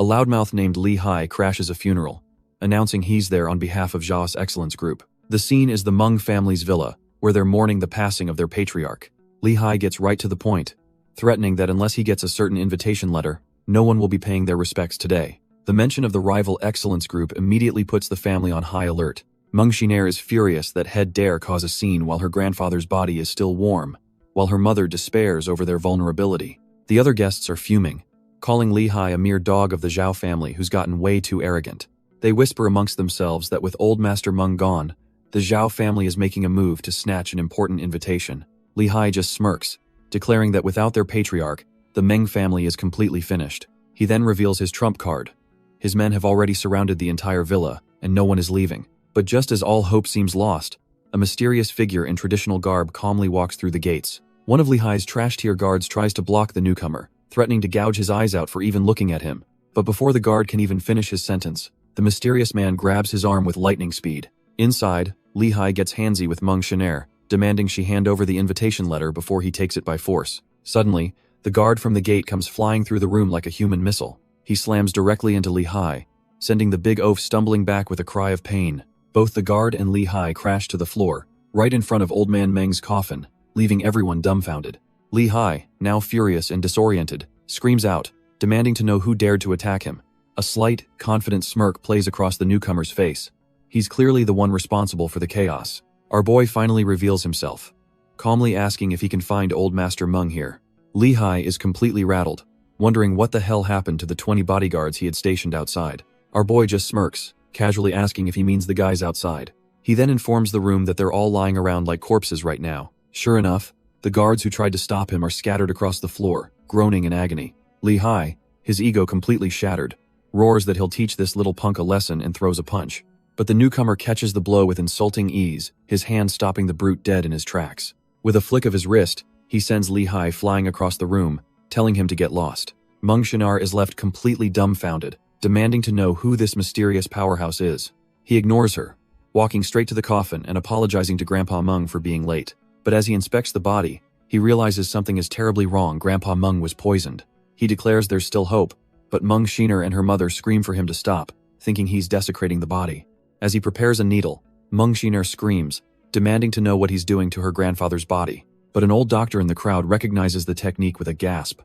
A loudmouth named Li Hai crashes a funeral, announcing he's there on behalf of Zhao's Excellence Group. The scene is the Meng family's villa, where they're mourning the passing of their patriarch. Li Hai gets right to the point, threatening that unless he gets a certain invitation letter, no one will be paying their respects today. The mention of the rival Excellence Group immediately puts the family on high alert. Meng Xiner is furious that head dare cause a scene while her grandfather's body is still warm, while her mother despairs over their vulnerability. The other guests are fuming, calling Li Hai a mere dog of the Zhao family who's gotten way too arrogant. They whisper amongst themselves that with old Master Meng gone, the Zhao family is making a move to snatch an important invitation. Li Hai just smirks, declaring that without their patriarch, the Meng family is completely finished. He then reveals his trump card. His men have already surrounded the entire villa, and no one is leaving. But just as all hope seems lost, a mysterious figure in traditional garb calmly walks through the gates. One of Li Hai's trash-tier guards tries to block the newcomer, threatening to gouge his eyes out for even looking at him. But before the guard can even finish his sentence, the mysterious man grabs his arm with lightning speed. Inside, Li Hai gets handsy with Meng Xiner, demanding she hand over the invitation letter before he takes it by force. Suddenly, the guard from the gate comes flying through the room like a human missile. He slams directly into Li Hai, sending the big oaf stumbling back with a cry of pain. Both the guard and Li Hai crash to the floor, right in front of Old Man Meng's coffin, leaving everyone dumbfounded. Li Hai, now furious and disoriented, screams out, demanding to know who dared to attack him. A slight, confident smirk plays across the newcomer's face. He's clearly the one responsible for the chaos. Our boy finally reveals himself, calmly asking if he can find Old Master Meng here. Li Hai is completely rattled, wondering what the hell happened to the 20 bodyguards he had stationed outside. Our boy just smirks, casually asking if he means the guys outside. He then informs the room that they're all lying around like corpses right now. Sure enough, the guards who tried to stop him are scattered across the floor, groaning in agony. Li Hai, his ego completely shattered, roars that he'll teach this little punk a lesson and throws a punch. But the newcomer catches the blow with insulting ease, his hand stopping the brute dead in his tracks. With a flick of his wrist, he sends Li Hai flying across the room, telling him to get lost. Meng Xiner is left completely dumbfounded, demanding to know who this mysterious powerhouse is. He ignores her, walking straight to the coffin and apologizing to Grandpa Meng for being late. But as he inspects the body, he realizes something is terribly wrong. Grandpa Meng was poisoned. He declares there's still hope, but Meng Xiner and her mother scream for him to stop, thinking he's desecrating the body. As he prepares a needle, Meng Xiner screams, demanding to know what he's doing to her grandfather's body. But an old doctor in the crowd recognizes the technique with a gasp.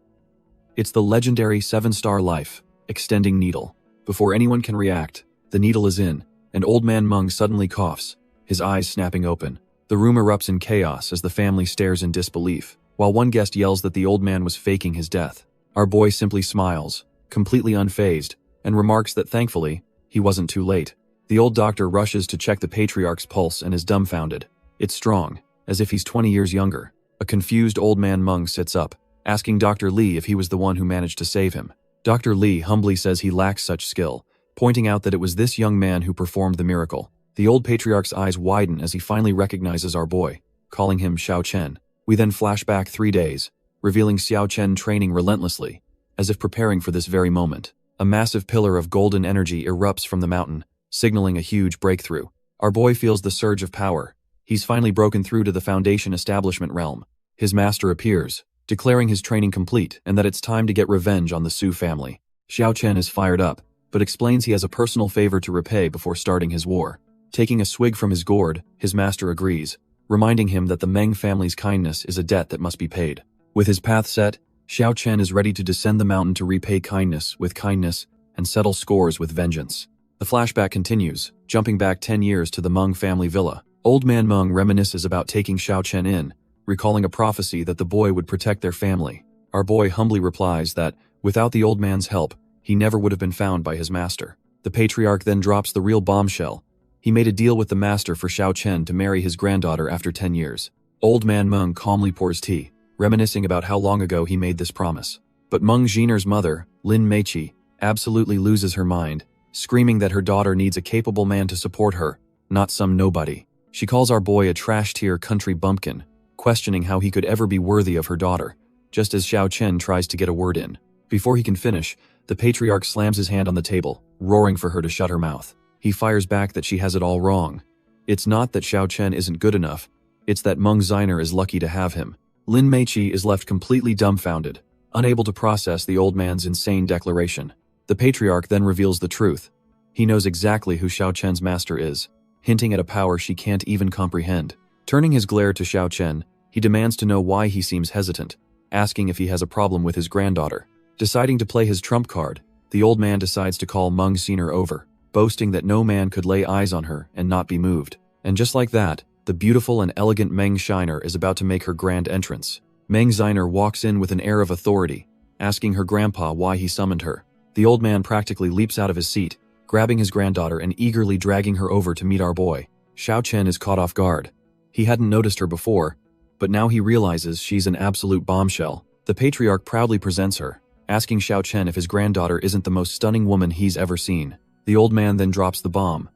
It's the legendary 7-star life extending needle. Before anyone can react, the needle is in, and Old Man Meng suddenly coughs, his eyes snapping open. The room erupts in chaos as the family stares in disbelief, while one guest yells that the old man was faking his death. Our boy simply smiles, completely unfazed, and remarks that thankfully, he wasn't too late. The old doctor rushes to check the patriarch's pulse and is dumbfounded. It's strong, as if he's 20 years younger. A confused Old Man Meng sits up, asking Dr. Li if he was the one who managed to save him. Dr. Li humbly says he lacks such skill, pointing out that it was this young man who performed the miracle. The old patriarch's eyes widen as he finally recognizes our boy, calling him Xiao Chen. We then flash back 3 days, revealing Xiao Chen training relentlessly, as if preparing for this very moment. A massive pillar of golden energy erupts from the mountain, signaling a huge breakthrough. Our boy feels the surge of power. He's finally broken through to the Foundation establishment realm. His master appears, declaring his training complete and that it's time to get revenge on the Su family. Xiao Chen is fired up, but explains he has a personal favor to repay before starting his war. Taking a swig from his gourd, his master agrees, reminding him that the Meng family's kindness is a debt that must be paid. With his path set, Xiao Chen is ready to descend the mountain to repay kindness with kindness and settle scores with vengeance. The flashback continues, jumping back 10 years to the Meng family villa. Old Man Meng reminisces about taking Xiao Chen in, recalling a prophecy that the boy would protect their family. Our boy humbly replies that, without the old man's help, he never would have been found by his master. The patriarch then drops the real bombshell. He made a deal with the master for Xiao Chen to marry his granddaughter after 10 years. Old Man Meng calmly pours tea, reminiscing about how long ago he made this promise. But Meng Xiner's mother, Lin Meiqi, absolutely loses her mind, screaming that her daughter needs a capable man to support her, not some nobody. She calls our boy a trash-tier country bumpkin, questioning how he could ever be worthy of her daughter, just as Xiao Chen tries to get a word in. Before he can finish, the patriarch slams his hand on the table, roaring for her to shut her mouth. He fires back that she has it all wrong. It's not that Xiao Chen isn't good enough, it's that Meng Xiner is lucky to have him. Lin Meiqi is left completely dumbfounded, unable to process the old man's insane declaration. The patriarch then reveals the truth. He knows exactly who Xiao Chen's master is, hinting at a power she can't even comprehend. Turning his glare to Xiao Chen, he demands to know why he seems hesitant, asking if he has a problem with his granddaughter. Deciding to play his trump card, the old man decides to call Meng Xiner over, boasting that no man could lay eyes on her and not be moved. And just like that, the beautiful and elegant Meng Xiner is about to make her grand entrance. Meng Xiner walks in with an air of authority, asking her grandpa why he summoned her. The old man practically leaps out of his seat, grabbing his granddaughter and eagerly dragging her over to meet our boy. Xiao Chen is caught off guard. He hadn't noticed her before, but now he realizes she's an absolute bombshell. The patriarch proudly presents her, asking Xiao Chen if his granddaughter isn't the most stunning woman he's ever seen. The old man then drops the bomb.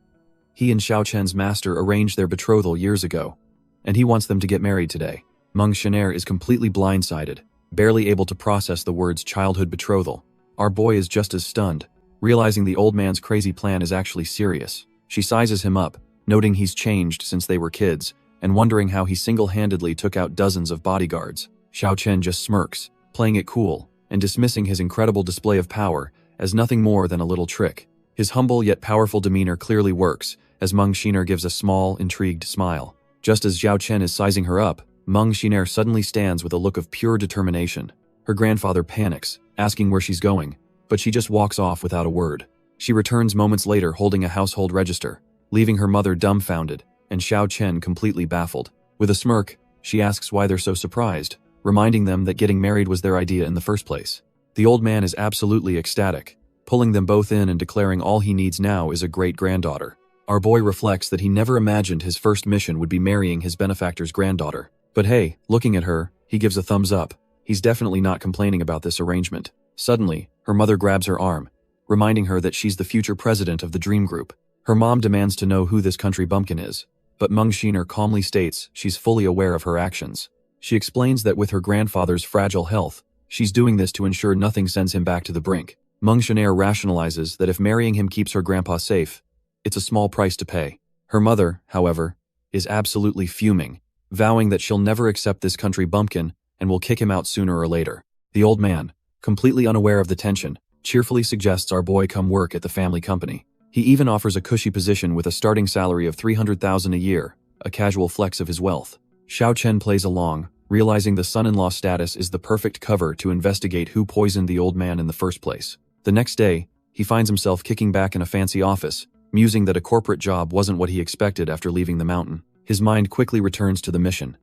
He and Xiao Chen's master arranged their betrothal years ago, and he wants them to get married today. Meng Xiner is completely blindsided, barely able to process the words childhood betrothal. Our boy is just as stunned, realizing the old man's crazy plan is actually serious. She sizes him up, noting he's changed since they were kids, and wondering how he single-handedly took out dozens of bodyguards. Xiao Chen just smirks, playing it cool, and dismissing his incredible display of power as nothing more than a little trick. His humble yet powerful demeanor clearly works, as Meng Xiner gives a small, intrigued smile. Just as Xiao Chen is sizing her up, Meng Xiner suddenly stands with a look of pure determination. Her grandfather panics, asking where she's going, but she just walks off without a word. She returns moments later holding a household register, leaving her mother dumbfounded and Xiao Chen completely baffled. With a smirk, she asks why they're so surprised, reminding them that getting married was their idea in the first place. The old man is absolutely ecstatic, pulling them both in and declaring all he needs now is a great-granddaughter. Our boy reflects that he never imagined his first mission would be marrying his benefactor's granddaughter. But hey, looking at her, he gives a thumbs up. He's definitely not complaining about this arrangement. Suddenly, her mother grabs her arm, reminding her that she's the future president of the Dream Group. Her mom demands to know who this country bumpkin is, but Meng Xiner calmly states she's fully aware of her actions. She explains that with her grandfather's fragile health, she's doing this to ensure nothing sends him back to the brink. Meng Xiner rationalizes that if marrying him keeps her grandpa safe, it's a small price to pay. Her mother, however, is absolutely fuming, vowing that she'll never accept this country bumpkin and will kick him out sooner or later. The old man, completely unaware of the tension, cheerfully suggests our boy come work at the family company. He even offers a cushy position with a starting salary of 300,000 a year, a casual flex of his wealth. Xiao Chen plays along, realizing the son-in-law status is the perfect cover to investigate who poisoned the old man in the first place. The next day, he finds himself kicking back in a fancy office, musing that a corporate job wasn't what he expected after leaving the mountain. His mind quickly returns to the mission.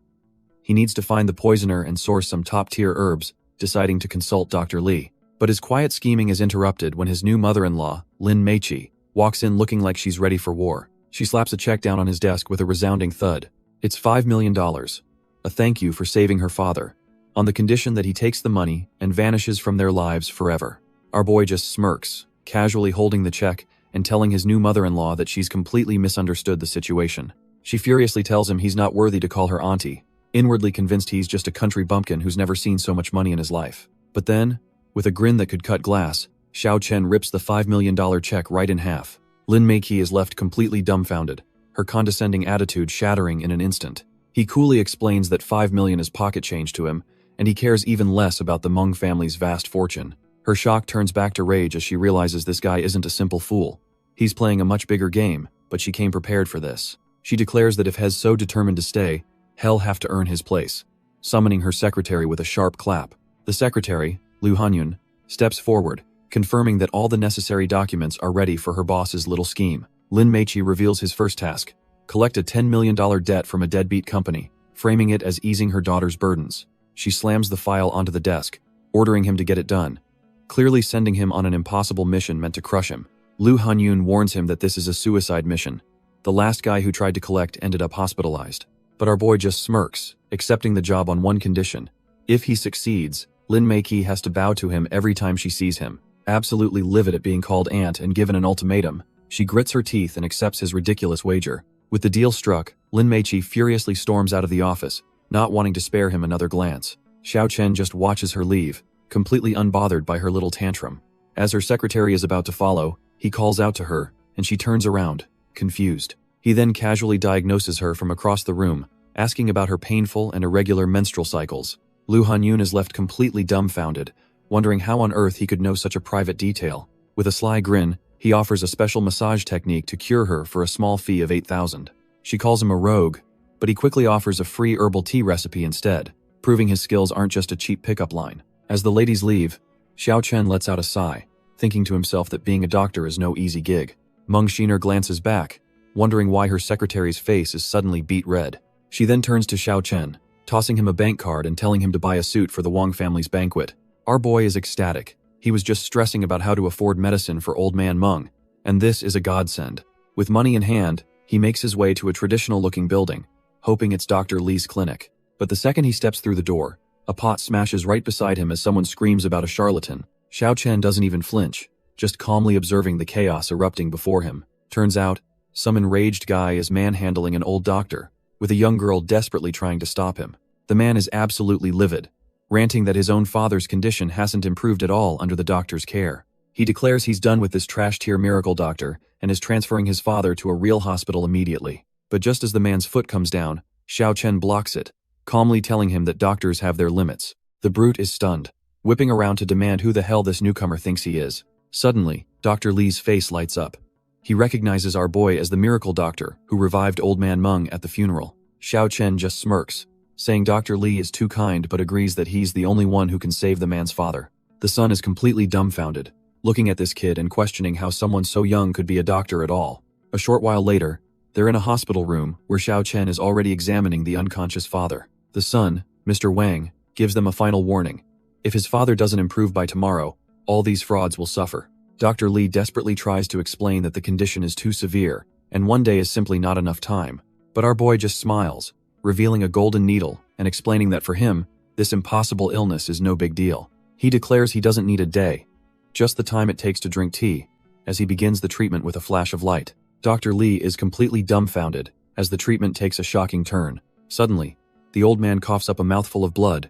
He needs to find the poisoner and source some top-tier herbs, deciding to consult Dr. Li. But his quiet scheming is interrupted when his new mother-in-law, Lin Meiqi, walks in looking like she's ready for war. She slaps a check down on his desk with a resounding thud. It's $5 million. A thank you for saving her father, on the condition that he takes the money and vanishes from their lives forever. Our boy just smirks, casually holding the check and telling his new mother-in-law that she's completely misunderstood the situation. She furiously tells him he's not worthy to call her auntie, inwardly convinced he's just a country bumpkin who's never seen so much money in his life. But then, with a grin that could cut glass, Xiao Chen rips the $5 million check right in half. Lin Meiqi is left completely dumbfounded, her condescending attitude shattering in an instant. He coolly explains that $5 million is pocket change to him, and he cares even less about the Meng family's vast fortune. Her shock turns back to rage as she realizes this guy isn't a simple fool. He's playing a much bigger game, but she came prepared for this. She declares that if He's so determined to stay, he'll have to earn his place, summoning her secretary with a sharp clap. The secretary, Lu Hanyun, steps forward, confirming that all the necessary documents are ready for her boss's little scheme. Lin Meiqi reveals his first task: collect a $10 million debt from a deadbeat company, framing it as easing her daughter's burdens. She slams the file onto the desk, ordering him to get it done, clearly sending him on an impossible mission meant to crush him. Lu Hanyun warns him that this is a suicide mission. The last guy who tried to collect ended up hospitalized. But our boy just smirks, accepting the job on one condition. If he succeeds, Lin Meiqi has to bow to him every time she sees him. Absolutely livid at being called aunt and given an ultimatum, she grits her teeth and accepts his ridiculous wager. With the deal struck, Lin Meiqi furiously storms out of the office, not wanting to spare him another glance. Xiao Chen just watches her leave, completely unbothered by her little tantrum. As her secretary is about to follow, he calls out to her, and she turns around, confused. He then casually diagnoses her from across the room, asking about her painful and irregular menstrual cycles. Lu Hanyun is left completely dumbfounded, wondering how on earth he could know such a private detail. With a sly grin, he offers a special massage technique to cure her for a small fee of 8,000. She calls him a rogue, but he quickly offers a free herbal tea recipe instead, proving his skills aren't just a cheap pickup line. As the ladies leave, Xiao Chen lets out a sigh, thinking to himself that being a doctor is no easy gig. Meng Xiner glances back, wondering why her secretary's face is suddenly beet red. She then turns to Xiao Chen, tossing him a bank card and telling him to buy a suit for the Wang family's banquet. Our boy is ecstatic. He was just stressing about how to afford medicine for old man Meng, and this is a godsend. With money in hand, he makes his way to a traditional-looking building, hoping it's Dr. Li's clinic. But the second he steps through the door, a pot smashes right beside him as someone screams about a charlatan. Xiao Chen doesn't even flinch, just calmly observing the chaos erupting before him. Turns out, some enraged guy is manhandling an old doctor, with a young girl desperately trying to stop him. The man is absolutely livid, ranting that his own father's condition hasn't improved at all under the doctor's care. He declares he's done with this trash-tier miracle doctor and is transferring his father to a real hospital immediately. But just as the man's foot comes down, Xiao Chen blocks it, calmly telling him that doctors have their limits. The brute is stunned, whipping around to demand who the hell this newcomer thinks he is. Suddenly, Dr. Li's face lights up. He recognizes our boy as the miracle doctor who revived old man Meng at the funeral. Xiao Chen just smirks, saying Dr. Li is too kind but agrees that he's the only one who can save the man's father. The son is completely dumbfounded, looking at this kid and questioning how someone so young could be a doctor at all. A short while later, they're in a hospital room where Xiao Chen is already examining the unconscious father. The son, Mr. Wang, gives them a final warning. If his father doesn't improve by tomorrow, all these frauds will suffer. Dr. Li desperately tries to explain that the condition is too severe, and one day is simply not enough time. But our boy just smiles, revealing a golden needle and explaining that for him, this impossible illness is no big deal. He declares he doesn't need a day, just the time it takes to drink tea, as he begins the treatment with a flash of light. Dr. Li is completely dumbfounded as the treatment takes a shocking turn. Suddenly, the old man coughs up a mouthful of blood,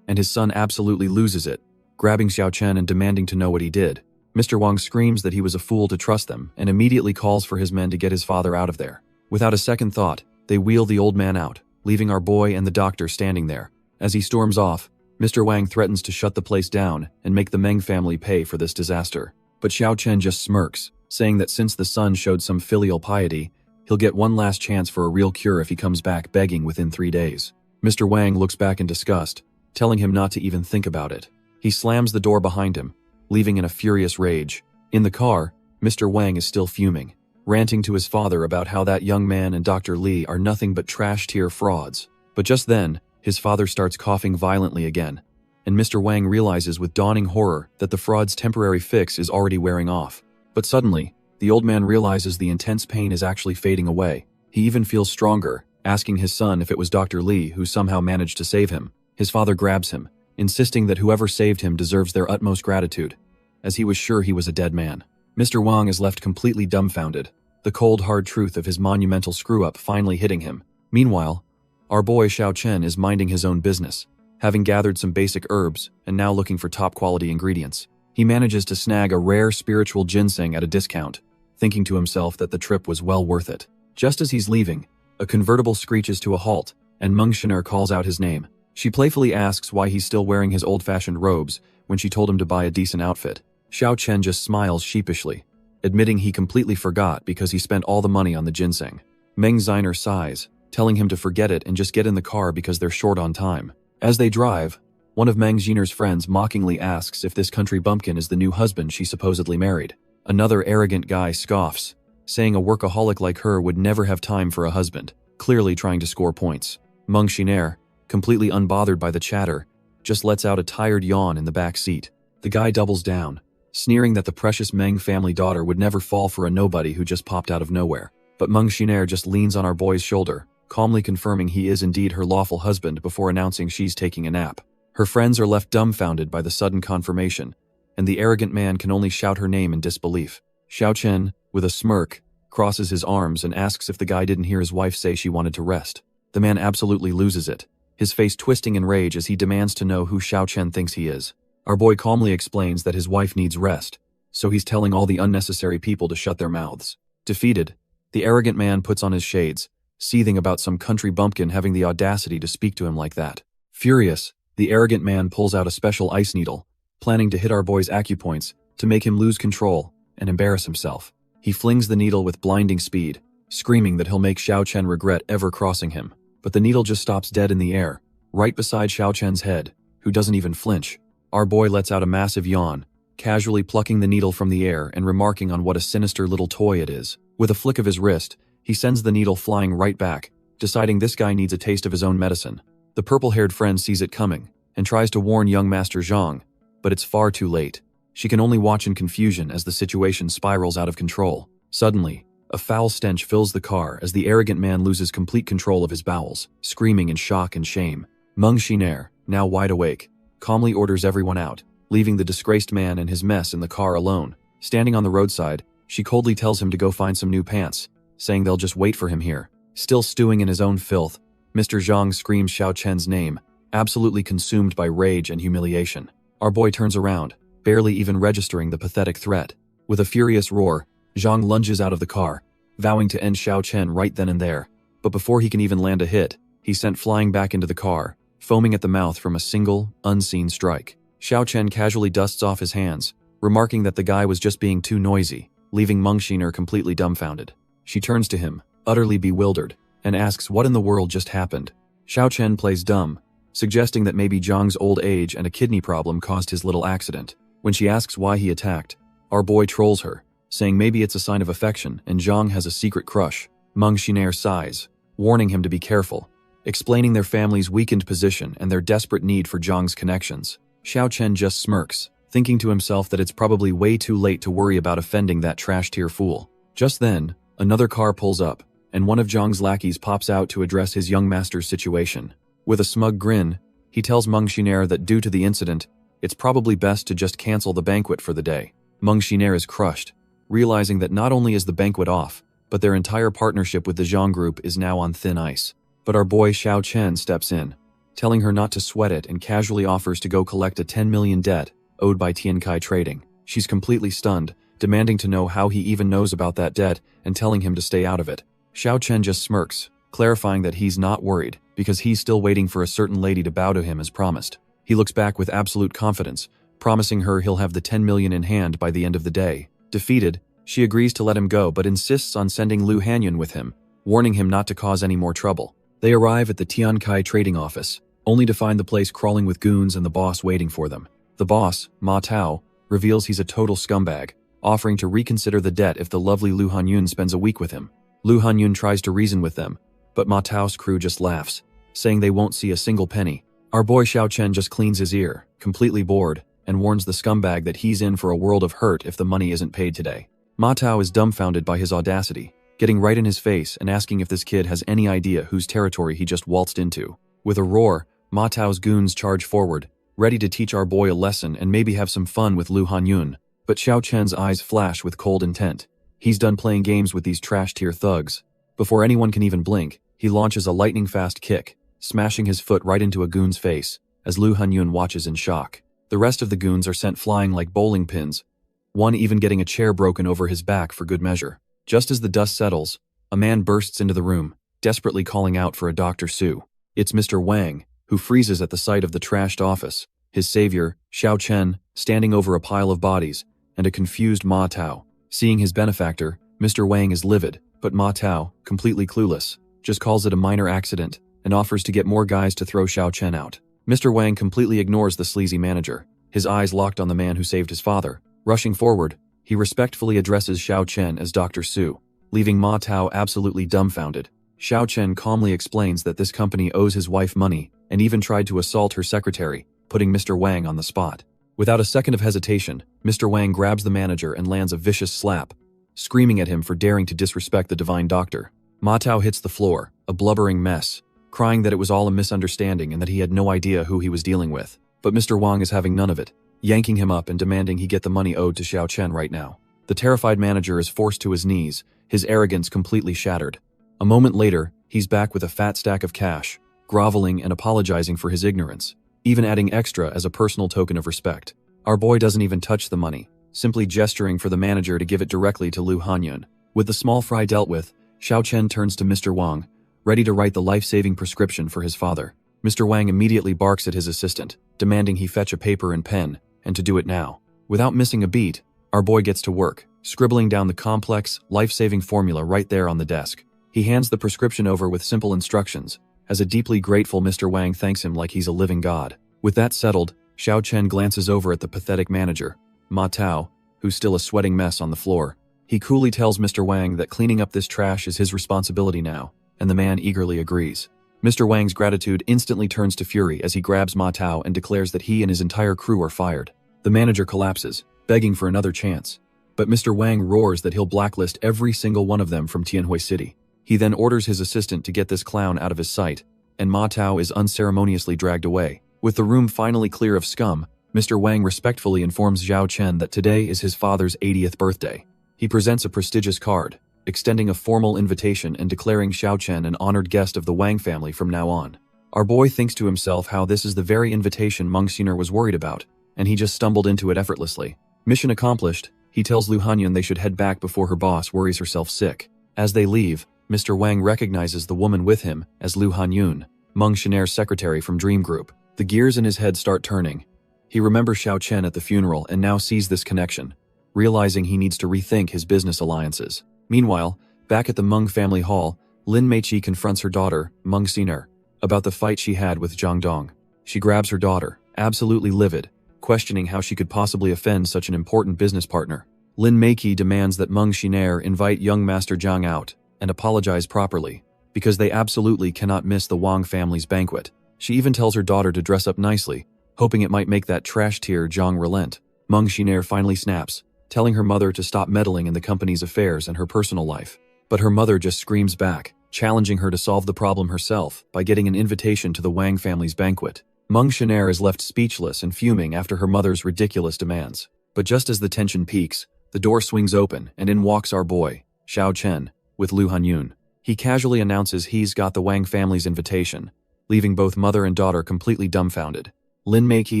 and his son absolutely loses it, grabbing Xiao Chen and demanding to know what he did. Mr. Wang screams that he was a fool to trust them and immediately calls for his men to get his father out of there. Without a second thought, they wheel the old man out, leaving our boy and the doctor standing there. As he storms off, Mr. Wang threatens to shut the place down and make the Meng family pay for this disaster. But Xiao Chen just smirks, saying that since the son showed some filial piety, he'll get one last chance for a real cure if he comes back begging within 3 days. Mr. Wang looks back in disgust, telling him not to even think about it. He slams the door behind him, leaving in a furious rage. In the car, Mr. Wang is still fuming, ranting to his father about how that young man and Dr. Li are nothing but trash-tier frauds. But just then, his father starts coughing violently again, and Mr. Wang realizes with dawning horror that the fraud's temporary fix is already wearing off. But suddenly, the old man realizes the intense pain is actually fading away. He even feels stronger, asking his son if it was Dr. Li who somehow managed to save him. His father grabs him, insisting that whoever saved him deserves their utmost gratitude, as he was sure he was a dead man. Mr. Wang is left completely dumbfounded, the cold hard truth of his monumental screw-up finally hitting him. Meanwhile, our boy Xiao Chen is minding his own business, having gathered some basic herbs and now looking for top-quality ingredients. He manages to snag a rare spiritual ginseng at a discount, thinking to himself that the trip was well worth it. Just as he's leaving, a convertible screeches to a halt, and Meng Xiner calls out his name. She playfully asks why he's still wearing his old-fashioned robes when she told him to buy a decent outfit. Xiao Chen just smiles sheepishly, admitting he completely forgot because he spent all the money on the ginseng. Meng Xiner sighs, telling him to forget it and just get in the car because they're short on time. As they drive, one of Meng Xiner's friends mockingly asks if this country bumpkin is the new husband she supposedly married. Another arrogant guy scoffs, saying a workaholic like her would never have time for a husband, clearly trying to score points. Meng Xiner, completely unbothered by the chatter, just lets out a tired yawn in the back seat. The guy doubles down, sneering that the precious Meng family daughter would never fall for a nobody who just popped out of nowhere. But Meng Xiner just leans on our boy's shoulder, calmly confirming he is indeed her lawful husband before announcing she's taking a nap. Her friends are left dumbfounded by the sudden confirmation, and the arrogant man can only shout her name in disbelief. Xiao Chen, with a smirk, crosses his arms and asks if the guy didn't hear his wife say she wanted to rest. The man absolutely loses it, his face twisting in rage as he demands to know who Xiao Chen thinks he is. Our boy calmly explains that his wife needs rest, so he's telling all the unnecessary people to shut their mouths. Defeated, the arrogant man puts on his shades, seething about some country bumpkin having the audacity to speak to him like that. Furious, the arrogant man pulls out a special ice needle, planning to hit our boy's acupoints to make him lose control and embarrass himself. He flings the needle with blinding speed, screaming that he'll make Xiao Chen regret ever crossing him. But the needle just stops dead in the air, right beside Xiao Chen's head, who doesn't even flinch. Our boy lets out a massive yawn, casually plucking the needle from the air and remarking on what a sinister little toy it is. With a flick of his wrist, he sends the needle flying right back, deciding this guy needs a taste of his own medicine. The purple-haired friend sees it coming and tries to warn young Master Zhang, but it's far too late. She can only watch in confusion as the situation spirals out of control. Suddenly, a foul stench fills the car as the arrogant man loses complete control of his bowels, screaming in shock and shame. Meng Xiner, now wide awake, calmly orders everyone out, leaving the disgraced man and his mess in the car alone. Standing on the roadside, she coldly tells him to go find some new pants, saying they'll just wait for him here. Still stewing in his own filth, Mr. Zhang screams Xiao Chen's name, absolutely consumed by rage and humiliation. Our boy turns around, barely even registering the pathetic threat. With a furious roar, Zhang lunges out of the car, vowing to end Xiao Chen right then and there. But before he can even land a hit, he's sent flying back into the car, foaming at the mouth from a single, unseen strike. Xiao Chen casually dusts off his hands, remarking that the guy was just being too noisy, leaving Meng Xiner completely dumbfounded. She turns to him, utterly bewildered, and asks what in the world just happened. Xiao Chen plays dumb, suggesting that maybe Zhang's old age and a kidney problem caused his little accident. When she asks why he attacked, our boy trolls her, saying maybe it's a sign of affection and Zhang has a secret crush. Meng Xiner sighs, warning him to be careful, explaining their family's weakened position and their desperate need for Zhang's connections. Xiao Chen just smirks, thinking to himself that it's probably way too late to worry about offending that trash-tier fool. Just then, another car pulls up, and one of Zhang's lackeys pops out to address his young master's situation. With a smug grin, he tells Meng Xiner that due to the incident, it's probably best to just cancel the banquet for the day. Meng Xiner is crushed, realizing that not only is the banquet off, but their entire partnership with the Zhang group is now on thin ice. But our boy Xiao Chen steps in, telling her not to sweat it and casually offers to go collect a 10 million debt owed by Tiankai Trading. She's completely stunned, demanding to know how he even knows about that debt and telling him to stay out of it. Xiao Chen just smirks, clarifying that he's not worried because he's still waiting for a certain lady to bow to him as promised. He looks back with absolute confidence, promising her he'll have the 10 million in hand by the end of the day. Defeated, she agrees to let him go but insists on sending Lu Hanyun with him, warning him not to cause any more trouble. They arrive at the Tiankai Trading office, only to find the place crawling with goons and the boss waiting for them. The boss, Ma Tao, reveals he's a total scumbag, offering to reconsider the debt if the lovely Lu Hanyun spends a week with him. Lu Hanyun tries to reason with them, but Ma Tao's crew just laughs, saying they won't see a single penny. Our boy Xiao Chen just cleans his ear, completely bored, and warns the scumbag that he's in for a world of hurt if the money isn't paid today. Ma Tao is dumbfounded by his audacity, getting right in his face and asking if this kid has any idea whose territory he just waltzed into. With a roar, Ma Tao's goons charge forward, ready to teach our boy a lesson and maybe have some fun with Lu Hanyun. But Xiao Chen's eyes flash with cold intent. He's done playing games with these trash-tier thugs. Before anyone can even blink, he launches a lightning-fast kick, smashing his foot right into a goon's face, as Lu Hanyun watches in shock. The rest of the goons are sent flying like bowling pins, one even getting a chair broken over his back for good measure. Just as the dust settles, a man bursts into the room, desperately calling out for a Dr. Su. It's Mr. Wang, who freezes at the sight of the trashed office, his savior, Xiao Chen, standing over a pile of bodies, and a confused Ma Tao. Seeing his benefactor, Mr. Wang is livid, but Ma Tao, completely clueless, just calls it a minor accident and offers to get more guys to throw Xiao Chen out. Mr. Wang completely ignores the sleazy manager, his eyes locked on the man who saved his father. Rushing forward, he respectfully addresses Xiao Chen as Dr. Su, leaving Ma Tao absolutely dumbfounded. Xiao Chen calmly explains that this company owes his wife money and even tried to assault her secretary, putting Mr. Wang on the spot. Without a second of hesitation, Mr. Wang grabs the manager and lands a vicious slap, screaming at him for daring to disrespect the divine doctor. Ma Tao hits the floor, a blubbering mess, crying that it was all a misunderstanding and that he had no idea who he was dealing with. But Mr. Wang is having none of it, yanking him up and demanding he get the money owed to Xiao Chen right now. The terrified manager is forced to his knees, his arrogance completely shattered. A moment later, he's back with a fat stack of cash, groveling and apologizing for his ignorance, even adding extra as a personal token of respect. Our boy doesn't even touch the money, simply gesturing for the manager to give it directly to Lu Hanyun. With the small fry dealt with, Xiao Chen turns to Mr. Wang, ready to write the life-saving prescription for his father. Mr. Wang immediately barks at his assistant, demanding he fetch a paper and pen, and to do it now. Without missing a beat, our boy gets to work, scribbling down the complex, life-saving formula right there on the desk. He hands the prescription over with simple instructions, as a deeply grateful Mr. Wang thanks him like he's a living god. With that settled, Xiao Chen glances over at the pathetic manager, Ma Tao, who's still a sweating mess on the floor. He coolly tells Mr. Wang that cleaning up this trash is his responsibility now, and the man eagerly agrees. Mr. Wang's gratitude instantly turns to fury as he grabs Ma Tao and declares that he and his entire crew are fired. The manager collapses, begging for another chance. But Mr. Wang roars that he'll blacklist every single one of them from Tianhui City. He then orders his assistant to get this clown out of his sight, and Ma Tao is unceremoniously dragged away. With the room finally clear of scum, Mr. Wang respectfully informs Xiao Chen that today is his father's 80th birthday. He presents a prestigious card, extending a formal invitation and declaring Xiao Chen an honored guest of the Wang family from now on. Our boy thinks to himself how this is the very invitation Mengxiner was worried about, and he just stumbled into it effortlessly. Mission accomplished, he tells Lu Hanyun they should head back before her boss worries herself sick. As they leave, Mr. Wang recognizes the woman with him as Lu Hanyun, Mengxiner's secretary from Dream Group. The gears in his head start turning. He remembers Xiao Chen at the funeral and now sees this connection, realizing he needs to rethink his business alliances. Meanwhile, back at the Meng family hall, Lin Meiqi confronts her daughter, Mengxiner, about the fight she had with Zhang Dong. She grabs her daughter, absolutely livid, questioning how she could possibly offend such an important business partner. Lin Meiqi demands that Mengxiner invite young Master Zhang out and apologize properly, because they absolutely cannot miss the Wang family's banquet. She even tells her daughter to dress up nicely, hoping it might make that trash-tier Zhang relent. Mengxiner finally snaps, telling her mother to stop meddling in the company's affairs and her personal life. But her mother just screams back, challenging her to solve the problem herself by getting an invitation to the Wang family's banquet. Mengxiner is left speechless and fuming after her mother's ridiculous demands. But just as the tension peaks, the door swings open and in walks our boy, Xiao Chen, with Lu Hanyun. He casually announces he's got the Wang family's invitation, leaving both mother and daughter completely dumbfounded. Lin Meiqi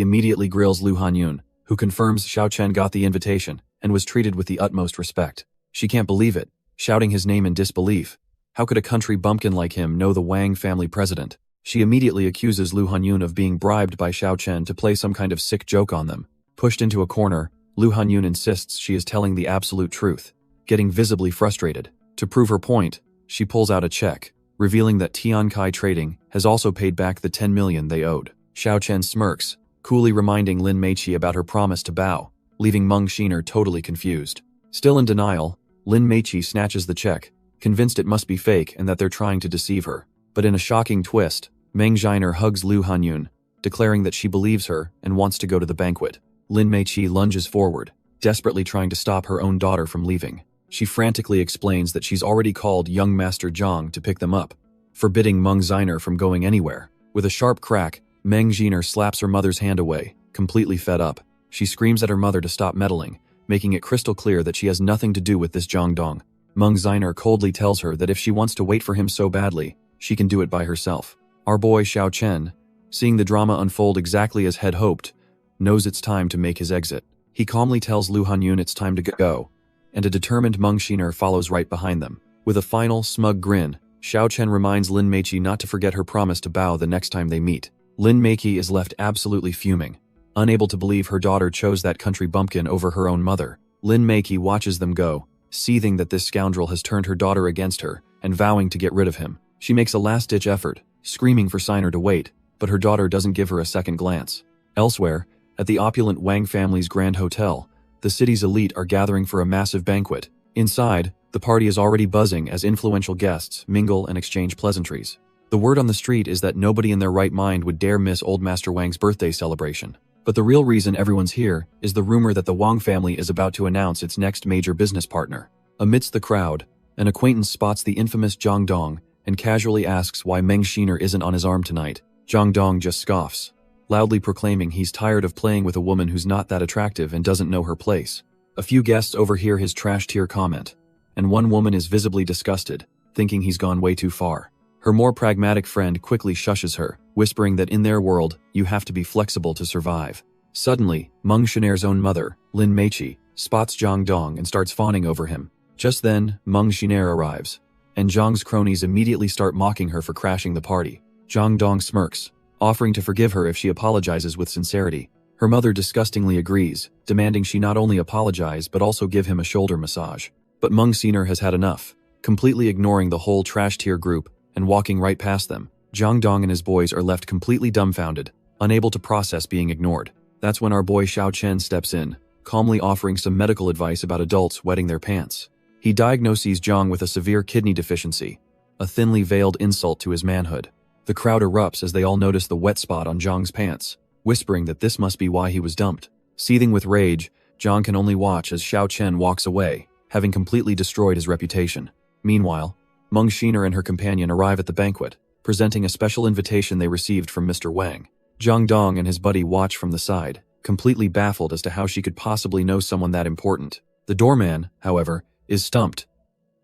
immediately grills Lu Hanyun, who confirms Xiao Chen got the invitation and was treated with the utmost respect. She can't believe it, shouting his name in disbelief. How could a country bumpkin like him know the Wang family president? She immediately accuses Lu Hanyun of being bribed by Xiao Chen to play some kind of sick joke on them. Pushed into a corner, Lu Hanyun insists she is telling the absolute truth, getting visibly frustrated. To prove her point, she pulls out a check, revealing that Tiankai Trading has also paid back the 10 million they owed. Xiao Chen smirks, coolly reminding Lin Meiqi about her promise to bow, leaving Mengxiner totally confused. Still in denial, Lin Meiqi snatches the check, convinced it must be fake and that they're trying to deceive her. But in a shocking twist, Mengxiner hugs Lu Hanyun, declaring that she believes her and wants to go to the banquet. Lin Meiqi lunges forward, desperately trying to stop her own daughter from leaving. She frantically explains that she's already called young Master Zhang to pick them up, forbidding Mengxiner from going anywhere. With a sharp crack, Mengxiner slaps her mother's hand away, completely fed up. She screams at her mother to stop meddling, making it crystal clear that she has nothing to do with this Zhang Dong. Mengxiner coldly tells her that if she wants to wait for him so badly, she can do it by herself. Our boy Xiao Chen, seeing the drama unfold exactly as had hoped, knows it's time to make his exit. He calmly tells Lu Hanyun it's time to go, and a determined Mengxiner follows right behind them. With a final, smug grin, Xiao Chen reminds Lin Meiqi not to forget her promise to bow the next time they meet. Lin Meiqi is left absolutely fuming, unable to believe her daughter chose that country bumpkin over her own mother. Lin Meiqi watches them go, seething that this scoundrel has turned her daughter against her and vowing to get rid of him. She makes a last-ditch effort, screaming for Siner to wait, but her daughter doesn't give her a second glance. Elsewhere, at the opulent Wang family's grand hotel, the city's elite are gathering for a massive banquet. Inside, the party is already buzzing as influential guests mingle and exchange pleasantries. The word on the street is that nobody in their right mind would dare miss old Master Wang's birthday celebration. But the real reason everyone's here is the rumor that the Wang family is about to announce its next major business partner. Amidst the crowd, an acquaintance spots the infamous Zhang Dong and casually asks why Mengxiner isn't on his arm tonight. Zhang Dong just scoffs, loudly proclaiming he's tired of playing with a woman who's not that attractive and doesn't know her place. A few guests overhear his trash-tier comment, and one woman is visibly disgusted, thinking he's gone way too far. Her more pragmatic friend quickly shushes her, whispering that in their world, you have to be flexible to survive. Suddenly, Mengxiner's own mother, Lin Meiqi, spots Zhang Dong and starts fawning over him. Just then, Mengxiner arrives, and Zhang's cronies immediately start mocking her for crashing the party. Zhang Dong smirks, offering to forgive her if she apologizes with sincerity. Her mother disgustingly agrees, demanding she not only apologize but also give him a shoulder massage. But Meng Xiner has had enough, completely ignoring the whole trash tier group and walking right past them. Zhang Dong and his boys are left completely dumbfounded, unable to process being ignored. That's when our boy Xiao Chen steps in, calmly offering some medical advice about adults wetting their pants. He diagnoses Zhang with a severe kidney deficiency, a thinly veiled insult to his manhood. The crowd erupts as they all notice the wet spot on Zhang's pants, whispering that this must be why he was dumped. Seething with rage, Zhang can only watch as Xiao Chen walks away, having completely destroyed his reputation. Meanwhile, Meng Xiner and her companion arrive at the banquet, presenting a special invitation they received from Mr. Wang. Zhang Dong and his buddy watch from the side, completely baffled as to how she could possibly know someone that important. The doorman, however, is stumped.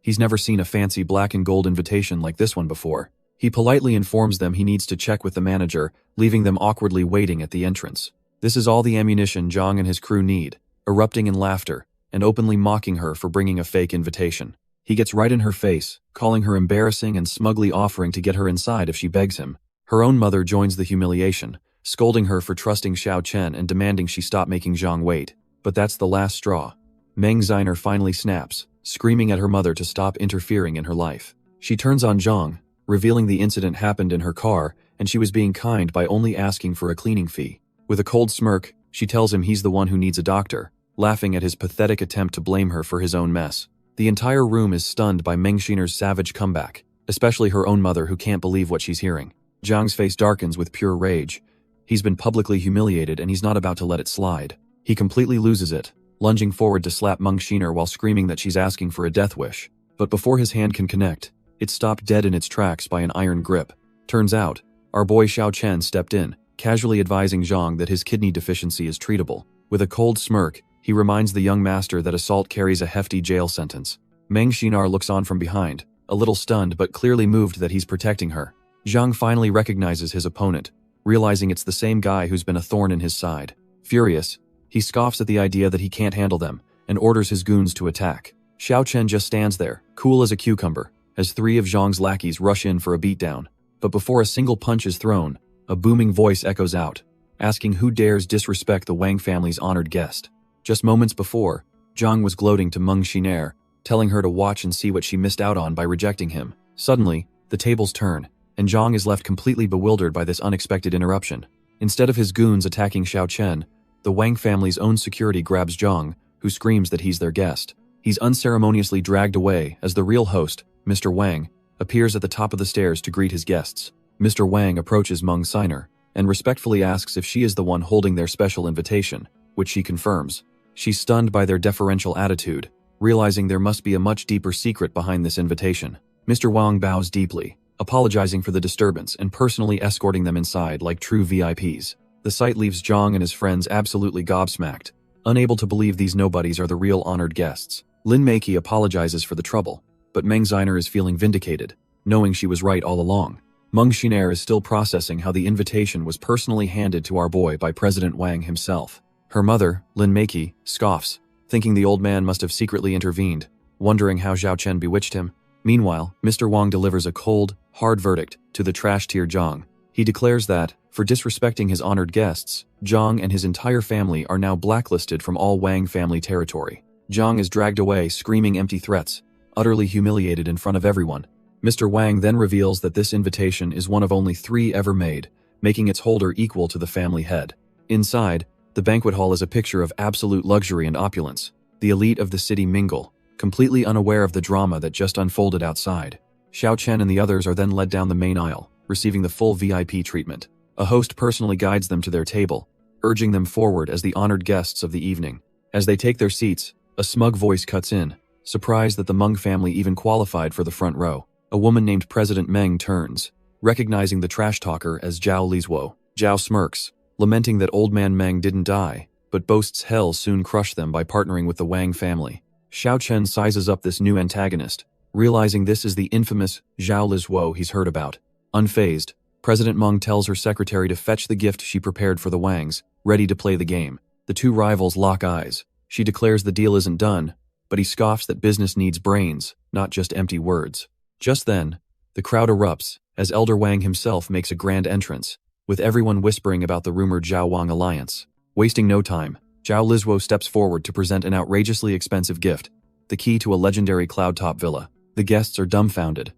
He's never seen a fancy black and gold invitation like this one before. He politely informs them he needs to check with the manager, leaving them awkwardly waiting at the entrance. This is all the ammunition Zhang and his crew need, erupting in laughter and openly mocking her for bringing a fake invitation. He gets right in her face, calling her embarrassing and smugly offering to get her inside if she begs him. Her own mother joins the humiliation, scolding her for trusting Xiao Chen and demanding she stop making Zhang wait. But that's the last straw. Meng Xiner finally snaps, screaming at her mother to stop interfering in her life. She turns on Zhang, revealing the incident happened in her car and she was being kind by only asking for a cleaning fee. With a cold smirk, she tells him he's the one who needs a doctor, laughing at his pathetic attempt to blame her for his own mess. The entire room is stunned by Meng Xiner's savage comeback, especially her own mother who can't believe what she's hearing. Zhang's face darkens with pure rage. He's been publicly humiliated and he's not about to let it slide. He completely loses it, lunging forward to slap Meng Xiner while screaming that she's asking for a death wish. But before his hand can connect, it's stopped dead in its tracks by an iron grip. Turns out, our boy Xiao Chen stepped in, casually advising Zhang that his kidney deficiency is treatable. With a cold smirk, he reminds the young master that assault carries a hefty jail sentence. Meng Xiner looks on from behind, a little stunned but clearly moved that he's protecting her. Zhang finally recognizes his opponent, realizing it's the same guy who's been a thorn in his side. Furious, he scoffs at the idea that he can't handle them and orders his goons to attack. Xiao Chen just stands there, cool as a cucumber, as three of Zhang's lackeys rush in for a beatdown. But before a single punch is thrown, a booming voice echoes out, asking who dares disrespect the Wang family's honored guest. Just moments before, Zhang was gloating to Meng Xiner, telling her to watch and see what she missed out on by rejecting him. Suddenly, the tables turn, and Zhang is left completely bewildered by this unexpected interruption. Instead of his goons attacking Xiao Chen, the Wang family's own security grabs Zhang, who screams that he's their guest. He's unceremoniously dragged away as the real host, Mr. Wang, appears at the top of the stairs to greet his guests. Mr. Wang approaches Meng Xiner and respectfully asks if she is the one holding their special invitation, which she confirms. She's stunned by their deferential attitude, realizing there must be a much deeper secret behind this invitation. Mr. Wang bows deeply, apologizing for the disturbance and personally escorting them inside like true VIPs. The sight leaves Zhang and his friends absolutely gobsmacked, unable to believe these nobodies are the real honored guests. Lin Meiki apologizes for the trouble, but Meng Xiner is feeling vindicated, knowing she was right all along. Meng Xiner is still processing how the invitation was personally handed to our boy by President Wang himself. Her mother, Lin Meiki, scoffs, thinking the old man must have secretly intervened, wondering how Xiao Chen bewitched him. Meanwhile, Mr. Wang delivers a cold, hard verdict to the trash tier Zhang. He declares that, for disrespecting his honored guests, Zhang and his entire family are now blacklisted from all Wang family territory. Zhang is dragged away screaming empty threats, utterly humiliated in front of everyone. Mr. Wang then reveals that this invitation is one of only 3 ever made, making its holder equal to the family head. Inside, the banquet hall is a picture of absolute luxury and opulence. The elite of the city mingle, completely unaware of the drama that just unfolded outside. Xiao Chen and the others are then led down the main aisle, receiving the full VIP treatment. A host personally guides them to their table, urging them forward as the honored guests of the evening. As they take their seats, a smug voice cuts in, surprised that the Meng family even qualified for the front row. A woman named President Meng turns, recognizing the trash talker as Zhao Lizuo. Zhao smirks, lamenting that old man Meng didn't die, but boasts hell soon crushed them by partnering with the Wang family. Xiao Chen sizes up this new antagonist, realizing this is the infamous Zhao Lizuo he's heard about. Unfazed, President Meng tells her secretary to fetch the gift she prepared for the Wangs, ready to play the game. The two rivals lock eyes. She declares the deal isn't done, but he scoffs that business needs brains, not just empty words. Just then, the crowd erupts as Elder Wang himself makes a grand entrance, with everyone whispering about the rumored Zhao Wang alliance. Wasting no time, Zhao Lizhuo steps forward to present an outrageously expensive gift, the key to a legendary cloud-top villa. The guests are dumbfounded.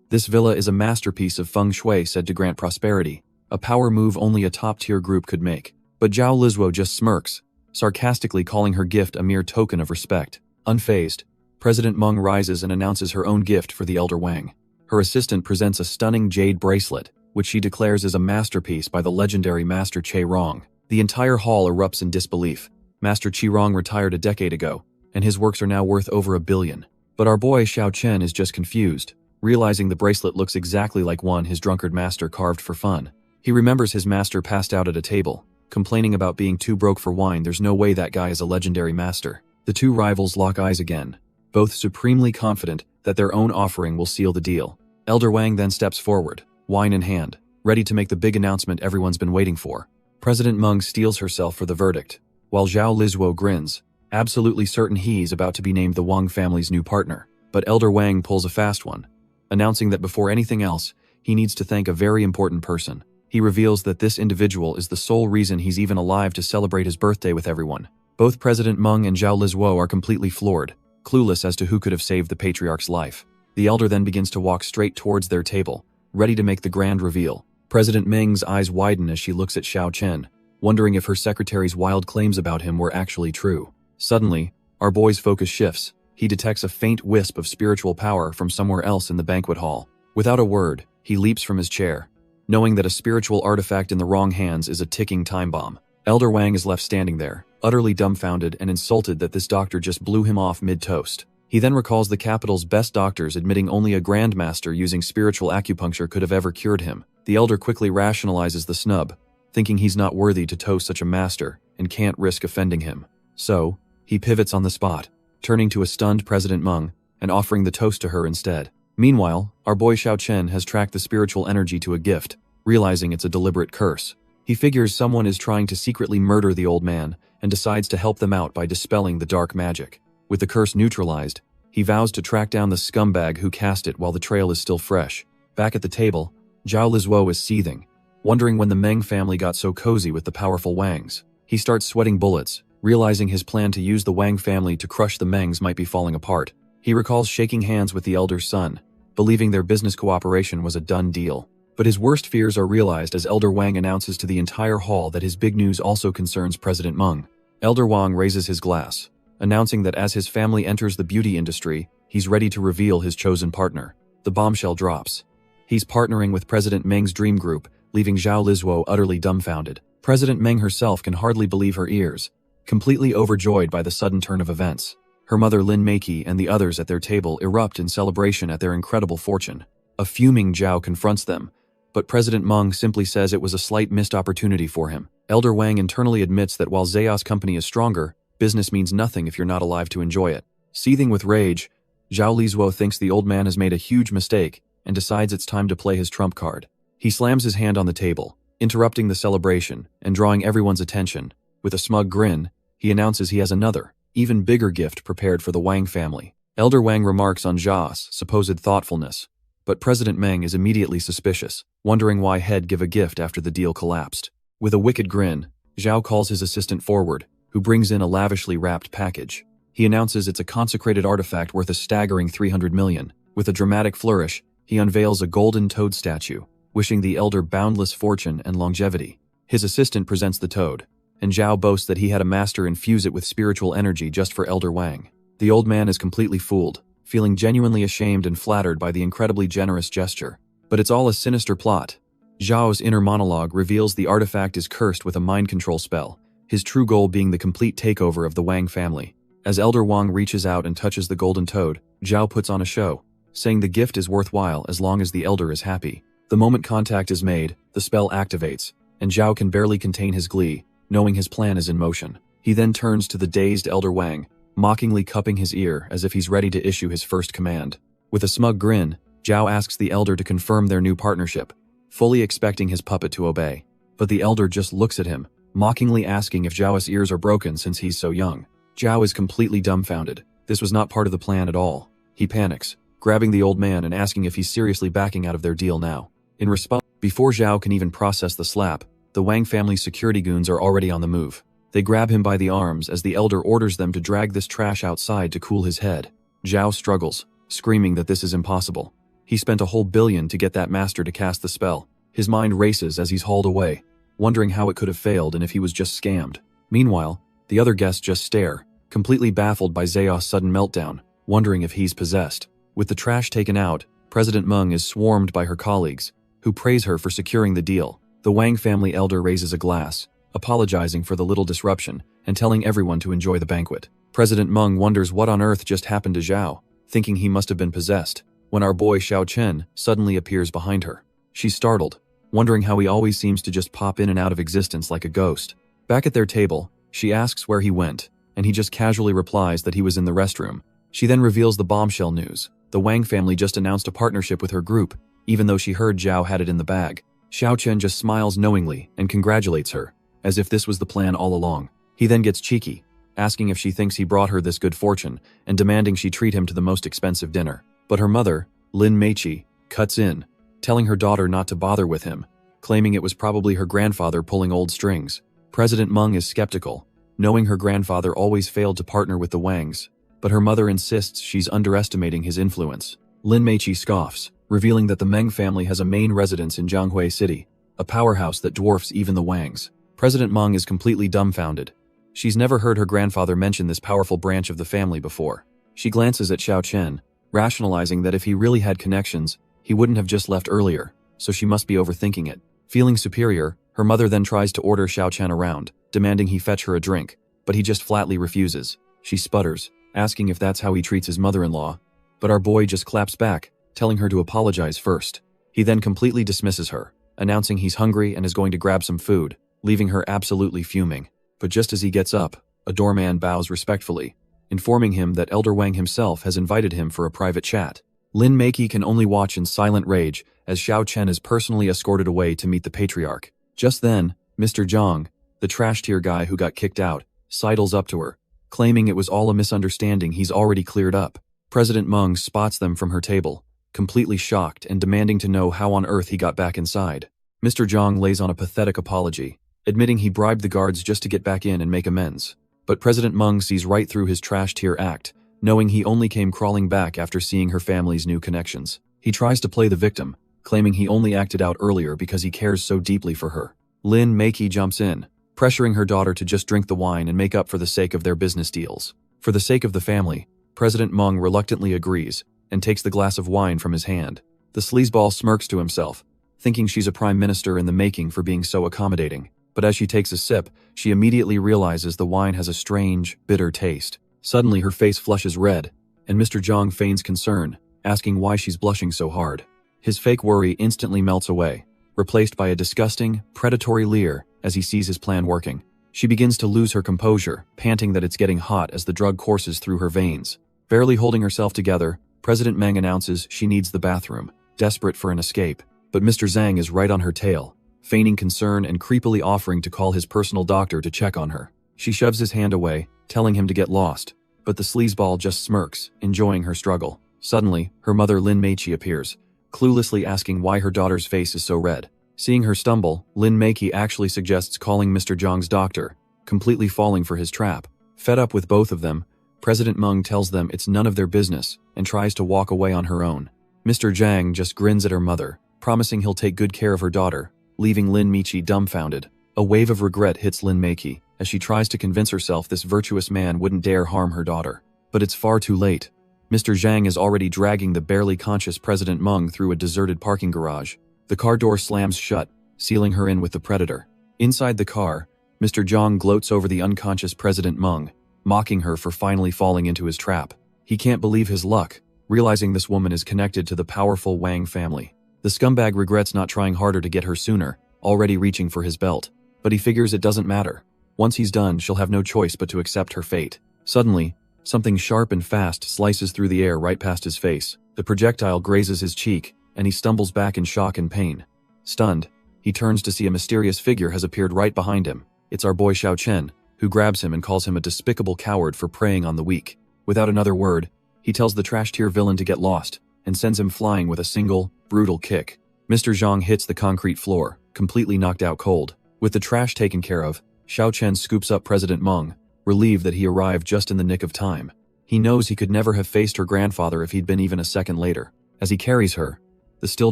This villa is a masterpiece of feng shui said to grant prosperity, a power move only a top-tier group could make. But Zhao Lizhuo just smirks, sarcastically calling her gift a mere token of respect. Unfazed, President Meng rises and announces her own gift for the elder Wang. Her assistant presents a stunning jade bracelet, which she declares is a masterpiece by the legendary Master Che Rong. The entire hall erupts in disbelief. Master Che Rong retired a decade ago, and his works are now worth over $1 billion. But our boy Xiao Chen is just confused, realizing the bracelet looks exactly like one his drunkard master carved for fun. He remembers his master passed out at a table, complaining about being too broke for wine. There's no way that guy is a legendary master. The two rivals lock eyes again, both supremely confident that their own offering will seal the deal. Elder Wang then steps forward, wine in hand, ready to make the big announcement everyone's been waiting for. President Meng steels herself for the verdict, while Zhao Lizhuo grins, absolutely certain he's about to be named the Wang family's new partner. But Elder Wang pulls a fast one, announcing that before anything else, he needs to thank a very important person. He reveals that this individual is the sole reason he's even alive to celebrate his birthday with everyone. Both President Meng and Zhao Lizhuo are completely floored, clueless as to who could have saved the patriarch's life. The elder then begins to walk straight towards their table, ready to make the grand reveal. President Meng's eyes widen as she looks at Xiao Chen, wondering if her secretary's wild claims about him were actually true. Suddenly, our boy's focus shifts. He detects a faint wisp of spiritual power from somewhere else in the banquet hall. Without a word, he leaps from his chair, knowing that a spiritual artifact in the wrong hands is a ticking time bomb. Elder Wang is left standing there, utterly dumbfounded and insulted that this doctor just blew him off mid-toast. He then recalls the capital's best doctors admitting only a grandmaster using spiritual acupuncture could have ever cured him. The elder quickly rationalizes the snub, thinking he's not worthy to toast such a master and can't risk offending him. So, he pivots on the spot, turning to a stunned President Meng and offering the toast to her instead. Meanwhile, our boy Xiao Chen has tracked the spiritual energy to a gift, realizing it's a deliberate curse. He figures someone is trying to secretly murder the old man and decides to help them out by dispelling the dark magic. With the curse neutralized, he vows to track down the scumbag who cast it while the trail is still fresh. Back at the table, Zhao Lizhuo is seething, wondering when the Meng family got so cozy with the powerful Wangs. He starts sweating bullets, realizing his plan to use the Wang family to crush the Mengs might be falling apart. He recalls shaking hands with the elder's son, believing their business cooperation was a done deal. But his worst fears are realized as Elder Wang announces to the entire hall that his big news also concerns President Meng. Elder Wang raises his glass, announcing that as his family enters the beauty industry, he's ready to reveal his chosen partner. The bombshell drops. He's partnering with President Meng's dream group, leaving Zhao Lizhuo utterly dumbfounded. President Meng herself can hardly believe her ears, completely overjoyed by the sudden turn of events. Her mother Lin Meiki and the others at their table erupt in celebration at their incredible fortune. A fuming Zhao confronts them, but President Meng simply says it was a slight missed opportunity for him. Elder Wang internally admits that while Zayas' company is stronger, business means nothing if you're not alive to enjoy it. Seething with rage, Zhao Lizhuo thinks the old man has made a huge mistake and decides it's time to play his trump card. He slams his hand on the table, interrupting the celebration and drawing everyone's attention. With a smug grin, he announces he has another, even bigger gift prepared for the Wang family. Elder Wang remarks on Zhao's supposed thoughtfulness, but President Meng is immediately suspicious, wondering why he'd give a gift after the deal collapsed. With a wicked grin, Zhao calls his assistant forward, who brings in a lavishly wrapped package. He announces it's a consecrated artifact worth a staggering 300 million. With a dramatic flourish, he unveils a golden toad statue, wishing the elder boundless fortune and longevity. His assistant presents the toad, and Zhao boasts that he had a master infuse it with spiritual energy just for Elder Wang. The old man is completely fooled, feeling genuinely ashamed and flattered by the incredibly generous gesture. But it's all a sinister plot. Zhao's inner monologue reveals the artifact is cursed with a mind control spell, his true goal being the complete takeover of the Wang family. As Elder Wang reaches out and touches the golden toad, Zhao puts on a show, saying the gift is worthwhile as long as the elder is happy. The moment contact is made, the spell activates, and Zhao can barely contain his glee, knowing his plan is in motion. He then turns to the dazed Elder Wang, mockingly cupping his ear as if he's ready to issue his first command. With a smug grin, Zhao asks the elder to confirm their new partnership, fully expecting his puppet to obey. But the elder just looks at him, mockingly asking if Zhao's ears are broken since he's so young. Zhao is completely dumbfounded. This was not part of the plan at all. He panics, grabbing the old man and asking if he's seriously backing out of their deal now. In response, before Zhao can even process the slap, the Wang family's security goons are already on the move. They grab him by the arms as the elder orders them to drag this trash outside to cool his head. Zhao struggles, screaming that this is impossible. He spent a whole billion to get that master to cast the spell. His mind races as he's hauled away, wondering how it could have failed and if he was just scammed. Meanwhile, the other guests just stare, completely baffled by Zao's sudden meltdown, wondering if he's possessed. With the trash taken out, President Meng is swarmed by her colleagues, who praise her for securing the deal. The Wang family elder raises a glass, apologizing for the little disruption and telling everyone to enjoy the banquet. President Meng wonders what on earth just happened to Zhao, thinking he must have been possessed, when our boy Xiao Chen suddenly appears behind her. She's startled, wondering how he always seems to just pop in and out of existence like a ghost. Back at their table, she asks where he went, and he just casually replies that he was in the restroom. She then reveals the bombshell news. The Wang family just announced a partnership with her group, even though she heard Zhao had it in the bag. Xiao Chen just smiles knowingly and congratulates her, as if this was the plan all along. He then gets cheeky, asking if she thinks he brought her this good fortune and demanding she treat him to the most expensive dinner. But her mother, Lin Meiqi, cuts in, telling her daughter not to bother with him, claiming it was probably her grandfather pulling old strings. President Meng is skeptical, knowing her grandfather always failed to partner with the Wangs, but her mother insists she's underestimating his influence. Lin Meiqi scoffs, revealing that the Meng family has a main residence in Jianghui City, a powerhouse that dwarfs even the Wangs. President Meng is completely dumbfounded. She's never heard her grandfather mention this powerful branch of the family before. She glances at Xiao Chen, rationalizing that if he really had connections, he wouldn't have just left earlier, so she must be overthinking it. Feeling superior, her mother then tries to order Xiao Chen around, demanding he fetch her a drink, but he just flatly refuses. She sputters, asking if that's how he treats his mother-in-law, but our boy just claps back, telling her to apologize first. He then completely dismisses her, announcing he's hungry and is going to grab some food, leaving her absolutely fuming. But just as he gets up, a doorman bows respectfully, informing him that Elder Wang himself has invited him for a private chat. Lin Meiqi can only watch in silent rage as Xiao Chen is personally escorted away to meet the patriarch. Just then, Mr. Zhang, the trash tier guy who got kicked out, sidles up to her, claiming it was all a misunderstanding he's already cleared up. President Meng spots them from her table, completely shocked and demanding to know how on earth he got back inside. Mr. Zhang lays on a pathetic apology, admitting he bribed the guards just to get back in and make amends. But President Meng sees right through his trash tier act, knowing he only came crawling back after seeing her family's new connections. He tries to play the victim, claiming he only acted out earlier because he cares so deeply for her. Lin Meiqi jumps in, pressuring her daughter to just drink the wine and make up for the sake of their business deals. For the sake of the family, President Meng reluctantly agrees and takes the glass of wine from his hand. The sleazeball smirks to himself, thinking she's a prime minister in the making for being so accommodating. But as she takes a sip, she immediately realizes the wine has a strange, bitter taste. Suddenly her face flushes red, and Mr. Zhang feigns concern, asking why she's blushing so hard. His fake worry instantly melts away, replaced by a disgusting, predatory leer as he sees his plan working. She begins to lose her composure, panting that it's getting hot as the drug courses through her veins. Barely holding herself together, President Meng announces she needs the bathroom, desperate for an escape. But Mr. Zhang is right on her tail, feigning concern and creepily offering to call his personal doctor to check on her. She shoves his hand away, telling him to get lost, but the sleazeball just smirks, enjoying her struggle. Suddenly, her mother Lin Meiqi appears, cluelessly asking why her daughter's face is so red. Seeing her stumble, Lin Meiqi actually suggests calling Mr. Zhang's doctor, completely falling for his trap. Fed up with both of them, President Meng tells them it's none of their business and tries to walk away on her own. Mr. Zhang just grins at her mother, promising he'll take good care of her daughter, leaving Lin Meiqi dumbfounded. A wave of regret hits Lin Meiqi as she tries to convince herself this virtuous man wouldn't dare harm her daughter. But it's far too late. Mr. Zhang is already dragging the barely conscious President Meng through a deserted parking garage. The car door slams shut, sealing her in with the predator. Inside the car, Mr. Zhang gloats over the unconscious President Meng, mocking her for finally falling into his trap. He can't believe his luck, realizing this woman is connected to the powerful Wang family. The scumbag regrets not trying harder to get her sooner, already reaching for his belt. But he figures it doesn't matter. Once he's done, she'll have no choice but to accept her fate. Suddenly, something sharp and fast slices through the air right past his face. The projectile grazes his cheek, and he stumbles back in shock and pain. Stunned, he turns to see a mysterious figure has appeared right behind him. It's our boy Xiao Chen, who grabs him and calls him a despicable coward for preying on the weak. Without another word, he tells the trash tier villain to get lost, and sends him flying with a single, brutal kick. Mr. Zhang hits the concrete floor, completely knocked out cold. With the trash taken care of, Xiao Chen scoops up President Meng, relieved that he arrived just in the nick of time. He knows he could never have faced her grandfather if he'd been even a second later. As he carries her, the still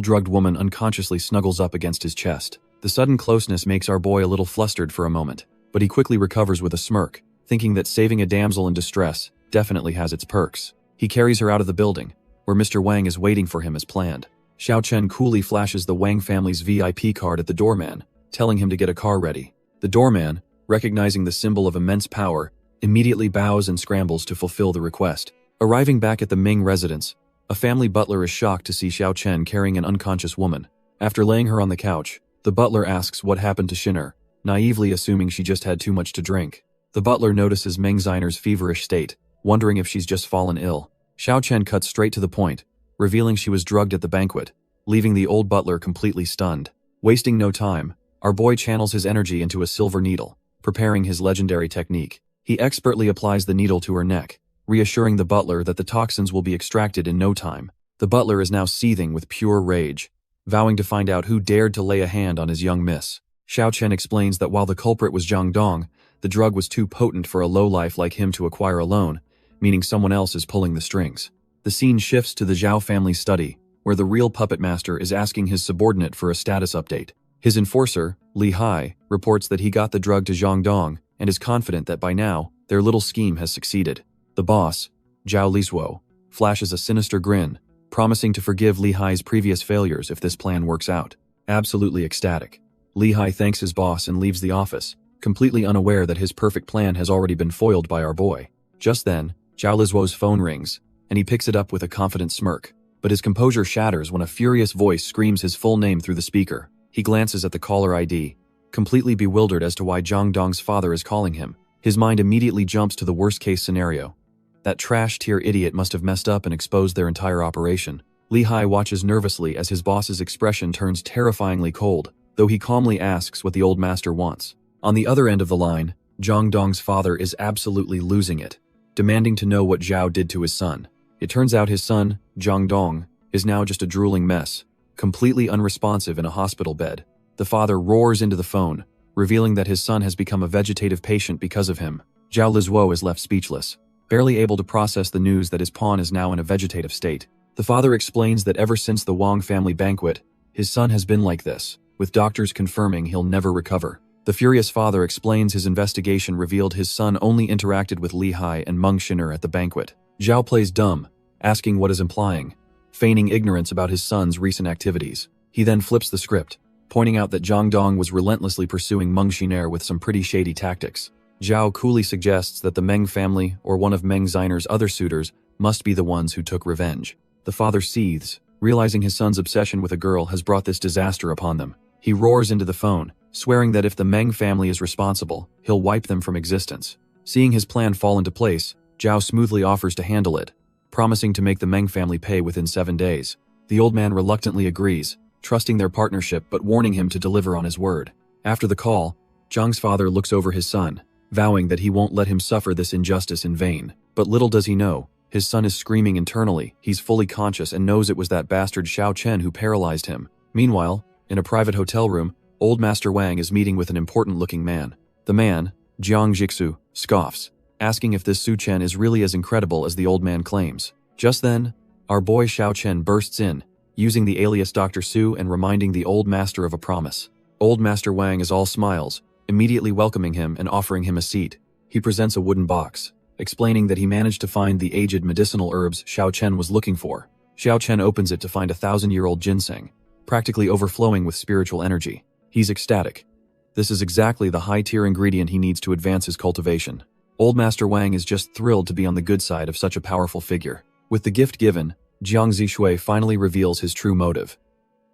drugged woman unconsciously snuggles up against his chest. The sudden closeness makes our boy a little flustered for a moment, but he quickly recovers with a smirk, thinking that saving a damsel in distress definitely has its perks. He carries her out of the building, where Mr. Wang is waiting for him as planned. Xiao Chen coolly flashes the Wang family's VIP card at the doorman, telling him to get a car ready. The doorman, recognizing the symbol of immense power, immediately bows and scrambles to fulfill the request. Arriving back at the Ming residence, a family butler is shocked to see Xiao Chen carrying an unconscious woman. After laying her on the couch, the butler asks what happened to Shinner, naively assuming she just had too much to drink. The butler notices Meng Xiner's feverish state, wondering if she's just fallen ill. Xiao Chen cuts straight to the point, revealing she was drugged at the banquet, leaving the old butler completely stunned. Wasting no time, our boy channels his energy into a silver needle, preparing his legendary technique. He expertly applies the needle to her neck, reassuring the butler that the toxins will be extracted in no time. The butler is now seething with pure rage, vowing to find out who dared to lay a hand on his young miss. Xiao Chen explains that while the culprit was Zhang Dong, the drug was too potent for a lowlife like him to acquire alone, meaning someone else is pulling the strings. The scene shifts to the Zhao family's study, where the real puppet master is asking his subordinate for a status update. His enforcer, Li Hai, reports that he got the drug to Zhang Dong and is confident that by now, their little scheme has succeeded. The boss, Zhao Lizuo, flashes a sinister grin, promising to forgive Li Hai's previous failures if this plan works out. Absolutely ecstatic, Li Hai thanks his boss and leaves the office, completely unaware that his perfect plan has already been foiled by our boy. Just then, Zhao Lizuo's phone rings, and he picks it up with a confident smirk. But his composure shatters when a furious voice screams his full name through the speaker. He glances at the caller ID, completely bewildered as to why Zhang Dong's father is calling him. His mind immediately jumps to the worst-case scenario. That trash-tier idiot must have messed up and exposed their entire operation. Li Hai watches nervously as his boss's expression turns terrifyingly cold, though he calmly asks what the old master wants. On the other end of the line, Zhang Dong's father is absolutely losing it, demanding to know what Zhao did to his son. It turns out his son, Zhang Dong, is now just a drooling mess, completely unresponsive in a hospital bed. The father roars into the phone, revealing that his son has become a vegetative patient because of him. Zhao Lizuo is left speechless, barely able to process the news that his pawn is now in a vegetative state. The father explains that ever since the Wang family banquet, his son has been like this, with doctors confirming he'll never recover. The furious father explains his investigation revealed his son only interacted with Li Hai and Meng Shinner at the banquet. Zhao plays dumb, asking what is implying, feigning ignorance about his son's recent activities. He then flips the script, pointing out that Zhang Dong was relentlessly pursuing Meng Shinner with some pretty shady tactics. Zhao coolly suggests that the Meng family or one of Meng Xiner's other suitors must be the ones who took revenge. The father seethes, realizing his son's obsession with a girl has brought this disaster upon them. He roars into the phone, swearing that if the Meng family is responsible, he'll wipe them from existence. Seeing his plan fall into place, Zhao smoothly offers to handle it, promising to make the Meng family pay within 7 days. The old man reluctantly agrees, trusting their partnership but warning him to deliver on his word. After the call, Zhang's father looks over his son, vowing that he won't let him suffer this injustice in vain. But little does he know, his son is screaming internally. He's fully conscious and knows it was that bastard Xiao Chen who paralyzed him. Meanwhile, in a private hotel room, old Master Wang is meeting with an important-looking man. The man, Jiang Jixu, scoffs, asking if this Su Chen is really as incredible as the old man claims. Just then, our boy Xiao Chen bursts in, using the alias Dr. Su and reminding the old master of a promise. Old Master Wang is all smiles, immediately welcoming him and offering him a seat. He presents a wooden box, explaining that he managed to find the aged medicinal herbs Xiao Chen was looking for. Xiao Chen opens it to find a 1,000-year-old ginseng, practically overflowing with spiritual energy. He's ecstatic. This is exactly the high-tier ingredient he needs to advance his cultivation. Old Master Wang is just thrilled to be on the good side of such a powerful figure. With the gift given, Jiang Zishui finally reveals his true motive.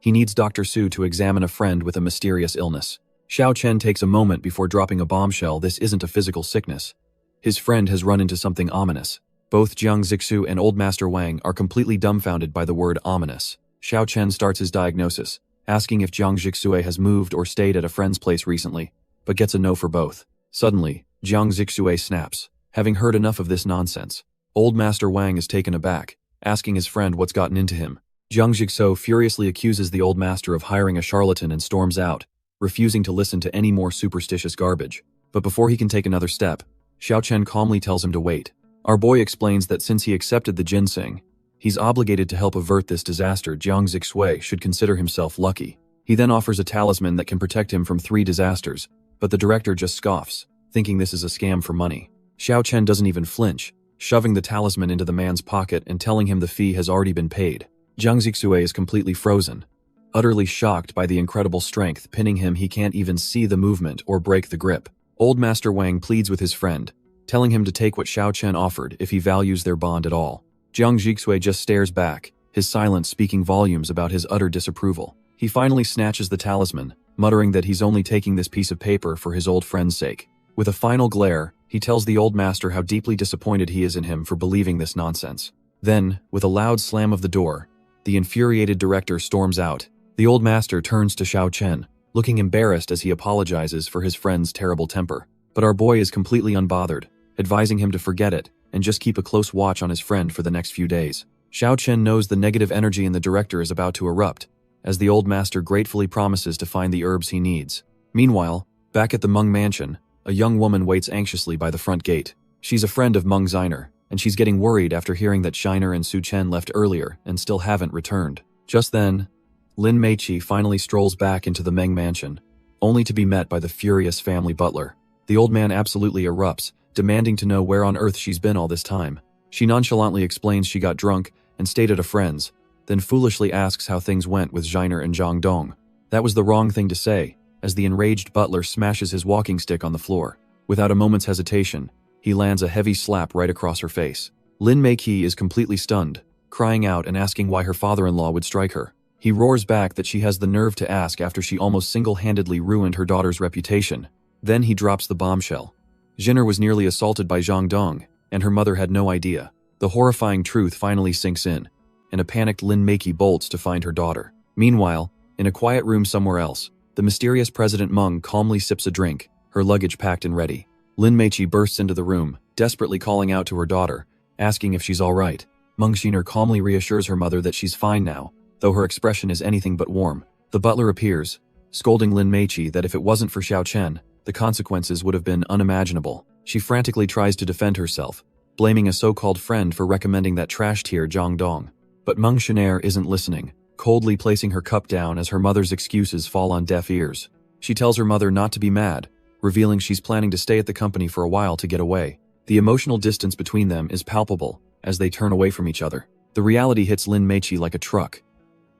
He needs Dr. Su to examine a friend with a mysterious illness. Xiao Chen takes a moment before dropping a bombshell. This isn't a physical sickness. His friend has run into something ominous. Both Jiang Zixu and Old Master Wang are completely dumbfounded by the word ominous. Xiao Chen starts his diagnosis, asking if Jiang Zixue has moved or stayed at a friend's place recently, but gets a no for both. Suddenly, Jiang Zixue snaps, having heard enough of this nonsense. Old Master Wang is taken aback, asking his friend what's gotten into him. Jiang Zixu furiously accuses the old master of hiring a charlatan and storms out, refusing to listen to any more superstitious garbage. But before he can take another step, Xiao Chen calmly tells him to wait. Our boy explains that since he accepted the ginseng, he's obligated to help avert this disaster. Jiang Zixue should consider himself lucky. He then offers a talisman that can protect him from 3 disasters, but the director just scoffs, thinking this is a scam for money. Xiao Chen doesn't even flinch, shoving the talisman into the man's pocket and telling him the fee has already been paid. Jiang Zixue is completely frozen, utterly shocked by the incredible strength pinning him. He can't even see the movement or break the grip. Old Master Wang pleads with his friend, telling him to take what Xiao Chen offered if he values their bond at all. Jiang Zixue just stares back, his silence speaking volumes about his utter disapproval. He finally snatches the talisman, muttering that he's only taking this piece of paper for his old friend's sake. With a final glare, he tells the old master how deeply disappointed he is in him for believing this nonsense. Then, with a loud slam of the door, the infuriated director storms out. The old master turns to Xiao Chen, looking embarrassed as he apologizes for his friend's terrible temper. But our boy is completely unbothered, advising him to forget it and just keep a close watch on his friend for the next few days. Xiao Chen knows the negative energy in the director is about to erupt, as the old master gratefully promises to find the herbs he needs. Meanwhile, back at the Meng mansion, a young woman waits anxiously by the front gate. She's a friend of Meng Ziner, and she's getting worried after hearing that Shiner and Su Chen left earlier and still haven't returned. Just then, Lin Meiqi finally strolls back into the Meng mansion, only to be met by the furious family butler. The old man absolutely erupts, demanding to know where on earth she's been all this time. She nonchalantly explains she got drunk and stayed at a friend's, then foolishly asks how things went with Ziner and Zhang Dong. That was the wrong thing to say, as the enraged butler smashes his walking stick on the floor. Without a moment's hesitation, he lands a heavy slap right across her face. Lin Meiqi is completely stunned, crying out and asking why her father-in-law would strike her. He roars back that she has the nerve to ask after she almost single-handedly ruined her daughter's reputation. Then he drops the bombshell. Ziner was nearly assaulted by Zhang Dong, and her mother had no idea. The horrifying truth finally sinks in, and a panicked Lin Meiqi bolts to find her daughter. Meanwhile, in a quiet room somewhere else, the mysterious President Meng calmly sips a drink, her luggage packed and ready. Lin Meiqi bursts into the room, desperately calling out to her daughter, asking if she's all right. Meng Xiner calmly reassures her mother that she's fine now, though her expression is anything but warm. The butler appears, scolding Lin Meiqi that if it wasn't for Xiao Chen, the consequences would have been unimaginable. She frantically tries to defend herself, blaming a so-called friend for recommending that trash tier Zhang Dong. But Meng Xiner isn't listening, coldly placing her cup down as her mother's excuses fall on deaf ears. She tells her mother not to be mad, revealing she's planning to stay at the company for a while to get away. The emotional distance between them is palpable as they turn away from each other. The reality hits Lin Meiqi like a truck.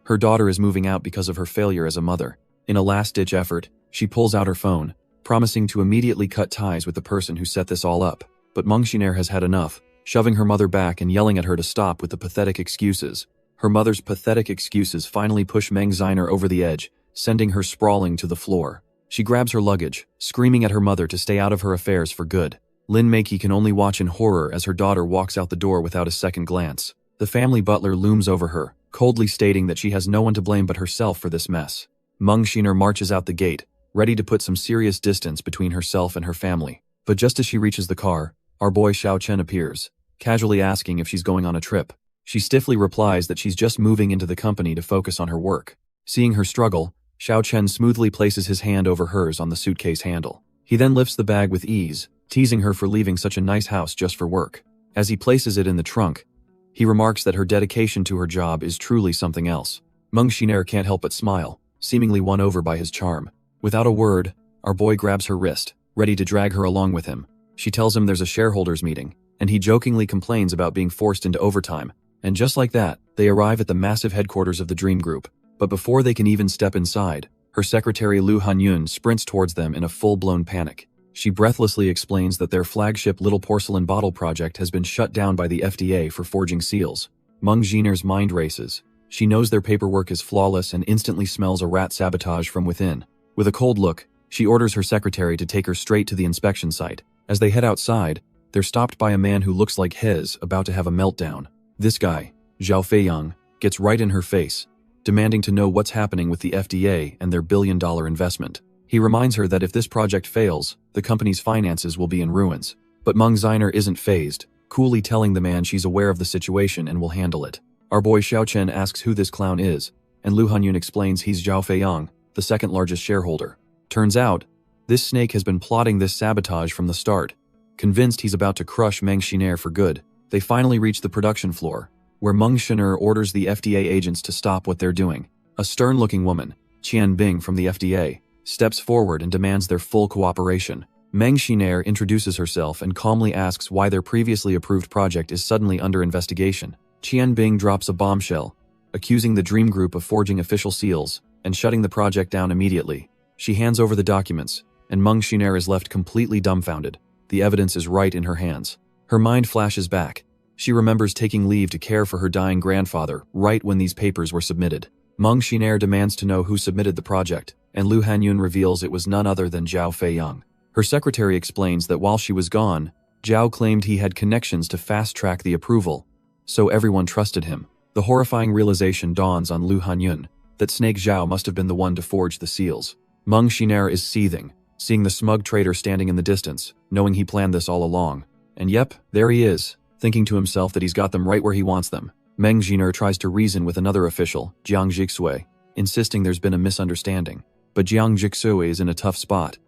Her daughter is moving out because of her failure as a mother. In a last-ditch effort, she pulls out her phone, promising to immediately cut ties with the person who set this all up. But Meng Xiner has had enough, shoving her mother back and yelling at her to stop with the pathetic excuses. Her mother's pathetic excuses finally push Meng Ziner over the edge, sending her sprawling to the floor. She grabs her luggage, screaming at her mother to stay out of her affairs for good. Lin Meiqi can only watch in horror as her daughter walks out the door without a second glance. The family butler looms over her, coldly stating that she has no one to blame but herself for this mess. Meng Xiner marches out the gate, ready to put some serious distance between herself and her family. But just as she reaches the car, our boy Xiao Chen appears, casually asking if she's going on a trip. She stiffly replies that she's just moving into the company to focus on her work. Seeing her struggle, Xiao Chen smoothly places his hand over hers on the suitcase handle. He then lifts the bag with ease, teasing her for leaving such a nice house just for work. As he places it in the trunk, he remarks that her dedication to her job is truly something else. Meng Xiner can't help but smile, seemingly won over by his charm. Without a word, our boy grabs her wrist, ready to drag her along with him. She tells him there's a shareholders meeting, and he jokingly complains about being forced into overtime. And just like that, they arrive at the massive headquarters of the Dream Group. But before they can even step inside, her secretary Lu Hanyun sprints towards them in a full-blown panic. She breathlessly explains that their flagship Little Porcelain Bottle project has been shut down by the FDA for forging seals. Meng Xiner's mind races. She knows their paperwork is flawless and instantly smells a rat sabotage from within. With a cold look, she orders her secretary to take her straight to the inspection site. As they head outside, they're stopped by a man who looks like Hez about to have a meltdown. This guy, Zhao Feiyang, gets right in her face, demanding to know what's happening with the FDA and their billion-dollar investment. He reminds her that if this project fails, the company's finances will be in ruins. But Meng Ziner isn't fazed, coolly telling the man she's aware of the situation and will handle it. Our boy Xiao Chen asks who this clown is, and Lu Hanyun explains he's Zhao Feiyang, the second largest shareholder. Turns out, This snake has been plotting this sabotage from the start. Convinced he's about to crush Meng Xiner for good, they finally reach the production floor, where Meng Xiner orders the FDA agents to stop what they're doing. A stern-looking woman, Qian Bing from the FDA, steps forward and demands their full cooperation. Meng Xiner introduces herself and calmly asks why their previously approved project is suddenly under investigation. Qian Bing drops a bombshell, accusing the Dream Group of forging official seals and shutting the project down immediately. She hands over the documents, and Meng Xiner is left completely dumbfounded. The evidence is right in her hands. Her mind flashes back. She remembers taking leave to care for her dying grandfather right when these papers were submitted. Meng Xiner demands to know who submitted the project, and Lu Hanyun reveals it was none other than Zhao Feiyang. Her secretary explains that while she was gone, Zhao claimed he had connections to fast-track the approval, so everyone trusted him. The horrifying realization dawns on Lu Hanyun that Snake Zhao must have been the one to forge the seals. Meng Xiner is seething, seeing the smug traitor standing in the distance, knowing he planned this all along. And yep, there he is, thinking to himself that he's got them right where he wants them. Meng Xiner tries to reason with another official, Jiang Jixue, insisting there's been a misunderstanding. But Jiang Jixue is in a tough spot.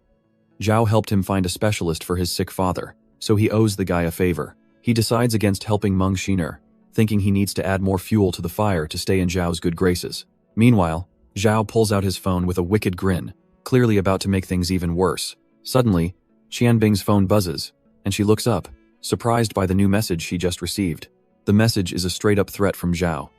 Zhao helped him find a specialist for his sick father, so he owes the guy a favor. He decides against helping Meng Xiner, thinking he needs to add more fuel to the fire to stay in Zhao's good graces. Meanwhile, Zhao pulls out his phone with a wicked grin, clearly about to make things even worse. Suddenly, Qian Bing's phone buzzes, and she looks up, surprised by the new message she just received. The message is a straight-up threat from Zhao.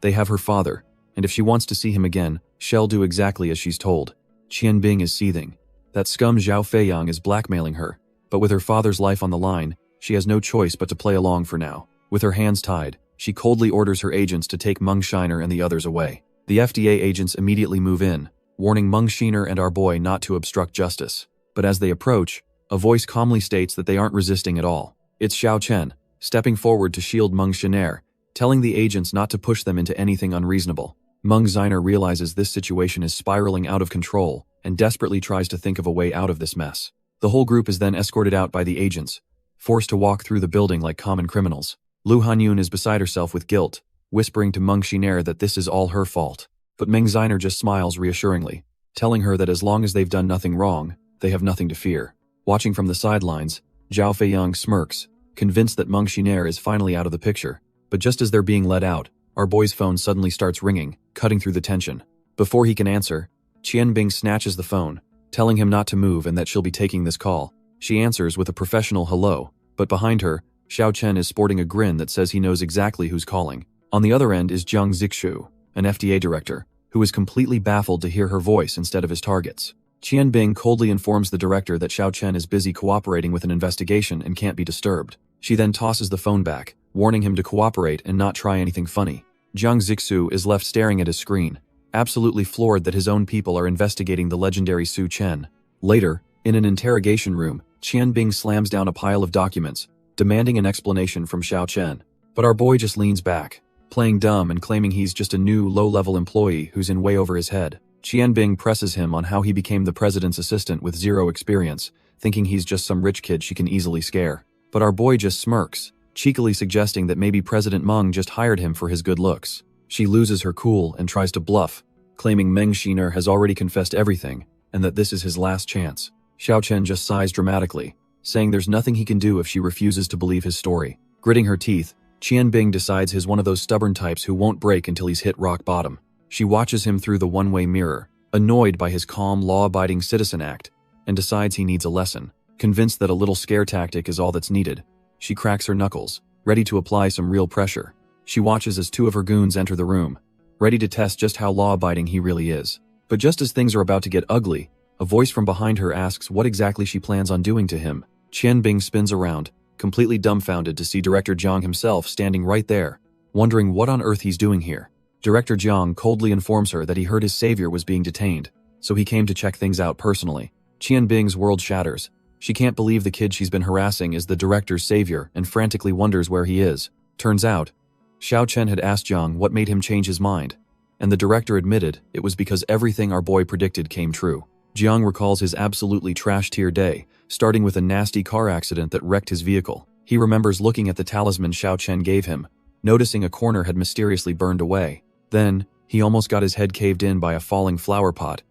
They have her father, and if she wants to see him again, she'll do exactly as she's told. Qian Bing is seething. That scum Zhao Feiyang is blackmailing her, but with her father's life on the line, she has no choice but to play along for now. With her hands tied, she coldly orders her agents to take Meng Xiner and the others away. The FDA agents immediately move in, warning Meng Xiner and our boy not to obstruct justice. But as they approach, a voice calmly states that they aren't resisting at all. It's Xiao Chen, stepping forward to shield Meng Xiner, telling the agents not to push them into anything unreasonable. Meng Xiner realizes this situation is spiraling out of control and desperately tries to think of a way out of this mess. The whole group is then escorted out by the agents, forced to walk through the building like common criminals. Lu Hanyun is beside herself with guilt, whispering to Meng Xiner that this is all her fault. But Meng Xiner just smiles reassuringly, telling her that as long as they've done nothing wrong, they have nothing to fear. Watching from the sidelines, Zhao Feiyang smirks, convinced that Meng Xiner is finally out of the picture. But just as they're being let out, our boy's phone suddenly starts ringing, cutting through the tension. Before he can answer, Qian Bing snatches the phone, telling him not to move and that she'll be taking this call. She answers with a professional hello, but behind her, Xiao Chen is sporting a grin that says he knows exactly who's calling. On the other end is Jiang Zixu, an FDA director, who is completely baffled to hear her voice instead of his targets. Qian Bing coldly informs the director that Xiao Chen is busy cooperating with an investigation and can't be disturbed. She then tosses the phone back, warning him to cooperate and not try anything funny. Jiang Zixu is left staring at his screen, absolutely floored that his own people are investigating the legendary Su Chen. Later, in an interrogation room, Qian Bing slams down a pile of documents, demanding an explanation from Xiao Chen. But our boy just leans back, playing dumb and claiming he's just a new low-level employee who's in way over his head. Qian Bing presses him on how he became the president's assistant with zero experience, thinking he's just some rich kid she can easily scare. But our boy just smirks, cheekily suggesting that maybe President Meng just hired him for his good looks. She loses her cool and tries to bluff, claiming Meng Xiner has already confessed everything and that this is his last chance. Xiao Chen just sighs dramatically, saying there's nothing he can do if she refuses to believe his story. Gritting her teeth, Qian Bing decides he's one of those stubborn types who won't break until he's hit rock bottom. She watches him through the one-way mirror, annoyed by his calm, law-abiding citizen act, and decides he needs a lesson. Convinced that a little scare tactic is all that's needed, she cracks her knuckles, ready to apply some real pressure. She watches as two of her goons enter the room, ready to test just how law-abiding he really is. But just as things are about to get ugly, a voice from behind her asks what exactly she plans on doing to him. Qian Bing spins around, completely dumbfounded to see Director Jiang himself standing right there, wondering what on earth he's doing here. Director Jiang coldly informs her that he heard his savior was being detained, so he came to check things out personally. Qian Bing's world shatters. She can't believe the kid she's been harassing is the director's savior and frantically wonders where he is. Turns out, Xiao Chen had asked Jiang what made him change his mind, and the director admitted it was because everything our boy predicted came true. Jiang recalls his absolutely trash-tier day, starting with a nasty car accident that wrecked his vehicle. He remembers looking at the talisman Xiao Chen gave him, noticing a corner had mysteriously burned away. Then, he almost got his head caved in by a falling flower pot,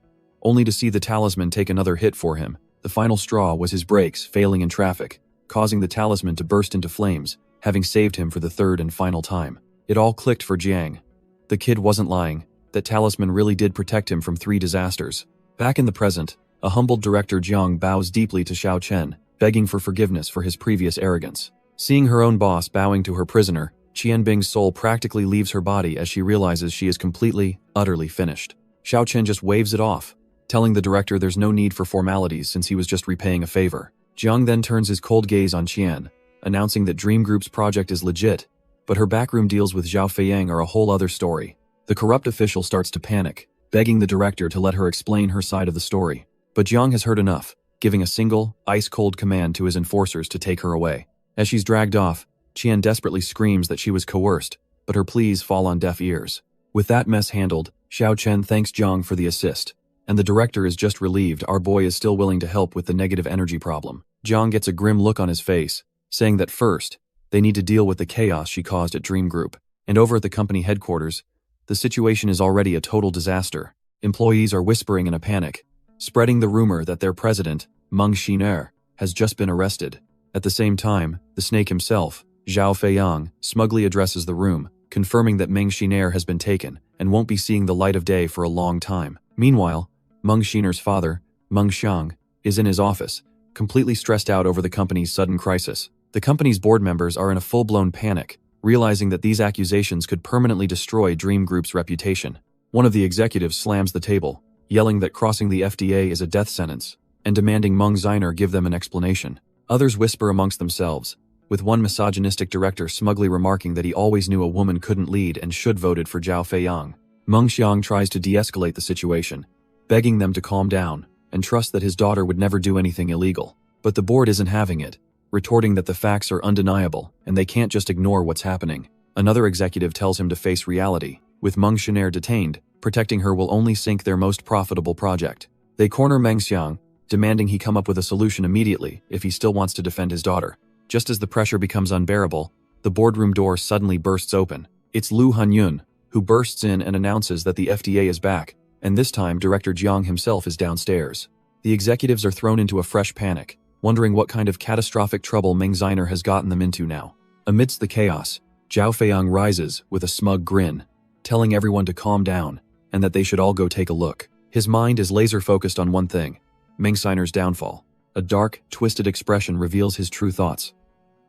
only to see the talisman take another hit for him. The The final straw was his brakes failing in traffic, causing the talisman to burst into flames, having saved him for the third and final time. It all clicked for Jiang. The kid wasn't lying. That talisman really did protect him from 3 disasters. Back in the present, a humbled director Jiang bows deeply to Xiao Chen, begging for forgiveness for his previous arrogance. Seeing her own boss bowing to her prisoner, Qianbing's soul practically leaves her body as she realizes she is completely, utterly finished. Xiao Chen just waves it off, telling the director there's no need for formalities since he was just repaying a favor. Jiang then turns his cold gaze on Qian, announcing that Dream Group's project is legit, but her backroom deals with Zhao Feiyang are a whole other story. The corrupt official starts to panic, begging the director to let her explain her side of the story. But Jiang has heard enough, giving a single, ice-cold command to his enforcers to take her away. As she's dragged off, Qian desperately screams that she was coerced, but her pleas fall on deaf ears. With that mess handled, Xiao Chen thanks Jiang for the assist, and the director is just relieved our boy is still willing to help with the negative energy problem. Jiang gets a grim look on his face, saying that first, they need to deal with the chaos she caused at Dream Group, and over at the company headquarters, the situation is already a total disaster. Employees are whispering in a panic, spreading the rumor that their president, Meng Xiner, has just been arrested. At the same time, the snake himself, Zhao Feiyang, smugly addresses the room, confirming that Meng Xiner has been taken and won't be seeing the light of day for a long time. Meanwhile, Meng Xiner's father, Meng Xiang, is in his office, completely stressed out over the company's sudden crisis. The company's board members are in a full-blown panic, realizing that these accusations could permanently destroy Dream Group's reputation. One of the executives slams the table, yelling that crossing the FDA is a death sentence, and demanding Meng Xiner give them an explanation. Others whisper amongst themselves, with one misogynistic director smugly remarking that he always knew a woman couldn't lead and should voted for Zhao Feiyang. Meng Xiang tries to de-escalate the situation, begging them to calm down and trust that his daughter would never do anything illegal. But the board isn't having it, retorting that the facts are undeniable and they can't just ignore what's happening. Another executive tells him to face reality. With Meng Xiner detained, protecting her will only sink their most profitable project. They corner Meng Xiang, demanding he come up with a solution immediately if he still wants to defend his daughter. Just as the pressure becomes unbearable, the boardroom door suddenly bursts open. It's Lu Hanyun, who bursts in and announces that the FDA is back, and this time Director Jiang himself is downstairs. The executives are thrown into a fresh panic, wondering what kind of catastrophic trouble Meng Xiner has gotten them into now. Amidst the chaos, Zhao Feiyang rises with a smug grin, telling everyone to calm down and that they should all go take a look. His mind is laser-focused on one thing, Meng Xiner's downfall. A dark, twisted expression reveals his true thoughts.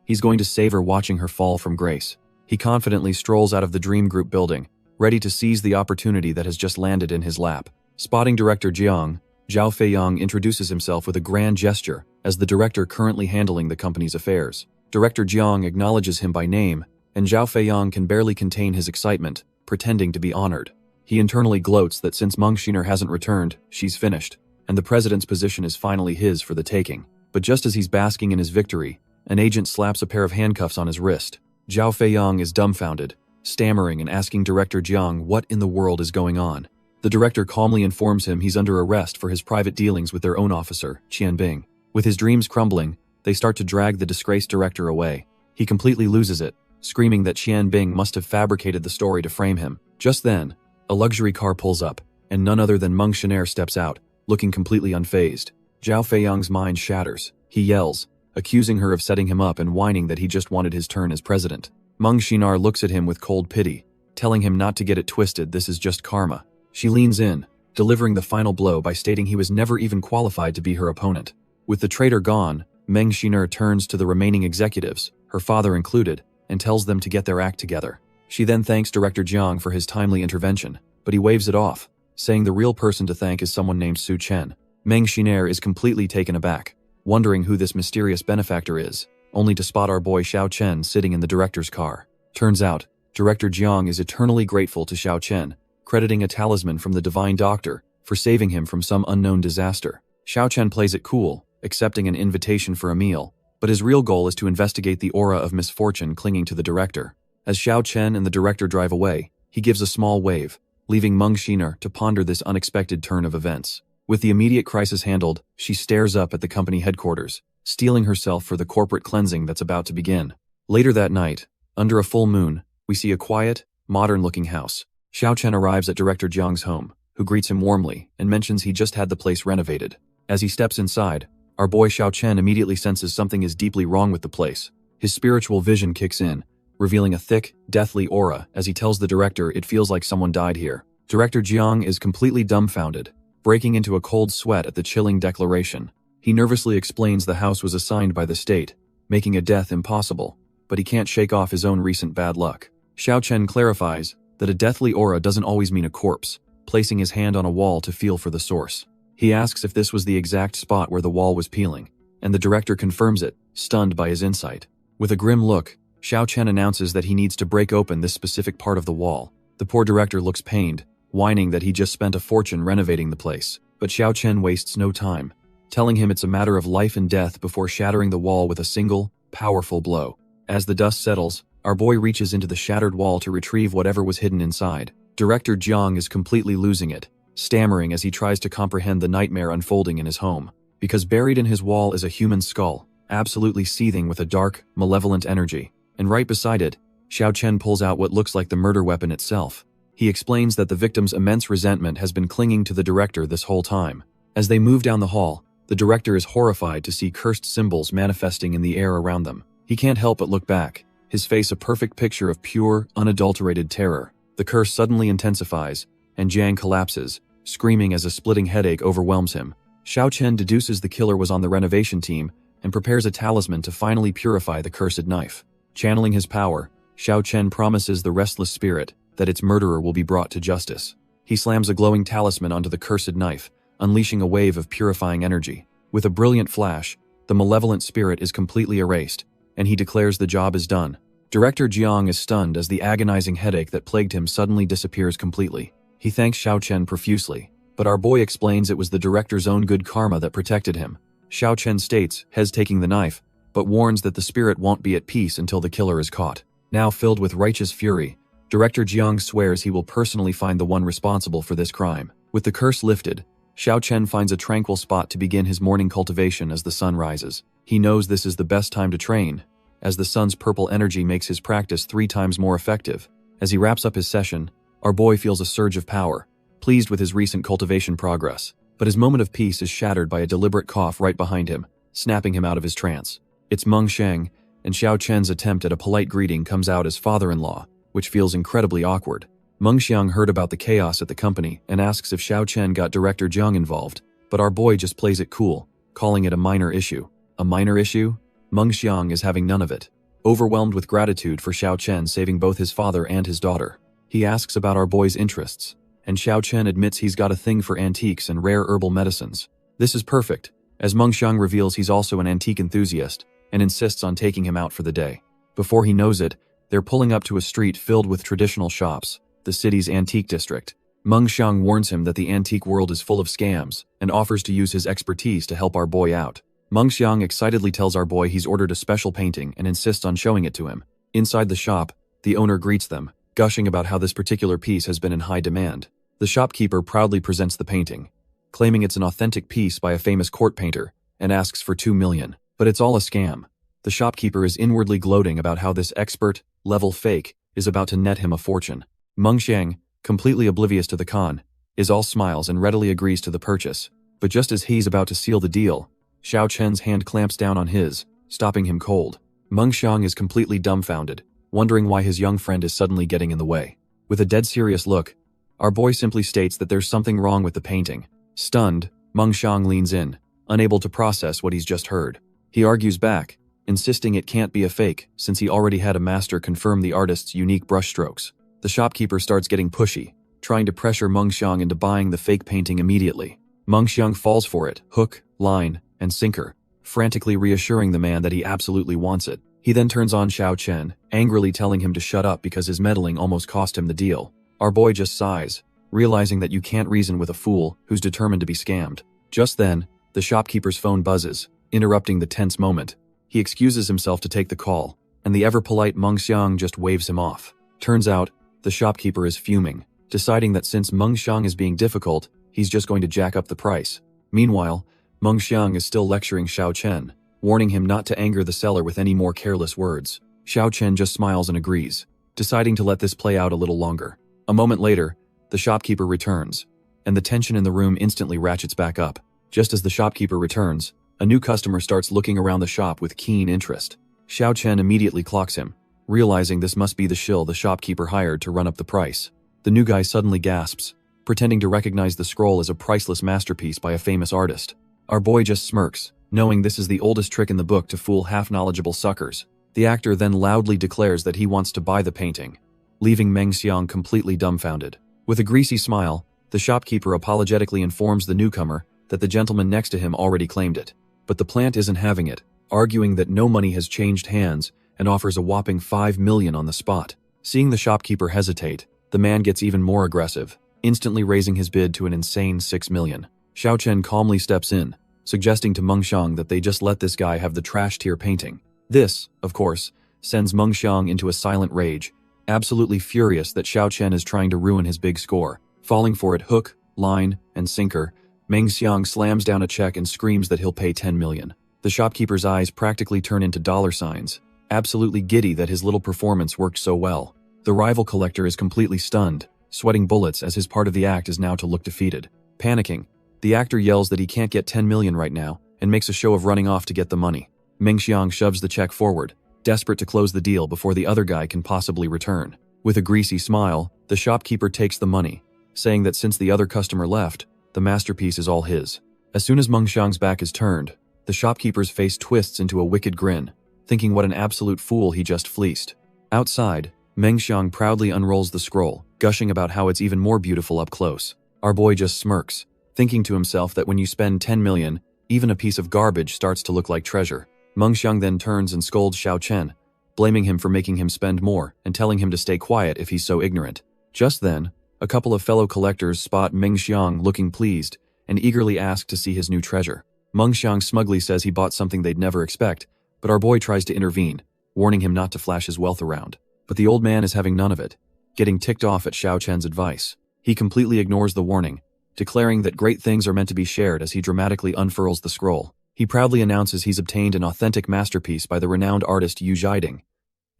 He's going to save her watching her fall from grace. He confidently strolls out of the Dream Group building, ready to seize the opportunity that has just landed in his lap. Spotting Director Jiang, Zhao Feiyang introduces himself with a grand gesture as the director currently handling the company's affairs. Director Jiang acknowledges him by name, and Zhao Feiyang can barely contain his excitement, pretending to be honored. He internally gloats that since Meng Xiner hasn't returned, she's finished, and the president's position is finally his for the taking. But just as he's basking in his victory, an agent slaps a pair of handcuffs on his wrist. Zhao Feiyang is dumbfounded, stammering and asking Director Jiang what in the world is going on. The director calmly informs him he's under arrest for his private dealings with their own officer, Qianbing. With his dreams crumbling, they start to drag the disgraced director away. He completely loses it, screaming that Qianbing must have fabricated the story to frame him. Just then, a luxury car pulls up, and none other than Meng Xiner steps out, looking completely unfazed. Zhao Feiyang's mind shatters. He yells, accusing her of setting him up and whining that he just wanted his turn as president. Meng Xiner looks at him with cold pity, telling him not to get it twisted, this is just karma. She leans in, delivering the final blow by stating he was never even qualified to be her opponent. With the traitor gone, Meng Xiner turns to the remaining executives, her father included, and tells them to get their act together. She then thanks Director Jiang for his timely intervention, but he waves it off, saying the real person to thank is someone named Su Chen. Meng Xiner is completely taken aback, wondering who this mysterious benefactor is, only to spot our boy Xiao Chen sitting in the director's car. Turns out, Director Jiang is eternally grateful to Xiao Chen, crediting a talisman from the Divine Doctor for saving him from some unknown disaster. Xiao Chen plays it cool, accepting an invitation for a meal, but his real goal is to investigate the aura of misfortune clinging to the director. As Xiao Chen and the director drive away, he gives a small wave, leaving Meng Xiner to ponder this unexpected turn of events. With the immediate crisis handled, she stares up at the company headquarters, steeling herself for the corporate cleansing that's about to begin. Later that night, under a full moon, we see a quiet, modern-looking house. Xiao Chen arrives at Director Jiang's home, who greets him warmly and mentions he just had the place renovated. As he steps inside, Our boy Xiao Chen immediately senses something is deeply wrong with the place. His spiritual vision kicks in, revealing a thick, deathly aura as he tells the director it feels like someone died here. Director Jiang is completely dumbfounded, breaking into a cold sweat at the chilling declaration. He nervously explains the house was assigned by the state, making a death impossible, but he can't shake off his own recent bad luck. Xiao Chen clarifies that a deathly aura doesn't always mean a corpse, placing his hand on a wall to feel for the source. He asks if this was the exact spot where the wall was peeling, and the director confirms it, stunned by his insight. With a grim look, Xiao Chen announces that he needs to break open this specific part of the wall. The poor director looks pained, whining that he just spent a fortune renovating the place. But Xiao Chen wastes no time, telling him it's a matter of life and death before shattering the wall with a single, powerful blow. As the dust settles, our boy reaches into the shattered wall to retrieve whatever was hidden inside. Director Jiang is completely losing it, stammering as he tries to comprehend the nightmare unfolding in his home. Because buried in his wall is a human skull, absolutely seething with a dark, malevolent energy. And right beside it, Xiao Chen pulls out what looks like the murder weapon itself. He explains that the victim's immense resentment has been clinging to the director this whole time. As they move down the hall, the director is horrified to see cursed symbols manifesting in the air around them. He can't help but look back, his face a perfect picture of pure, unadulterated terror. The curse suddenly intensifies, and Jiang collapses, screaming as a splitting headache overwhelms him. Xiao Chen deduces the killer was on the renovation team and prepares a talisman to finally purify the cursed knife. Channeling his power, Xiao Chen promises the restless spirit that its murderer will be brought to justice. He slams a glowing talisman onto the cursed knife, unleashing a wave of purifying energy. With a brilliant flash, the malevolent spirit is completely erased, and he declares the job is done. Director Jiang is stunned as the agonizing headache that plagued him suddenly disappears completely. He thanks Xiao Chen profusely, but our boy explains it was the director's own good karma that protected him. Xiao Chen states, taking the knife, but warns that the spirit won't be at peace until the killer is caught. Now filled with righteous fury, Director Jiang swears he will personally find the one responsible for this crime. With the curse lifted, Xiao Chen finds a tranquil spot to begin his morning cultivation as the sun rises. He knows this is the best time to train, as the sun's purple energy makes his practice 3 times more effective. As he wraps up his session, our boy feels a surge of power, pleased with his recent cultivation progress. But his moment of peace is shattered by a deliberate cough right behind him, snapping him out of his trance. It's Meng Sheng, and Xiao Chen's attempt at a polite greeting comes out as father-in-law, which feels incredibly awkward. Meng Xiang heard about the chaos at the company and asks if Xiao Chen got Director Jiang involved, but our boy just plays it cool, calling it a minor issue. A minor issue? Meng Xiang is having none of it. Overwhelmed with gratitude for Xiao Chen saving both his father and his daughter, he asks about our boy's interests, and Xiao Chen admits he's got a thing for antiques and rare herbal medicines. This is perfect, as Meng Xiang reveals he's also an antique enthusiast and insists on taking him out for the day. Before he knows it, they're pulling up to a street filled with traditional shops, the city's antique district. Meng Xiang warns him that the antique world is full of scams and offers to use his expertise to help our boy out. Meng Xiang excitedly tells our boy he's ordered a special painting and insists on showing it to him. Inside the shop, the owner greets them, gushing about how this particular piece has been in high demand. The shopkeeper proudly presents the painting, claiming it's an authentic piece by a famous court painter, and asks for 2 million. But it's all a scam. The shopkeeper is inwardly gloating about how this expert-level fake is about to net him a fortune. Meng Xiang, completely oblivious to the con, is all smiles and readily agrees to the purchase. But just as he's about to seal the deal, Xiao Chen's hand clamps down on his, stopping him cold. Meng Xiang is completely dumbfounded, wondering why his young friend is suddenly getting in the way. With a dead serious look, our boy simply states that there's something wrong with the painting. Stunned, Meng Xiang leans in, unable to process what he's just heard. He argues back, insisting it can't be a fake since he already had a master confirm the artist's unique brushstrokes. The shopkeeper starts getting pushy, trying to pressure Meng Xiang into buying the fake painting immediately. Meng Xiang falls for it, hook, line, and sinker, frantically reassuring the man that he absolutely wants it. He then turns on Xiao Chen, angrily telling him to shut up because his meddling almost cost him the deal. Our boy just sighs, realizing that you can't reason with a fool who's determined to be scammed. Just then, the shopkeeper's phone buzzes, interrupting the tense moment. He excuses himself to take the call, and the ever-polite Meng Xiang just waves him off. Turns out, the shopkeeper is fuming, deciding that since Meng Xiang is being difficult, he's just going to jack up the price. Meanwhile, Meng Xiang is still lecturing Xiao Chen, warning him not to anger the seller with any more careless words. Xiao Chen just smiles and agrees, deciding to let this play out a little longer. A moment later, the shopkeeper returns, and the tension in the room instantly ratchets back up. Just as the shopkeeper returns, A new customer starts looking around the shop with keen interest. Xiao Chen immediately clocks him, realizing this must be the shill the shopkeeper hired to run up the price. The new guy suddenly gasps, pretending to recognize the scroll as a priceless masterpiece by a famous artist. Our boy just smirks, knowing this is the oldest trick in the book to fool half-knowledgeable suckers. The actor then loudly declares that he wants to buy the painting, leaving Meng Xiang completely dumbfounded. With a greasy smile, the shopkeeper apologetically informs the newcomer that the gentleman next to him already claimed it. But the plant isn't having it, arguing that no money has changed hands and offers a whopping 5 million on the spot. Seeing the shopkeeper hesitate, the man gets even more aggressive, instantly raising his bid to an insane 6 million. Xiao Chen calmly steps in, suggesting to Meng Xiang that they just let this guy have the trash tier painting. This, of course, sends Meng Xiang into a silent rage, absolutely furious that Xiao Chen is trying to ruin his big score. Falling for it hook, line, and sinker, Meng Xiang slams down a check and screams that he'll pay 10 million. The shopkeeper's eyes practically turn into dollar signs, absolutely giddy that his little performance worked so well. The rival collector is completely stunned, sweating bullets as his part of the act is now to look defeated. Panicking, the actor yells that he can't get 10 million right now and makes a show of running off to get the money. Meng Xiang shoves the check forward, desperate to close the deal before the other guy can possibly return. With a greasy smile, the shopkeeper takes the money, saying that since the other customer left, the masterpiece is all his. As soon as Meng Xiang's back is turned, the shopkeeper's face twists into a wicked grin, thinking what an absolute fool he just fleeced. Outside, Meng Xiang proudly unrolls the scroll, gushing about how it's even more beautiful up close. Our boy just smirks, thinking to himself that when you spend 10 million, even a piece of garbage starts to look like treasure. Meng Xiang then turns and scolds Xiao Chen, blaming him for making him spend more and telling him to stay quiet if he's so ignorant. Just then, a couple of fellow collectors spot Meng Xiang looking pleased and eagerly ask to see his new treasure. Meng Xiang smugly says he bought something they'd never expect, but our boy tries to intervene, warning him not to flash his wealth around. But the old man is having none of it, getting ticked off at Xiao Chen's advice. He completely ignores the warning, declaring that great things are meant to be shared as he dramatically unfurls the scroll. He proudly announces he's obtained an authentic masterpiece by the renowned artist Yu Zhaiding,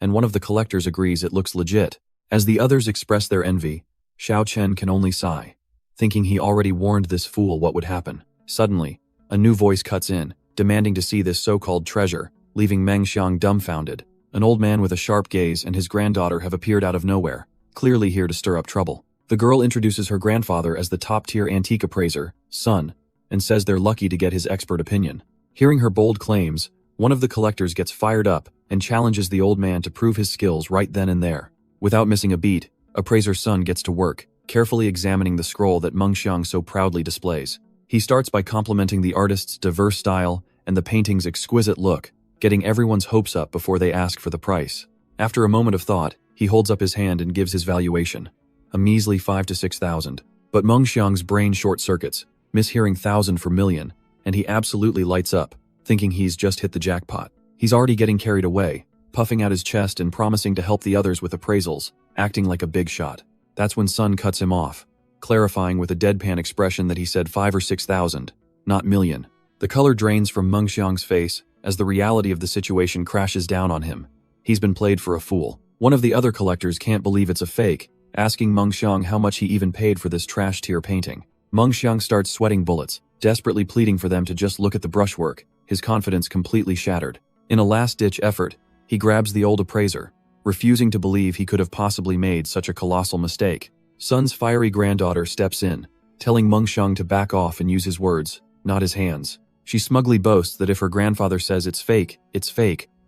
and one of the collectors agrees it looks legit. As the others express their envy, Xiao Chen can only sigh, thinking he already warned this fool what would happen. Suddenly, a new voice cuts in, demanding to see this so-called treasure, leaving Meng Xiang dumbfounded. An old man with a sharp gaze and his granddaughter have appeared out of nowhere, clearly here to stir up trouble. The girl introduces her grandfather as the top-tier antique appraiser, Sun, and says they're lucky to get his expert opinion. Hearing her bold claims, one of the collectors gets fired up and challenges the old man to prove his skills right then and there. Without missing a beat, appraiser Sun gets to work, carefully examining the scroll that Meng Xiang so proudly displays. He starts by complimenting the artist's diverse style and the painting's exquisite look, getting everyone's hopes up before they ask for the price. After a moment of thought, he holds up his hand and gives his valuation, a measly 5 to 6,000. But Meng Xiang's brain short-circuits, mishearing 1,000 for million, and he absolutely lights up, thinking he's just hit the jackpot. He's already getting carried away, puffing out his chest and promising to help the others with appraisals, acting like a big shot. That's when Sun cuts him off, clarifying with a deadpan expression that he said 5 or 6,000, not million. The color drains from Meng Xiang's face as the reality of the situation crashes down on him. He's been played for a fool. One of the other collectors can't believe it's a fake, asking Meng Xiang how much he even paid for this trash tier painting. Meng Xiang starts sweating bullets, desperately pleading for them to just look at the brushwork, his confidence completely shattered. In a last-ditch effort, he grabs the old appraiser, refusing to believe he could have possibly made such a colossal mistake. Sun's fiery granddaughter steps in, telling Meng Xiang to back off and use his words, not his hands. She smugly boasts that if her grandfather says it's fake,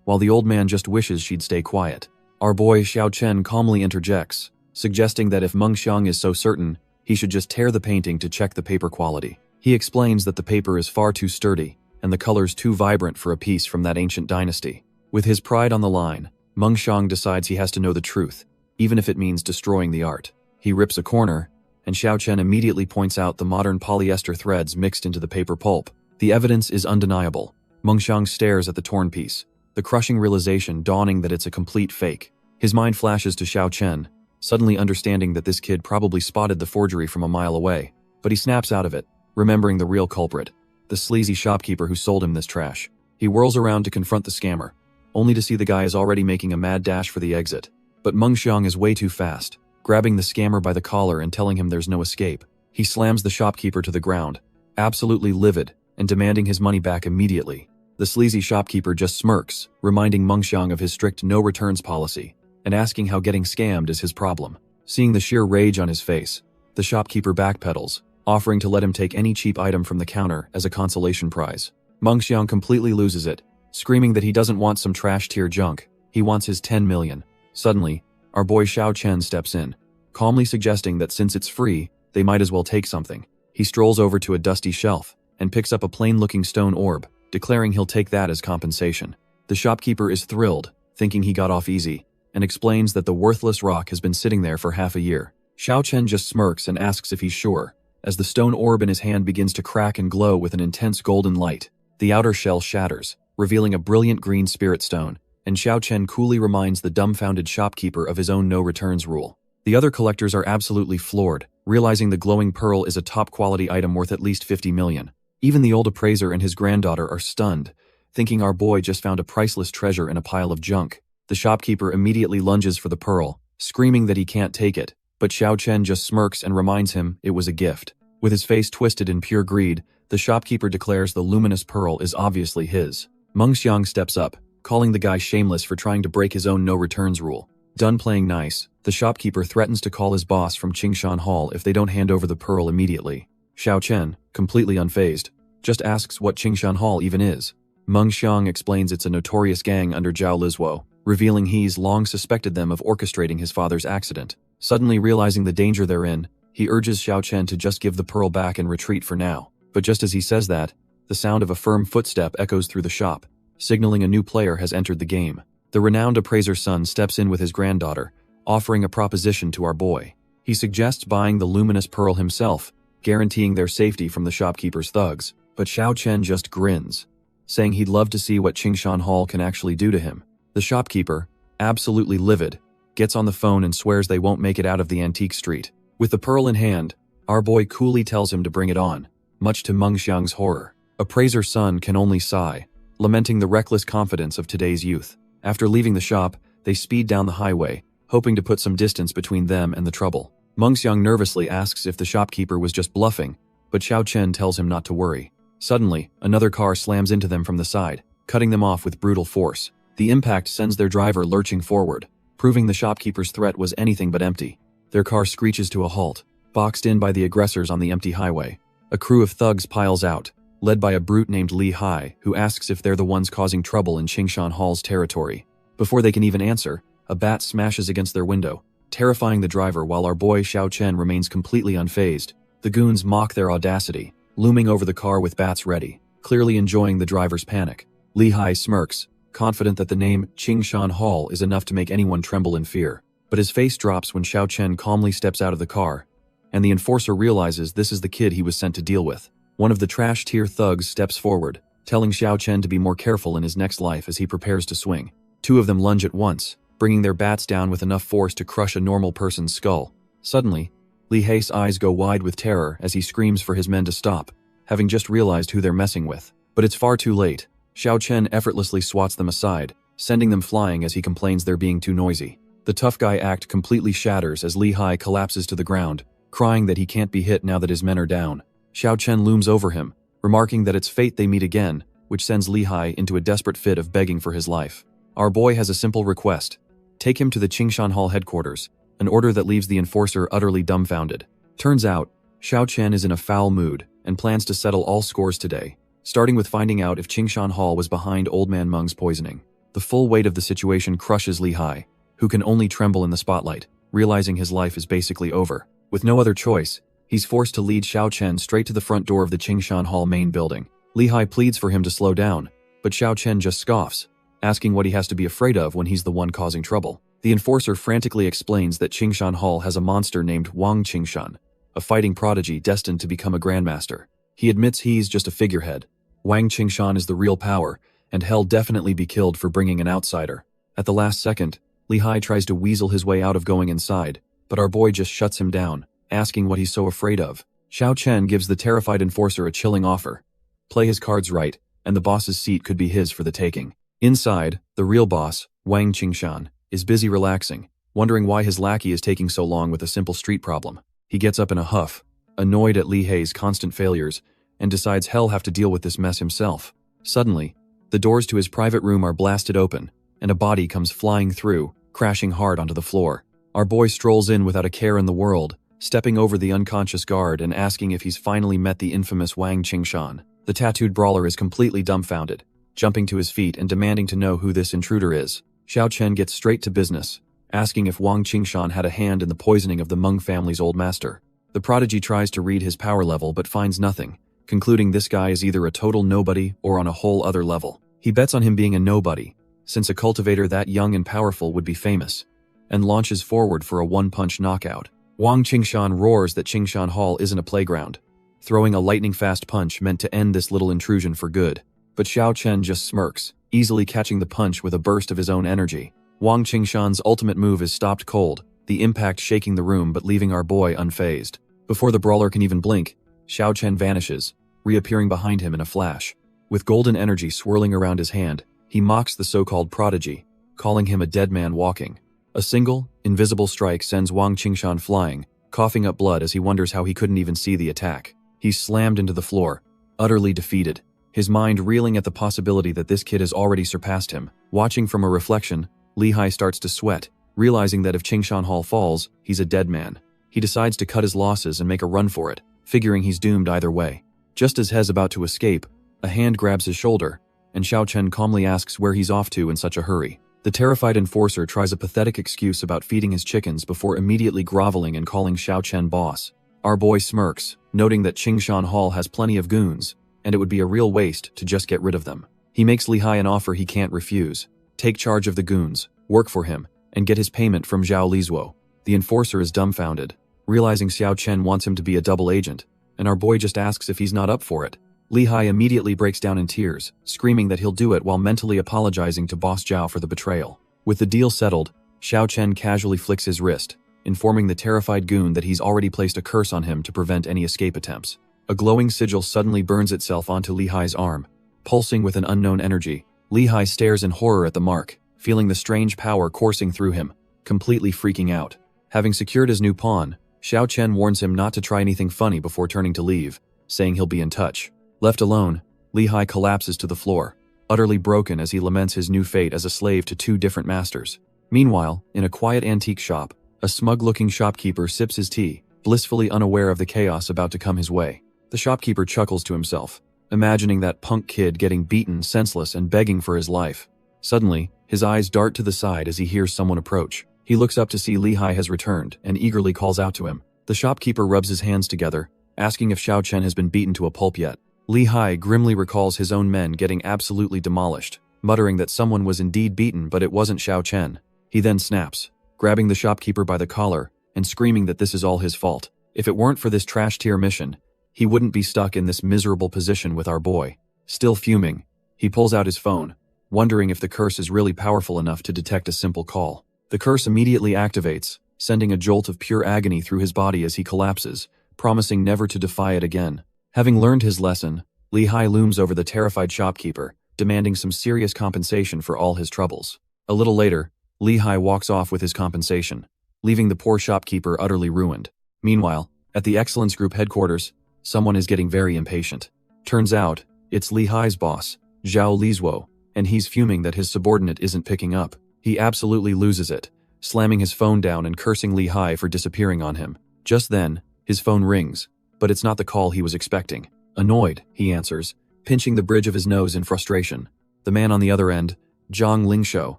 while the old man just wishes she'd stay quiet. Our boy Xiao Chen calmly interjects, suggesting that if Meng Xiang is so certain, he should just tear the painting to check the paper quality. He explains that the paper is far too sturdy, and the colors too vibrant for a piece from that ancient dynasty. With his pride on the line, Meng Xiang decides he has to know the truth, even if it means destroying the art. He rips a corner, and Xiao Chen immediately points out the modern polyester threads mixed into the paper pulp. The evidence is undeniable. Meng Xiang stares at the torn piece, the crushing realization dawning that it's a complete fake. His mind flashes to Xiao Chen, suddenly understanding that this kid probably spotted the forgery from a mile away. But he snaps out of it, remembering the real culprit, the sleazy shopkeeper who sold him this trash. He whirls around to confront the scammer, only to see the guy is already making a mad dash for the exit. But Meng Xiang is way too fast, grabbing the scammer by the collar and telling him there's no escape. He slams the shopkeeper to the ground, absolutely livid, and demanding his money back immediately. The sleazy shopkeeper just smirks, reminding Mengxiang of his strict no-returns policy, and asking how getting scammed is his problem. Seeing the sheer rage on his face, the shopkeeper backpedals, offering to let him take any cheap item from the counter as a consolation prize. Mengxiang completely loses it, screaming that he doesn't want some trash-tier junk, he wants his 10 million. Suddenly, our boy Xiao Chen steps in, calmly suggesting that since it's free, they might as well take something. He strolls over to a dusty shelf and picks up a plain-looking stone orb, declaring he'll take that as compensation. The shopkeeper is thrilled, thinking he got off easy, and explains that the worthless rock has been sitting there for half a year. Xiao Chen just smirks and asks if he's sure, as the stone orb in his hand begins to crack and glow with an intense golden light. The outer shell shatters, revealing a brilliant green spirit stone, and Xiao Chen coolly reminds the dumbfounded shopkeeper of his own no-returns rule. The other collectors are absolutely floored, realizing the glowing pearl is a top-quality item worth at least 50 million. Even the old appraiser and his granddaughter are stunned, thinking our boy just found a priceless treasure in a pile of junk. The shopkeeper immediately lunges for the pearl, screaming that he can't take it, but Xiao Chen just smirks and reminds him it was a gift. With his face twisted in pure greed, the shopkeeper declares the luminous pearl is obviously his. Mengxiang steps up, calling the guy shameless for trying to break his own no-returns rule. Done playing nice, the shopkeeper threatens to call his boss from Qingshan Hall if they don't hand over the pearl immediately. Xiao Chen, completely unfazed, just asks what Qingshan Hall even is. Mengxiang explains it's a notorious gang under Zhao Lizuo, revealing he's long suspected them of orchestrating his father's accident. Suddenly realizing the danger they're in, he urges Xiao Chen to just give the pearl back and retreat for now. But just as he says that, the sound of a firm footstep echoes through the shop, signaling a new player has entered the game. The renowned appraiser's son steps in with his granddaughter, offering a proposition to our boy. He suggests buying the luminous pearl himself, guaranteeing their safety from the shopkeeper's thugs. But Xiao Chen just grins, saying he'd love to see what Qingshan Hall can actually do to him. The shopkeeper, absolutely livid, gets on the phone and swears they won't make it out of the antique street. With the pearl in hand, our boy coolly tells him to bring it on, much to Mengxiang's horror. Appraiser's son can only sigh, lamenting the reckless confidence of today's youth. After leaving the shop, they speed down the highway, hoping to put some distance between them and the trouble. Mengxiang nervously asks if the shopkeeper was just bluffing, but Xiao Chen tells him not to worry. Suddenly, another car slams into them from the side, cutting them off with brutal force. The impact sends their driver lurching forward, proving the shopkeeper's threat was anything but empty. Their car screeches to a halt, boxed in by the aggressors on the empty highway. A crew of thugs piles out, led by a brute named Li Hai, who asks if they're the ones causing trouble in Qingshan Hall's territory. Before they can even answer, a bat smashes against their window, terrifying the driver while our boy Xiao Chen remains completely unfazed. The goons mock their audacity, looming over the car with bats ready, clearly enjoying the driver's panic. Li Hai smirks, confident that the name Qingshan Hall is enough to make anyone tremble in fear. But his face drops when Xiao Chen calmly steps out of the car, and the enforcer realizes this is the kid he was sent to deal with. One of the trash-tier thugs steps forward, telling Xiao Chen to be more careful in his next life as he prepares to swing. Two of them lunge at once, bringing their bats down with enough force to crush a normal person's skull. Suddenly, Li Hei's eyes go wide with terror as he screams for his men to stop, having just realized who they're messing with. But it's far too late. Xiao Chen effortlessly swats them aside, sending them flying as he complains they're being too noisy. The tough guy act completely shatters as Li Hai collapses to the ground, crying that he can't be hit now that his men are down. Xiao Chen looms over him, remarking that it's fate they meet again, which sends Li Hai into a desperate fit of begging for his life. Our boy has a simple request. Take him to the Qingshan Hall headquarters, an order that leaves the enforcer utterly dumbfounded. Turns out, Xiao Chen is in a foul mood and plans to settle all scores today, starting with finding out if Qingshan Hall was behind Old Man Meng's poisoning. The full weight of the situation crushes Li Hai, who can only tremble in the spotlight, realizing his life is basically over. With no other choice, he's forced to lead Xiao Chen straight to the front door of the Qingshan Hall main building. Li Hai pleads for him to slow down, but Xiao Chen just scoffs, asking what he has to be afraid of when he's the one causing trouble. The enforcer frantically explains that Qingshan Hall has a monster named Wang Qingshan, a fighting prodigy destined to become a grandmaster. He admits he's just a figurehead. Wang Qingshan is the real power, and he'll definitely be killed for bringing an outsider. At the last second, Li Hai tries to weasel his way out of going inside, but our boy just shuts him down, asking what he's so afraid of. Xiao Chen gives the terrified enforcer a chilling offer. Play his cards right, and the boss's seat could be his for the taking. Inside, the real boss, Wang Qingshan, is busy relaxing, wondering why his lackey is taking so long with a simple street problem. He gets up in a huff, annoyed at Li Hei's constant failures, and decides he'll have to deal with this mess himself. Suddenly, the doors to his private room are blasted open, and a body comes flying through, crashing hard onto the floor. Our boy strolls in without a care in the world, stepping over the unconscious guard and asking if he's finally met the infamous Wang Qingshan. The tattooed brawler is completely dumbfounded, jumping to his feet and demanding to know who this intruder is. Xiao Chen gets straight to business, asking if Wang Qingshan had a hand in the poisoning of the Meng family's old master. The prodigy tries to read his power level but finds nothing, concluding this guy is either a total nobody or on a whole other level. He bets on him being a nobody, since a cultivator that young and powerful would be famous, and launches forward for a one-punch knockout. Wang Qingshan roars that Qingshan Hall isn't a playground, throwing a lightning-fast punch meant to end this little intrusion for good. But Xiao Chen just smirks, easily catching the punch with a burst of his own energy. Wang Qingshan's ultimate move is stopped cold, the impact shaking the room but leaving our boy unfazed. Before the brawler can even blink, Xiao Chen vanishes, reappearing behind him in a flash. With golden energy swirling around his hand, he mocks the so-called prodigy, calling him a dead man walking. A single, invisible strike sends Wang Qingshan flying, coughing up blood as he wonders how he couldn't even see the attack. He's slammed into the floor, utterly defeated, his mind reeling at the possibility that this kid has already surpassed him. Watching from a reflection, Li Hai starts to sweat, realizing that if Qingshan Hall falls, he's a dead man. He decides to cut his losses and make a run for it, figuring he's doomed either way. Just as He's about to escape, a hand grabs his shoulder, and Xiao Chen calmly asks where he's off to in such a hurry. The terrified enforcer tries a pathetic excuse about feeding his chickens before immediately groveling and calling Xiao Chen boss. Our boy smirks, noting that Qingshan Hall has plenty of goons, and it would be a real waste to just get rid of them. He makes Li Hai an offer he can't refuse: take charge of the goons, work for him, and get his payment from Zhao Lizuo. The enforcer is dumbfounded, realizing Xiao Chen wants him to be a double agent, and our boy just asks if he's not up for it. Li Hai immediately breaks down in tears, screaming that he'll do it while mentally apologizing to Boss Zhao for the betrayal. With the deal settled, Xiao Chen casually flicks his wrist, informing the terrified goon that he's already placed a curse on him to prevent any escape attempts. A glowing sigil suddenly burns itself onto Li Hai's arm. Pulsing with an unknown energy, Li Hai stares in horror at the mark, feeling the strange power coursing through him, completely freaking out. Having secured his new pawn, Xiao Chen warns him not to try anything funny before turning to leave, saying he'll be in touch. Left alone, Li Hai collapses to the floor, utterly broken as he laments his new fate as a slave to two different masters. Meanwhile, in a quiet antique shop, a smug-looking shopkeeper sips his tea, blissfully unaware of the chaos about to come his way. The shopkeeper chuckles to himself, imagining that punk kid getting beaten senseless and begging for his life. Suddenly, his eyes dart to the side as he hears someone approach. He looks up to see Li Hai has returned and eagerly calls out to him. The shopkeeper rubs his hands together, asking if Xiao Chen has been beaten to a pulp yet. Li Hai grimly recalls his own men getting absolutely demolished, muttering that someone was indeed beaten but it wasn't Xiao Chen. He then snaps, grabbing the shopkeeper by the collar and screaming that this is all his fault. If it weren't for this trash tier mission, he wouldn't be stuck in this miserable position with our boy. Still fuming, he pulls out his phone, wondering if the curse is really powerful enough to detect a simple call. The curse immediately activates, sending a jolt of pure agony through his body as he collapses, promising never to defy it again. Having learned his lesson, Li Hai looms over the terrified shopkeeper, demanding some serious compensation for all his troubles. A little later, Li Hai walks off with his compensation, leaving the poor shopkeeper utterly ruined. Meanwhile, at the Excellence Group headquarters, someone is getting very impatient. Turns out, it's Li Hai's boss, Zhao Lizuo, and he's fuming that his subordinate isn't picking up. He absolutely loses it, slamming his phone down and cursing Li Hai for disappearing on him. Just then, his phone rings, but it's not the call he was expecting. Annoyed, he answers, pinching the bridge of his nose in frustration. The man on the other end, Zhang Lingshou,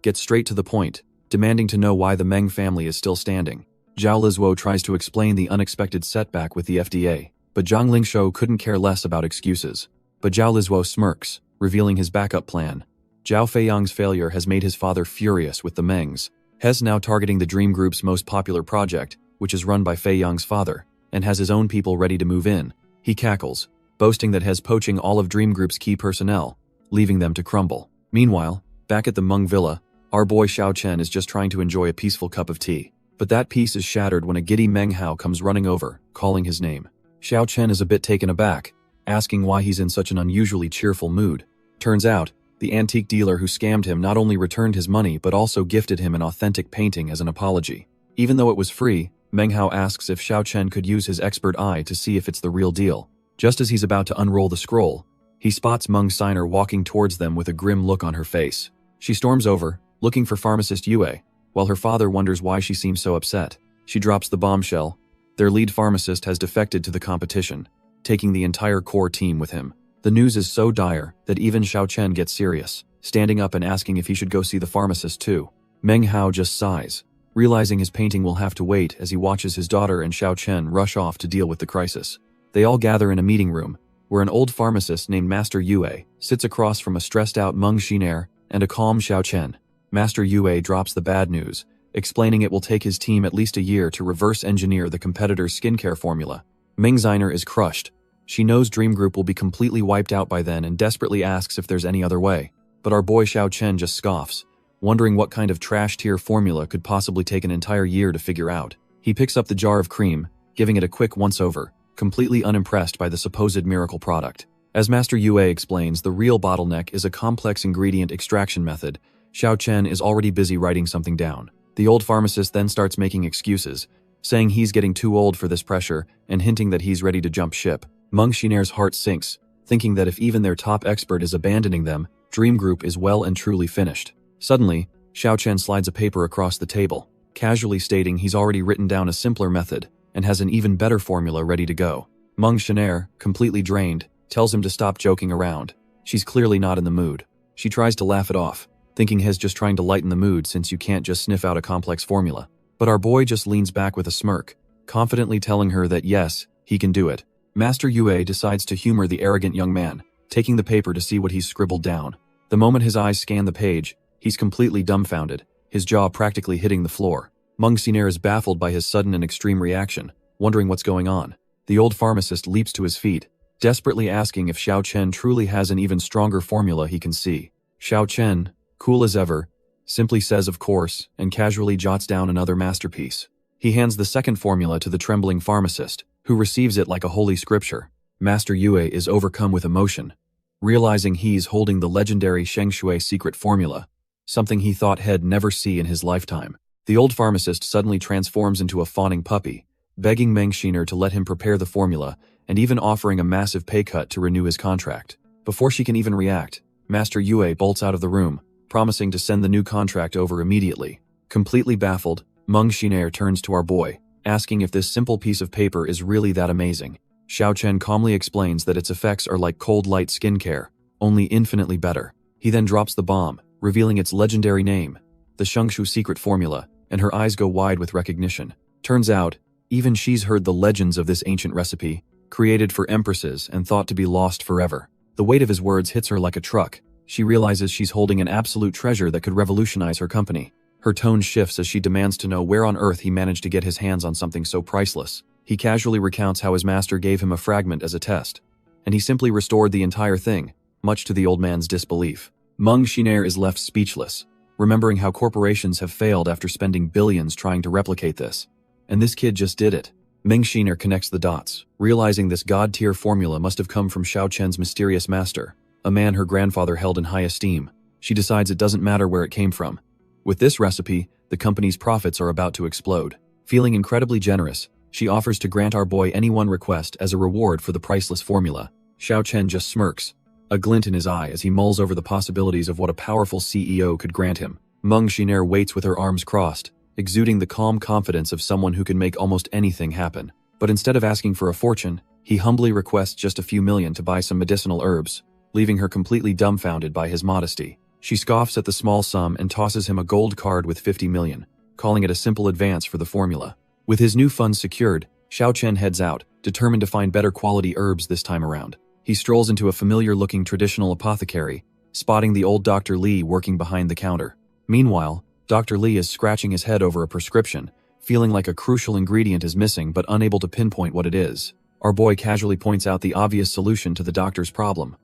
gets straight to the point, demanding to know why the Meng family is still standing. Zhao Lizuo tries to explain the unexpected setback with the FDA, but Zhang Lingshou couldn't care less about excuses. But Zhao Lizuo smirks, revealing his backup plan. Zhao Feiyang's failure has made his father furious with the Mengs. He's now targeting the Dream Group's most popular project, which is run by Feiyang's father, and has his own people ready to move in. He cackles, boasting that He's poaching all of Dream Group's key personnel, leaving them to crumble. Meanwhile, back at the Meng Villa, our boy Xiao Chen is just trying to enjoy a peaceful cup of tea. But that peace is shattered when a giddy Meng Hao comes running over, calling his name. Xiao Chen is a bit taken aback, asking why he's in such an unusually cheerful mood. Turns out, the antique dealer who scammed him not only returned his money but also gifted him an authentic painting as an apology. Even though it was free, Meng Hao asks if Xiao Chen could use his expert eye to see if it's the real deal. Just as he's about to unroll the scroll, he spots Meng Siner walking towards them with a grim look on her face. She storms over, looking for pharmacist Yue, while her father wonders why she seems so upset. She drops the bombshell. Their lead pharmacist has defected to the competition, taking the entire core team with him. The news is so dire that even Xiao Chen gets serious, standing up and asking if he should go see the pharmacist too. Meng Hao just sighs, realizing his painting will have to wait as he watches his daughter and Xiao Chen rush off to deal with the crisis. They all gather in a meeting room, where an old pharmacist named Master Yue sits across from a stressed-out Meng Xiner and a calm Xiao Chen. Master Yue drops the bad news, explaining it will take his team at least a year to reverse engineer the competitor's skincare formula. Meng Xiner is crushed. She knows Dream Group will be completely wiped out by then and desperately asks if there's any other way. But our boy Xiao Chen just scoffs, wondering what kind of trash-tier formula could possibly take an entire year to figure out. He picks up the jar of cream, giving it a quick once-over, completely unimpressed by the supposed miracle product. As Master Yue explains, the real bottleneck is a complex ingredient extraction method. Xiao Chen is already busy writing something down. The old pharmacist then starts making excuses, saying he's getting too old for this pressure and hinting that he's ready to jump ship. Meng Xiner's heart sinks, thinking that if even their top expert is abandoning them, Dream Group is well and truly finished. Suddenly, Xiao Chen slides a paper across the table, casually stating he's already written down a simpler method and has an even better formula ready to go. Meng Xiner, completely drained, tells him to stop joking around. She's clearly not in the mood. She tries to laugh it off, thinking he's just trying to lighten the mood since you can't just sniff out a complex formula. But our boy just leans back with a smirk, confidently telling her that yes, he can do it. Master Yue decides to humor the arrogant young man, taking the paper to see what he's scribbled down. The moment his eyes scan the page, he's completely dumbfounded, his jaw practically hitting the floor. Meng Xiner is baffled by his sudden and extreme reaction, wondering what's going on. The old pharmacist leaps to his feet, desperately asking if Xiao Chen truly has an even stronger formula he can see. Xiao Chen, cool as ever, simply says of course and casually jots down another masterpiece. He hands the second formula to the trembling pharmacist, who receives it like a holy scripture. Master Yue is overcome with emotion, realizing he's holding the legendary Shengshui secret formula, something he thought he'd never see in his lifetime. The old pharmacist suddenly transforms into a fawning puppy, begging Meng Xiner to let him prepare the formula and even offering a massive pay cut to renew his contract. Before she can even react, Master Yue bolts out of the room, promising to send the new contract over immediately. Completely baffled, Meng Xiner turns to our boy, asking if this simple piece of paper is really that amazing. Xiao Chen calmly explains that its effects are like cold light skincare, only infinitely better. He then drops the bomb, revealing its legendary name, the Shengshui secret formula, and her eyes go wide with recognition. Turns out, even she's heard the legends of this ancient recipe, created for empresses and thought to be lost forever. The weight of his words hits her like a truck. She realizes she's holding an absolute treasure that could revolutionize her company. Her tone shifts as she demands to know where on earth he managed to get his hands on something so priceless. He casually recounts how his master gave him a fragment as a test, and he simply restored the entire thing, much to the old man's disbelief. Meng Xiner is left speechless, remembering how corporations have failed after spending billions trying to replicate this. And this kid just did it. Meng Xiner connects the dots, realizing this god-tier formula must have come from Xiao Chen's mysterious master, a man her grandfather held in high esteem. She decides it doesn't matter where it came from. With this recipe, the company's profits are about to explode. Feeling incredibly generous, she offers to grant our boy any one request as a reward for the priceless formula. Xiao Chen just smirks, a glint in his eye as he mulls over the possibilities of what a powerful CEO could grant him. Meng Xiner waits with her arms crossed, exuding the calm confidence of someone who can make almost anything happen. But instead of asking for a fortune, he humbly requests just a few million to buy some medicinal herbs, leaving her completely dumbfounded by his modesty. She scoffs at the small sum and tosses him a gold card with 50 million, calling it a simple advance for the formula. With his new funds secured, Xiao Chen heads out, determined to find better quality herbs this time around. He strolls into a familiar-looking traditional apothecary, spotting the old Dr. Li working behind the counter. Meanwhile, Dr. Li is scratching his head over a prescription, feeling like a crucial ingredient is missing but unable to pinpoint what it is. Our boy casually points out the obvious solution to the doctor's problem.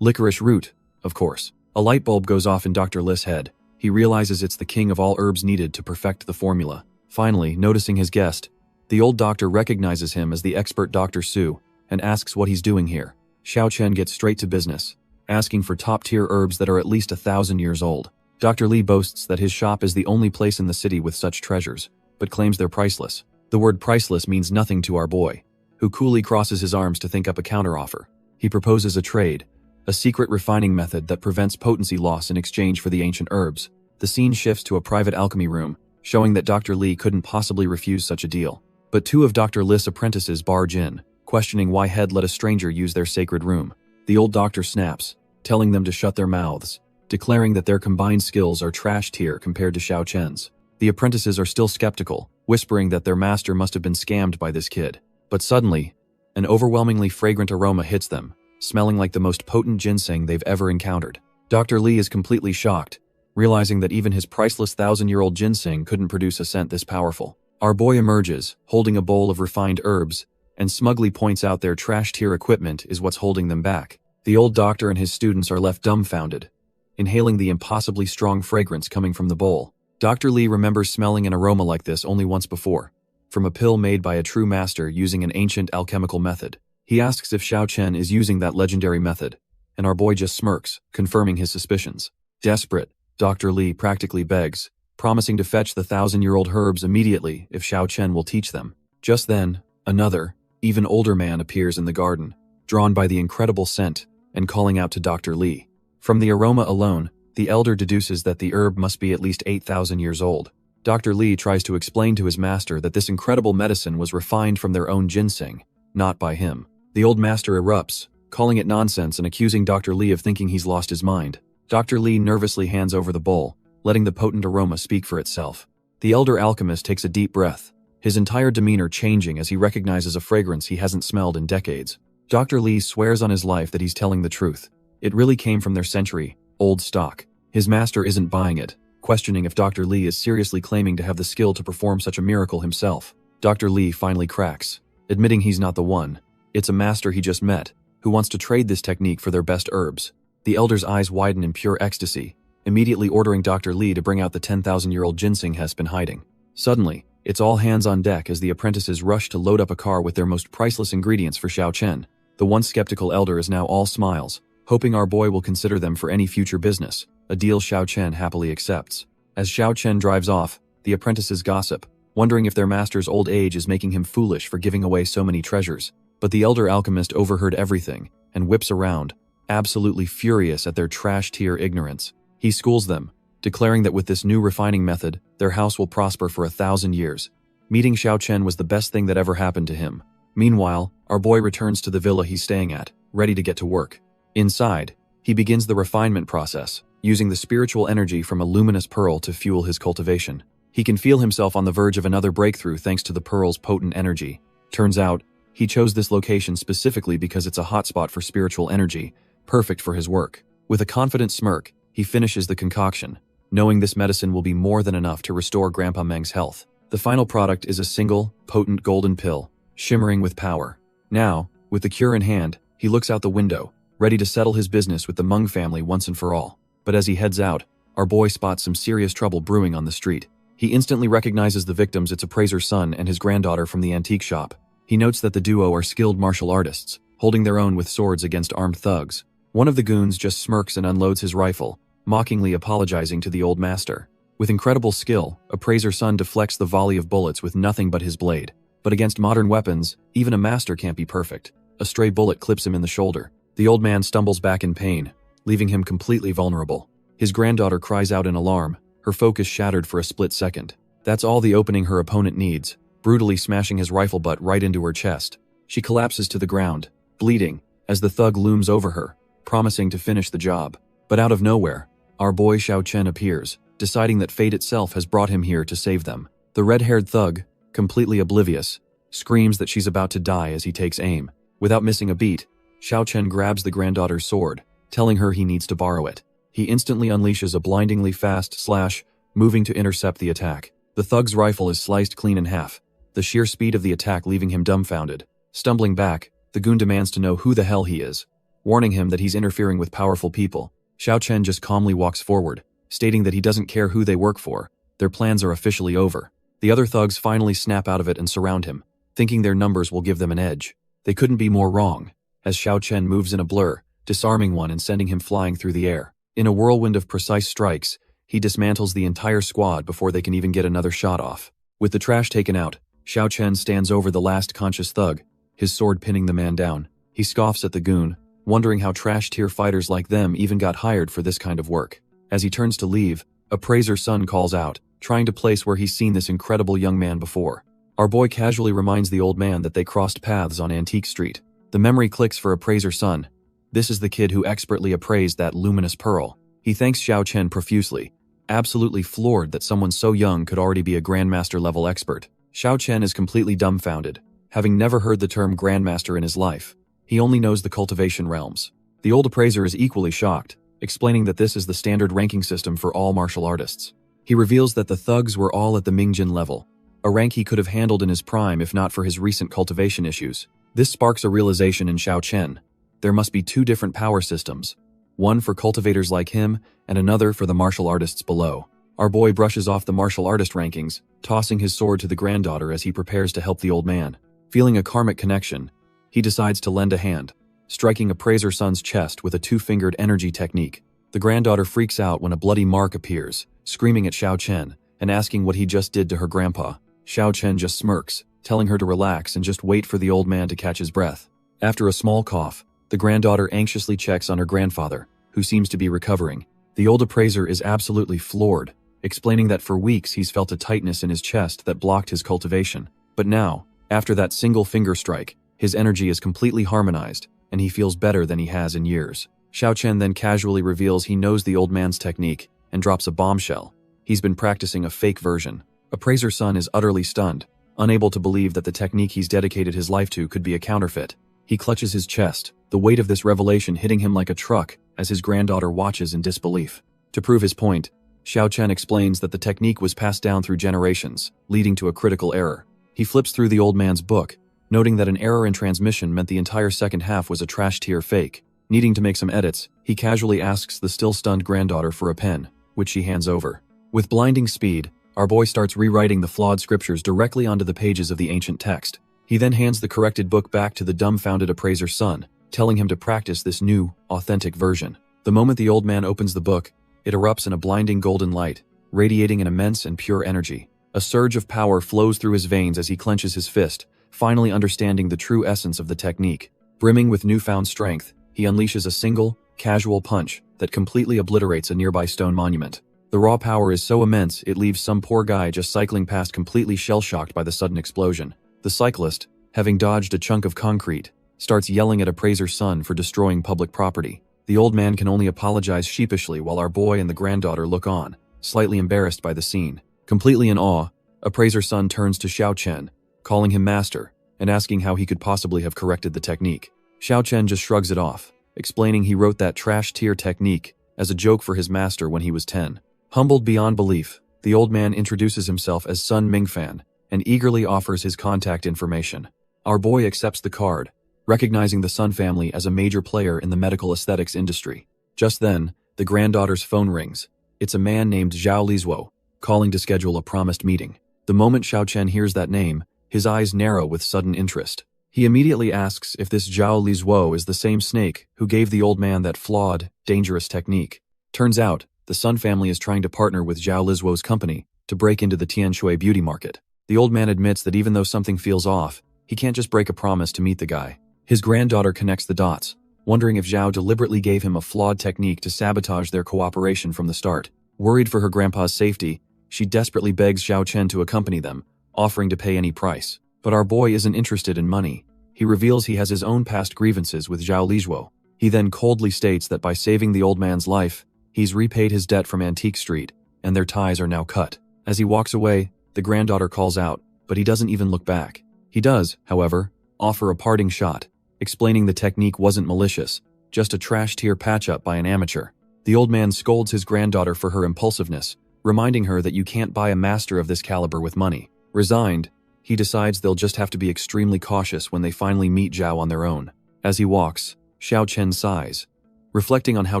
Licorice root, of course. A light bulb goes off in Dr. Li's head. He realizes it's the king of all herbs needed to perfect the formula. Finally, noticing his guest, the old doctor recognizes him as the expert Dr. Su and asks what he's doing here. Xiao Chen gets straight to business, asking for top-tier herbs that are at least 1,000 years old. Dr. Li boasts that his shop is the only place in the city with such treasures, but claims they're priceless. The word priceless means nothing to our boy, who coolly crosses his arms to think up a counteroffer. He proposes a trade, a secret refining method that prevents potency loss in exchange for the ancient herbs. The scene shifts to a private alchemy room, showing that Dr. Lee couldn't possibly refuse such a deal. But two of Dr. Li's apprentices barge in, questioning why Head let a stranger use their sacred room. The old doctor snaps, telling them to shut their mouths, declaring that their combined skills are trash tier compared to Xiao Chen's. The apprentices are still skeptical, whispering that their master must have been scammed by this kid. But suddenly, an overwhelmingly fragrant aroma hits them, smelling like the most potent ginseng they've ever encountered. Dr. Lee is completely shocked, realizing that even his priceless 1,000-year-old ginseng couldn't produce a scent this powerful. Our boy emerges, holding a bowl of refined herbs, and smugly points out their trash-tier equipment is what's holding them back. The old doctor and his students are left dumbfounded, inhaling the impossibly strong fragrance coming from the bowl. Dr. Lee remembers smelling an aroma like this only once before, from a pill made by a true master using an ancient alchemical method. He asks if Xiao Chen is using that legendary method, and our boy just smirks, confirming his suspicions. Desperate, Dr. Lee practically begs, promising to fetch the 1,000-year-old herbs immediately if Xiao Chen will teach them. Just then, another, even older man appears in the garden, drawn by the incredible scent, and calling out to Dr. Lee. From the aroma alone, the elder deduces that the herb must be at least 8,000 years old. Dr. Lee tries to explain to his master that this incredible medicine was refined from their own ginseng, not by him. The old master erupts, calling it nonsense and accusing Dr. Lee of thinking he's lost his mind. Dr. Lee nervously hands over the bowl, letting the potent aroma speak for itself. The elder alchemist takes a deep breath, his entire demeanor changing as he recognizes a fragrance he hasn't smelled in decades. Dr. Lee swears on his life that he's telling the truth. It really came from their century-old stock. His master isn't buying it, questioning if Dr. Lee is seriously claiming to have the skill to perform such a miracle himself. Dr. Lee finally cracks, admitting he's not the one. It's a master he just met, who wants to trade this technique for their best herbs. The elder's eyes widen in pure ecstasy, immediately ordering Dr. Lee to bring out the 10,000-year-old ginseng he's been hiding. Suddenly, it's all hands on deck as the apprentices rush to load up a car with their most priceless ingredients for Xiao Chen. The once skeptical elder is now all smiles, hoping our boy will consider them for any future business, a deal Xiao Chen happily accepts. As Xiao Chen drives off, the apprentices gossip, wondering if their master's old age is making him foolish for giving away so many treasures. But the elder alchemist overheard everything and whips around, absolutely furious at their trash-tier ignorance. He schools them, declaring that with this new refining method, their house will prosper for 1,000 years. Meeting Xiao Chen was the best thing that ever happened to him. Meanwhile, our boy returns to the villa he's staying at, ready to get to work. Inside, he begins the refinement process, using the spiritual energy from a luminous pearl to fuel his cultivation. He can feel himself on the verge of another breakthrough thanks to the pearl's potent energy. Turns out, he chose this location specifically because it's a hotspot for spiritual energy, perfect for his work. With a confident smirk, he finishes the concoction, knowing this medicine will be more than enough to restore Grandpa Meng's health. The final product is a single, potent golden pill, shimmering with power. Now, with the cure in hand, he looks out the window, ready to settle his business with the Meng family once and for all. But as he heads out, our boy spots some serious trouble brewing on the street. He instantly recognizes the victims, its appraiser's son and his granddaughter from the antique shop. He notes that the duo are skilled martial artists, holding their own with swords against armed thugs. One of the goons just smirks and unloads his rifle, mockingly apologizing to the old master. With incredible skill, appraiser's son deflects the volley of bullets with nothing but his blade. But against modern weapons, even a master can't be perfect. A stray bullet clips him in the shoulder. The old man stumbles back in pain, leaving him completely vulnerable. His granddaughter cries out in alarm, her focus shattered for a split second. That's all the opening her opponent needs, brutally smashing his rifle butt right into her chest. She collapses to the ground, bleeding, as the thug looms over her, promising to finish the job. But out of nowhere, our boy Xiao Chen appears, deciding that fate itself has brought him here to save them. The red-haired thug, completely oblivious, screams that she's about to die as he takes aim. Without missing a beat, Xiao Chen grabs the granddaughter's sword, telling her he needs to borrow it. He instantly unleashes a blindingly fast slash, moving to intercept the attack. The thug's rifle is sliced clean in half, the sheer speed of the attack leaving him dumbfounded. Stumbling back, the goon demands to know who the hell he is, warning him that he's interfering with powerful people. Xiao Chen just calmly walks forward, stating that he doesn't care who they work for, their plans are officially over. The other thugs finally snap out of it and surround him, thinking their numbers will give them an edge. They couldn't be more wrong, as Xiao Chen moves in a blur, disarming one and sending him flying through the air. In a whirlwind of precise strikes, he dismantles the entire squad before they can even get another shot off. With the trash taken out, Xiao Chen stands over the last conscious thug, his sword pinning the man down. He scoffs at the goon, wondering how trash-tier fighters like them even got hired for this kind of work. As he turns to leave, Appraiser's son calls out, trying to place where he's seen this incredible young man before. Our boy casually reminds the old man that they crossed paths on Antique Street. The memory clicks for Appraiser's son. This is the kid who expertly appraised that luminous pearl. He thanks Xiao Chen profusely, absolutely floored that someone so young could already be a Grandmaster-level expert. Xiao Chen is completely dumbfounded, having never heard the term Grandmaster in his life. He only knows the cultivation realms. The old appraiser is equally shocked, explaining that this is the standard ranking system for all martial artists. He reveals that the thugs were all at the Mingjin level, a rank he could have handled in his prime if not for his recent cultivation issues. This sparks a realization in Xiao Chen. There must be two different power systems, one for cultivators like him and another for the martial artists below. Our boy brushes off the martial artist rankings, tossing his sword to the granddaughter as he prepares to help the old man. Feeling a karmic connection, he decides to lend a hand, striking Appraiser's son's chest with a two-fingered energy technique. The granddaughter freaks out when a bloody mark appears, screaming at Xiao Chen and asking what he just did to her grandpa. Xiao Chen just smirks, telling her to relax and just wait for the old man to catch his breath. After a small cough, the granddaughter anxiously checks on her grandfather, who seems to be recovering. The old appraiser is absolutely floored, explaining that for weeks he's felt a tightness in his chest that blocked his cultivation. But now, after that single finger strike, his energy is completely harmonized, and he feels better than he has in years. Xiao Chen then casually reveals he knows the old man's technique and drops a bombshell. He's been practicing a fake version. Appraiser's son is utterly stunned, unable to believe that the technique he's dedicated his life to could be a counterfeit. He clutches his chest, the weight of this revelation hitting him like a truck as his granddaughter watches in disbelief. To prove his point, Xiao Chen explains that the technique was passed down through generations, leading to a critical error. He flips through the old man's book, noting that an error in transmission meant the entire second half was a trash-tier fake. Needing to make some edits, he casually asks the still-stunned granddaughter for a pen, which she hands over. With blinding speed, our boy starts rewriting the flawed scriptures directly onto the pages of the ancient text. He then hands the corrected book back to the dumbfounded appraiser's son, telling him to practice this new, authentic version. The moment the old man opens the book, it erupts in a blinding golden light, radiating an immense and pure energy. A surge of power flows through his veins as he clenches his fist, finally understanding the true essence of the technique. Brimming with newfound strength, he unleashes a single, casual punch that completely obliterates a nearby stone monument. The raw power is so immense it leaves some poor guy just cycling past completely shell-shocked by the sudden explosion. The cyclist, having dodged a chunk of concrete, starts yelling at appraiser's son for destroying public property. The old man can only apologize sheepishly while our boy and the granddaughter look on, slightly embarrassed by the scene. Completely in awe, appraiser's son turns to Xiao Chen, calling him master, and asking how he could possibly have corrected the technique. Xiao Chen just shrugs it off, explaining he wrote that trash-tier technique as a joke for his master when he was 10. Humbled beyond belief, the old man introduces himself as Sun Mingfan and eagerly offers his contact information. Our boy accepts the card, recognizing the Sun family as a major player in the medical aesthetics industry. Just then, the granddaughter's phone rings. It's a man named Zhao Lizuo, calling to schedule a promised meeting. The moment Xiao Chen hears that name, his eyes narrow with sudden interest. He immediately asks if this Zhao Lizuo is the same snake who gave the old man that flawed, dangerous technique. Turns out, the Sun family is trying to partner with Zhao Lizuo's company to break into the Tianshui beauty market. The old man admits that even though something feels off, he can't just break a promise to meet the guy. His granddaughter connects the dots, wondering if Zhao deliberately gave him a flawed technique to sabotage their cooperation from the start. Worried for her grandpa's safety, she desperately begs Xiao Chen to accompany them, offering to pay any price. But our boy isn't interested in money. He reveals he has his own past grievances with Zhao Lizuo. He then coldly states that by saving the old man's life, he's repaid his debt from Antique Street, and their ties are now cut. As he walks away, the granddaughter calls out, but he doesn't even look back. He does, however, offer a parting shot, explaining the technique wasn't malicious, just a trash-tier patch-up by an amateur. The old man scolds his granddaughter for her impulsiveness, reminding her that you can't buy a master of this caliber with money. Resigned, he decides they'll just have to be extremely cautious when they finally meet Zhao on their own. As he walks, Xiao Chen sighs, reflecting on how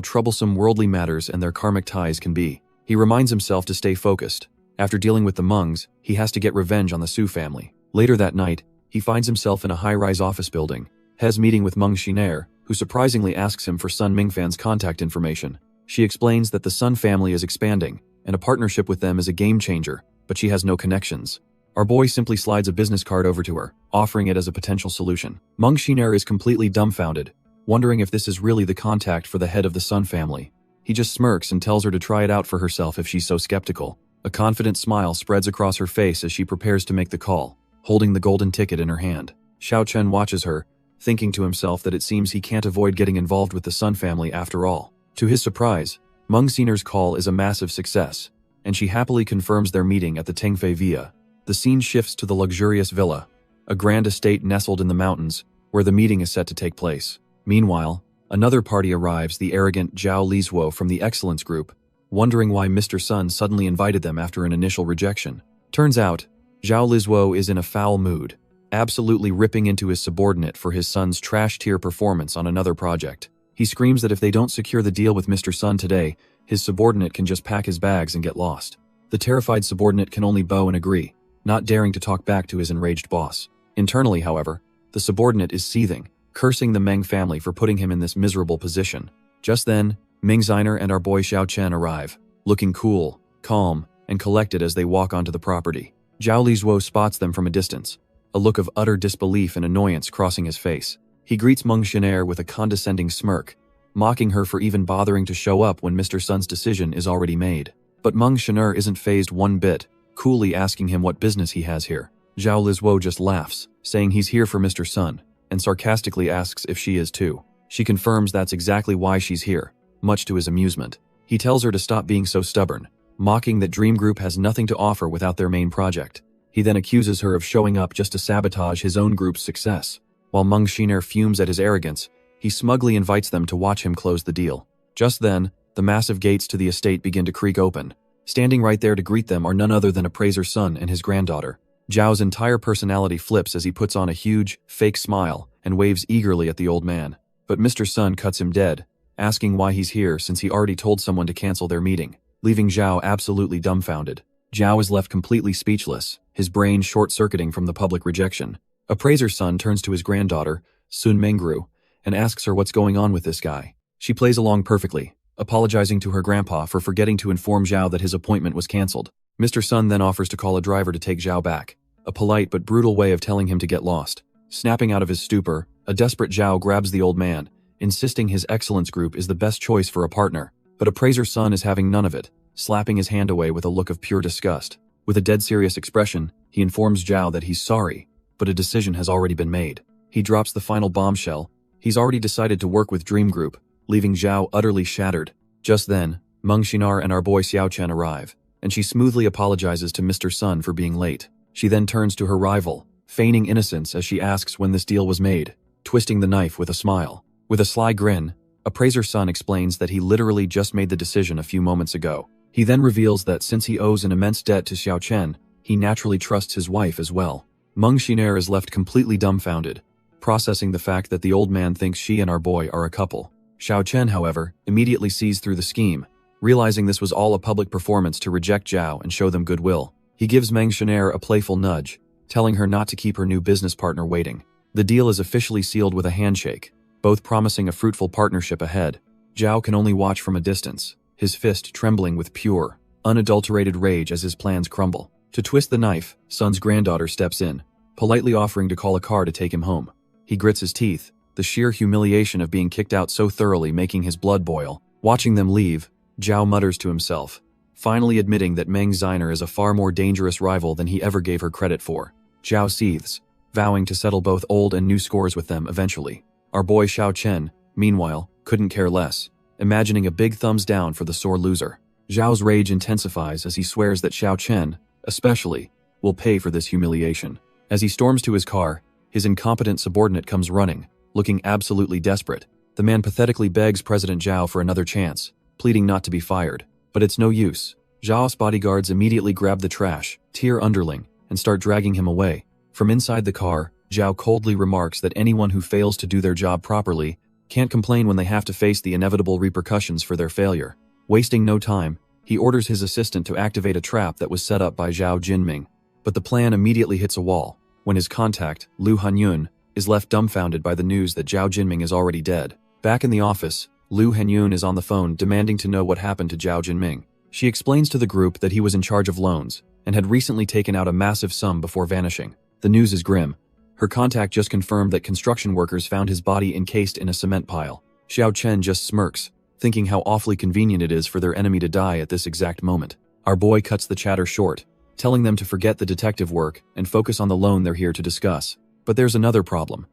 troublesome worldly matters and their karmic ties can be. He reminds himself to stay focused. After dealing with the Mungs, he has to get revenge on the Su family. Later that night, he finds himself in a high-rise office building, has meeting with Meng Xiner, who surprisingly asks him for Sun Mingfan's contact information. She explains that the Sun family is expanding, and a partnership with them is a game changer, but she has no connections. Our boy simply slides a business card over to her, offering it as a potential solution. Meng Xiner is completely dumbfounded, wondering if this is really the contact for the head of the Sun family. He just smirks and tells her to try it out for herself if she's so skeptical. A confident smile spreads across her face as she prepares to make the call, holding the golden ticket in her hand. Xiao Chen watches her, thinking to himself that it seems he can't avoid getting involved with the Sun family after all. To his surprise, Meng Xiner's call is a massive success, and she happily confirms their meeting at the Tengfei Villa. The scene shifts to the luxurious villa, a grand estate nestled in the mountains, where the meeting is set to take place. Meanwhile, another party arrives, the arrogant Zhao Lizuo from the Excellence Group, wondering why Mr. Sun suddenly invited them after an initial rejection. Turns out, Zhao Lizuo is in a foul mood, absolutely ripping into his subordinate for his son's trash-tier performance on another project. He screams that if they don't secure the deal with Mr. Sun today, his subordinate can just pack his bags and get lost. The terrified subordinate can only bow and agree, not daring to talk back to his enraged boss. Internally, however, the subordinate is seething, cursing the Meng family for putting him in this miserable position. Just then, Meng Xiner and our boy Xiao Chen arrive, looking cool, calm, and collected as they walk onto the property. Zhao Lizuo spots them from a distance, a look of utter disbelief and annoyance crossing his face. He greets Meng Xiner with a condescending smirk, mocking her for even bothering to show up when Mr. Sun's decision is already made. But Meng Xiner isn't fazed one bit, coolly asking him what business he has here. Zhao Lizuo just laughs, saying he's here for Mr. Sun, and sarcastically asks if she is too. She confirms that's exactly why she's here, much to his amusement. He tells her to stop being so stubborn, mocking that Dream Group has nothing to offer without their main project. He then accuses her of showing up just to sabotage his own group's success. While Meng Xiner fumes at his arrogance, he smugly invites them to watch him close the deal. Just then, the massive gates to the estate begin to creak open. Standing right there to greet them are none other than Appraiser's son and his granddaughter. Zhao's entire personality flips as he puts on a huge, fake smile and waves eagerly at the old man. But Mr. Sun cuts him dead, asking why he's here since he already told someone to cancel their meeting, leaving Zhao absolutely dumbfounded. Zhao is left completely speechless, his brain short-circuiting from the public rejection. Appraiser's son turns to his granddaughter, Sun Mengru, and asks her what's going on with this guy. She plays along perfectly, apologizing to her grandpa for forgetting to inform Zhao that his appointment was cancelled. Mr. Sun then offers to call a driver to take Zhao back, a polite but brutal way of telling him to get lost. Snapping out of his stupor, a desperate Zhao grabs the old man, insisting his Excellence Group is the best choice for a partner. But Appraiser's son is having none of it, slapping his hand away with a look of pure disgust. With a dead serious expression, he informs Zhao that he's sorry, but a decision has already been made. He drops the final bombshell. He's already decided to work with Dream Group, leaving Zhao utterly shattered. Just then, Meng Xiner and our boy Xiao Chen arrive, and she smoothly apologizes to Mr. Sun for being late. She then turns to her rival, feigning innocence as she asks when this deal was made, twisting the knife with a smile. With a sly grin, Appraiser's son explains that he literally just made the decision a few moments ago. He then reveals that since he owes an immense debt to Xiao Chen, he naturally trusts his wife as well. Meng Xiner is left completely dumbfounded, processing the fact that the old man thinks she and our boy are a couple. Xiao Chen, however, immediately sees through the scheme, realizing this was all a public performance to reject Zhao and show them goodwill. He gives Meng Xiner a playful nudge, telling her not to keep her new business partner waiting. The deal is officially sealed with a handshake, both promising a fruitful partnership ahead. Zhao can only watch from a distance, his fist trembling with pure, unadulterated rage as his plans crumble. To twist the knife, Sun's granddaughter steps in, politely offering to call a car to take him home. He grits his teeth, the sheer humiliation of being kicked out so thoroughly making his blood boil. Watching them leave, Zhao mutters to himself, finally admitting that Meng Xiner is a far more dangerous rival than he ever gave her credit for. Zhao seethes, vowing to settle both old and new scores with them eventually. Our boy Xiao Chen, meanwhile, couldn't care less, imagining a big thumbs down for the sore loser. Zhao's rage intensifies as he swears that Xiao Chen, especially, will pay for this humiliation. As he storms to his car, his incompetent subordinate comes running, looking absolutely desperate. The man pathetically begs President Zhao for another chance, pleading not to be fired. But it's no use. Zhao's bodyguards immediately grab the trash, tier underling, and start dragging him away. From inside the car, Zhao coldly remarks that anyone who fails to do their job properly can't complain when they have to face the inevitable repercussions for their failure. Wasting no time, he orders his assistant to activate a trap that was set up by Zhao Jinming. But the plan immediately hits a wall, when his contact, Lu Hanyun, is left dumbfounded by the news that Zhao Jinming is already dead. Back in the office, Lu Hanyun is on the phone demanding to know what happened to Zhao Jinming. She explains to the group that he was in charge of loans and had recently taken out a massive sum before vanishing. The news is grim. Her contact just confirmed that construction workers found his body encased in a cement pile. Xiao Chen just smirks, thinking how awfully convenient it is for their enemy to die at this exact moment. Our boy cuts the chatter short, telling them to forget the detective work and focus on the loan they're here to discuss. But there's another problem.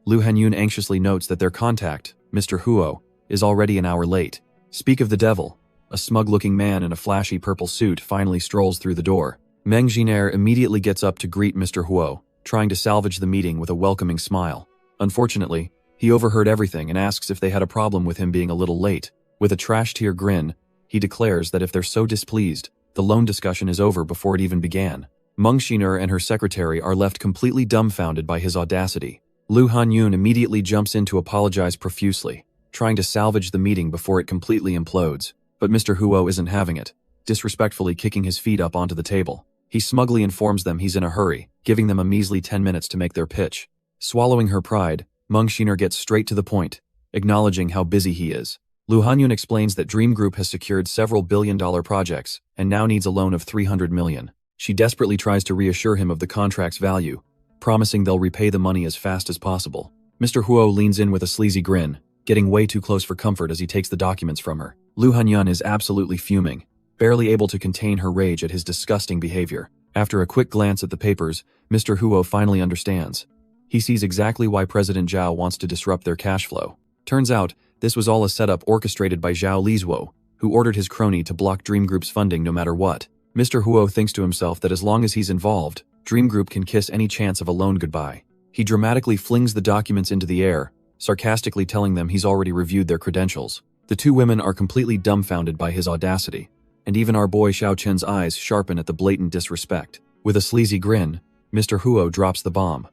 Lu Hanyun anxiously notes that their contact, Mr. Huo, is already an hour late. Speak of the devil. A smug-looking man in a flashy purple suit finally strolls through the door. Meng Jiner immediately gets up to greet Mr. Huo, trying to salvage the meeting with a welcoming smile. Unfortunately, he overheard everything and asks if they had a problem with him being a little late. With a trash-tier grin, he declares that if they're so displeased, the loan discussion is over before it even began. Meng Jiner and her secretary are left completely dumbfounded by his audacity. Lu Hanyun immediately jumps in to apologize profusely, trying to salvage the meeting before it completely implodes. But Mr. Huo isn't having it, disrespectfully kicking his feet up onto the table. He smugly informs them he's in a hurry, giving them a measly 10 minutes to make their pitch. Swallowing her pride, Meng Jiner gets straight to the point, acknowledging how busy he is. Lu Hanyun explains that Dream Group has secured several billion-dollar projects and now needs a loan of 300 million. She desperately tries to reassure him of the contract's value, promising they'll repay the money as fast as possible. Mr. Huo leans in with a sleazy grin, getting way too close for comfort as he takes the documents from her. Lu Hanyun is absolutely fuming, barely able to contain her rage at his disgusting behavior. After a quick glance at the papers, Mr. Huo finally understands. He sees exactly why President Zhao wants to disrupt their cash flow. Turns out, this was all a setup orchestrated by Zhao Lizuo, who ordered his crony to block Dream Group's funding no matter what. Mr. Huo thinks to himself that as long as he's involved, Dream Group can kiss any chance of a loan goodbye. He dramatically flings the documents into the air, sarcastically telling them he's already reviewed their credentials. The two women are completely dumbfounded by his audacity, and even our boy Xiao Chen's eyes sharpen at the blatant disrespect. With a sleazy grin, Mr. Huo drops the bomb.